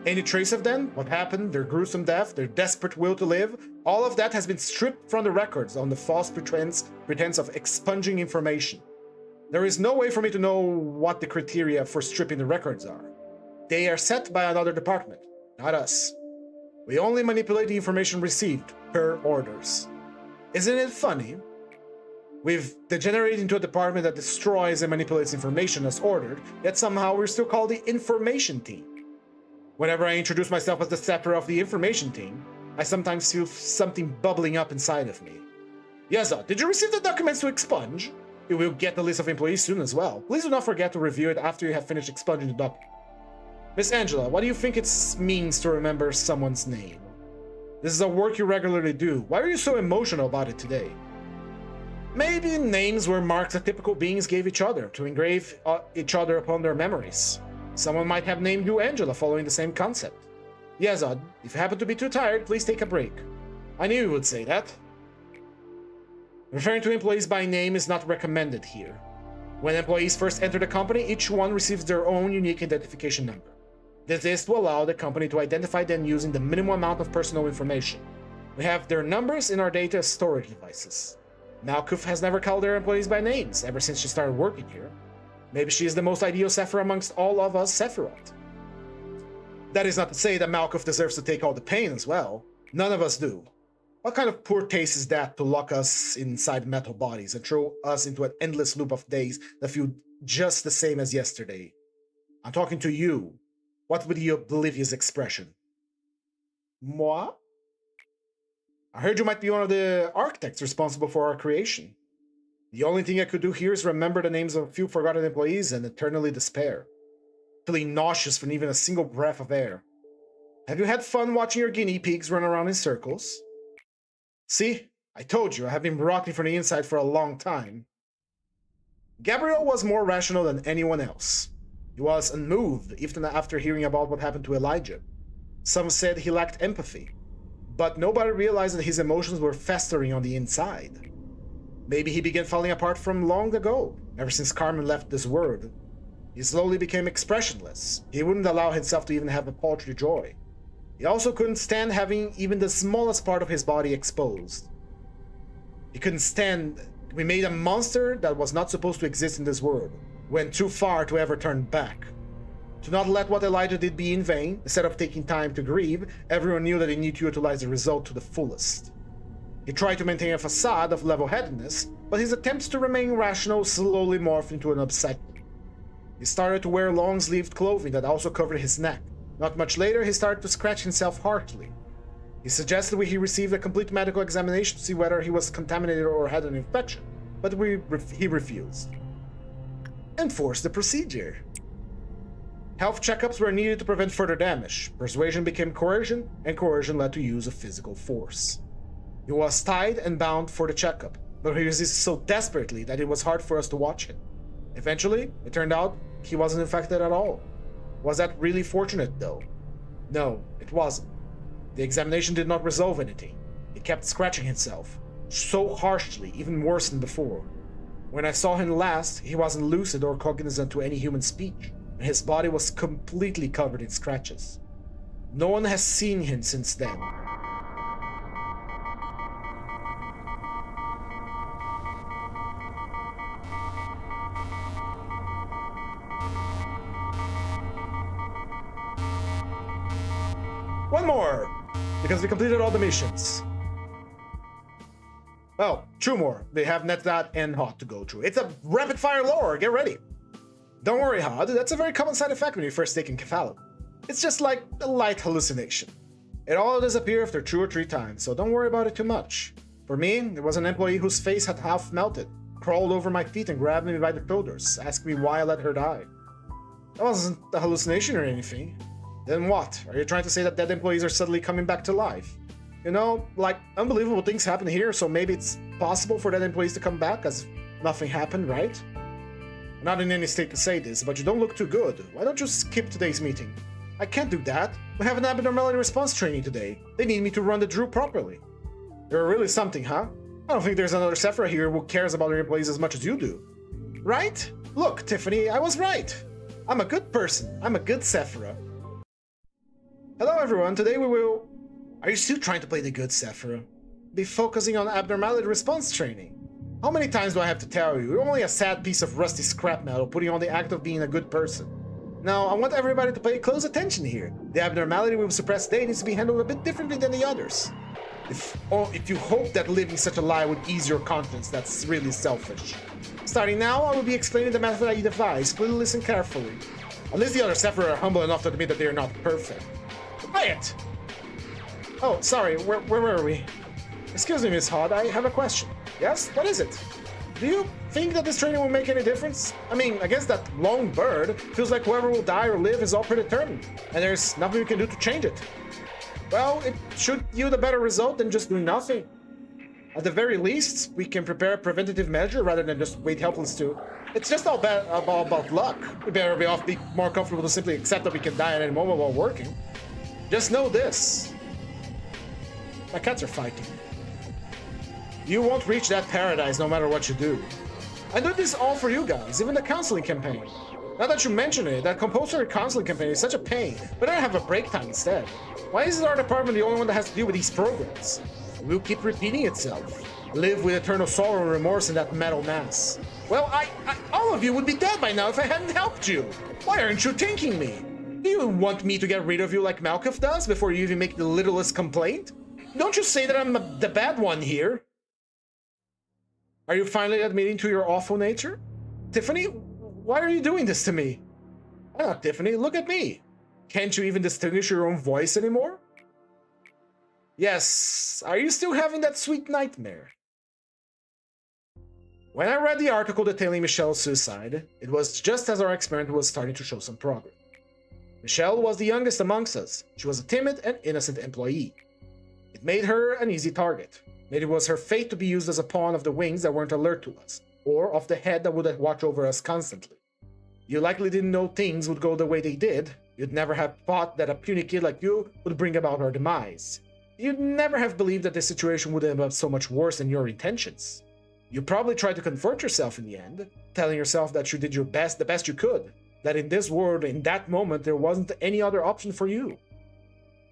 Any trace of them, what happened, their gruesome death, their desperate will to live, all of that has been stripped from the records on the false pretense of expunging information. There is no way for me to know what the criteria for stripping the records are. They are set by another department, not us. We only manipulate the information received, per orders. Isn't it funny? We've degenerated into a department that destroys and manipulates information as ordered, yet somehow we're still called the information team. Whenever I introduce myself as the Sephiroth of the information team, I sometimes feel something bubbling up inside of me. Yaza, did you receive the documents to expunge? You will get the list of employees soon as well. Please do not forget to review it after you have finished expunging the document. Miss Angela, what do you think it means to remember someone's name? This is a work you regularly do. Why are you so emotional about it today? Maybe names were marks that typical beings gave each other to engrave each other upon their memories. Someone might have named you Angela following the same concept. Yazad, if you happen to be too tired, please take a break. I knew you would say that. Referring to employees by name is not recommended here. When employees first enter the company, each one receives their own unique identification number. This is to allow the company to identify them using the minimum amount of personal information. We have their numbers in our data storage devices. Malkuth has never called their employees by names ever since she started working here. Maybe she is the most ideal Sephiroth amongst all of us Sephiroth. That is not to say that Malkuth deserves to take all the pain as well. None of us do. What kind of poor taste is that to lock us inside metal bodies and throw us into an endless loop of days that feel just the same as yesterday? I'm talking to you. What would be your oblivious expression? Moi? I heard you might be one of the architects responsible for our creation. The only thing I could do here is remember the names of a few forgotten employees and eternally despair, feeling nauseous from even a single breath of air. Have you had fun watching your guinea pigs run around in circles? See, I told you I have been rotting from the inside for a long time. Gabriel was more rational than anyone else. He was unmoved even after hearing about what happened to Elijah. Some said he lacked empathy, but nobody realized that his emotions were festering on the inside. Maybe he began falling apart from long ago, ever since Carmen left this world. He slowly became expressionless. He wouldn't allow himself to even have a paltry joy. He also couldn't stand having even the smallest part of his body exposed. He couldn't stand... We made a monster that was not supposed to exist in this world. Went too far to ever turn back. To not let what Elijah did be in vain, instead of taking time to grieve, everyone knew that he needed to utilize the result to the fullest. He tried to maintain a facade of level-headedness, but his attempts to remain rational slowly morphed into an obsession. He started to wear long-sleeved clothing that also covered his neck. Not much later, he started to scratch himself harshly. He suggested he receive a complete medical examination to see whether he was contaminated or had an infection, but he refused. Enforce the procedure. Health checkups were needed to prevent further damage. Persuasion became coercion, and coercion led to use of physical force. He was tied and bound for the checkup, but he resisted so desperately that it was hard for us to watch him. Eventually, it turned out he wasn't infected at all. Was that really fortunate, though? No, it wasn't. The examination did not resolve anything. He kept scratching himself, so harshly, even worse than before. When I saw him last, he wasn't lucid or cognizant to any human speech, and his body was completely covered in scratches. No one has seen him since then. One more, because we completed all the missions. Well, two more. They have Netdat and Hot to go through. It's a rapid-fire lore, get ready. Don't worry, Hod, that's a very common side effect when you first take encaphalin. It's just like a light hallucination. It all disappears after 2 or 3 times, so don't worry about it too much. For me, there was an employee whose face had half melted, crawled over my feet and grabbed me by the shoulders, asking me why I let her die. That wasn't a hallucination or anything. Then what? Are you trying to say that dead employees are suddenly coming back to life? You know, like, unbelievable things happen here, so maybe it's possible for dead employees to come back as nothing happened, right? I'm not in any state to say this, but you don't look too good. Why don't you skip today's meeting? I can't do that. We have an abnormality response training today. They need me to run the drill properly. You're really something, huh? I don't think there's another Sephira here who cares about their employees as much as you do. Right? Look, Tiffany, I was right. I'm a good person. I'm a good Sephira. Hello everyone, today we will... Are you still trying to play the good Sephira? Be focusing on abnormality response training. How many times do I have to tell you? You're only a sad piece of rusty scrap metal putting on the act of being a good person. Now, I want everybody to pay close attention here. The abnormality we will suppress today needs to be handled a bit differently than the others. If you hope that living such a lie would ease your conscience, that's really selfish. Starting now, I will be explaining the method I devised. Please listen carefully. Unless the other Sephira are humble enough to admit that they are not perfect. Quiet! Oh, sorry, where were we? Excuse me, Miss Hod, I have a question. Yes? What is it? Do you think that this training will make any difference? I mean, I guess that long bird feels like whoever will die or live is all predetermined, and there's nothing we can do to change it. Well, it should yield a better result than just doing nothing. At the very least, we can prepare a preventative measure rather than just wait helpless to. It's just all about luck. We better be more comfortable to simply accept that we can die at any moment while working. Just know this. My cats are fighting. You won't reach that paradise no matter what you do. I do this all for you guys, even the counseling campaign. Now that you mention it, that compulsory counseling campaign is such a pain, but I don't have a break time instead. Why is our department the only one that has to deal with these programs? It will keep repeating itself. Live with eternal sorrow and remorse in that metal mass. Well, all of you would be dead by now if I hadn't helped you. Why aren't you thanking me? Do you want me to get rid of you like Malkuth does before you even make the littlest complaint? Don't you say that I'm the bad one here. Are you finally admitting to your awful nature? Tiffany, why are you doing this to me? Why not, Tiffany? Look at me. Can't you even distinguish your own voice anymore? Yes, are you still having that sweet nightmare? When I read the article detailing Michelle's suicide, it was just as our experiment was starting to show some progress. Michelle was the youngest amongst us. She was a timid and innocent employee. It made her an easy target. Maybe it was her fate to be used as a pawn of the wings that weren't alert to us, or of the head that would watch over us constantly. You likely didn't know things would go the way they did. You'd never have thought that a puny kid like you would bring about our demise. You'd never have believed that the situation would end up so much worse than your intentions. You probably tried to comfort yourself in the end, telling yourself that you did your best, the best you could, that in this world, in that moment, there wasn't any other option for you.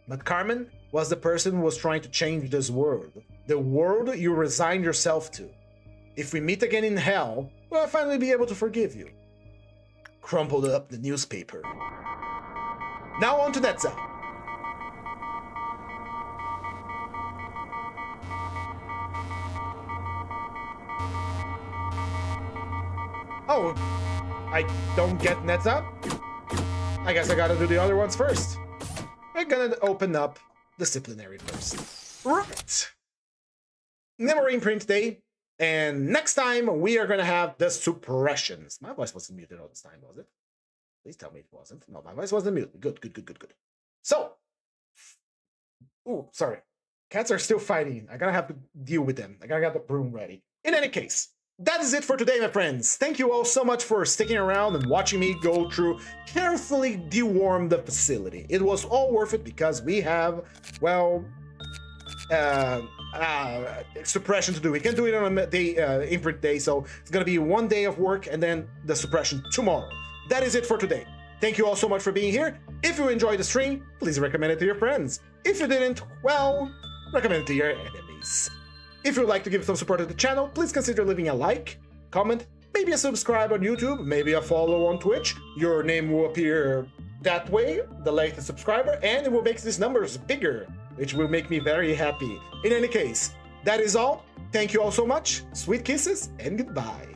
But Carmen was the person who was trying to change this world, the world you resigned yourself to. If we meet again in hell, will I finally be able to forgive you? Crumpled up the newspaper. Now on to Netza. Oh, I don't get Netza? I guess I gotta do the other ones first. We're gonna open up disciplinary first. Right. Memory imprint day. And next time, we are going to have the suppressions. My voice wasn't muted all this time, was it? Please tell me it wasn't. No, my voice wasn't muted. Good. So. Ooh, sorry. Cats are still fighting. I gotta have to deal with them. I gotta get the broom ready. In any case, that is it for today, my friends. Thank you all so much for sticking around and watching me go through, carefully deworm the facility. It was all worth it because we have, well, suppression to do. We can do it on a day, imprint day, so it's gonna be 1 day of work and then the suppression tomorrow. That is it for today. Thank you all so much for being here. If you enjoyed the stream, please recommend it to your friends. If you didn't, well, recommend it to your enemies. If you'd like to give some support to the channel, please consider leaving a like, comment, maybe a subscribe on YouTube, maybe a follow on Twitch. Your name will appear that way, the latest subscriber, and it will make these numbers bigger, which will make me very happy. In any case, that is all. Thank you all so much. Sweet kisses and goodbye.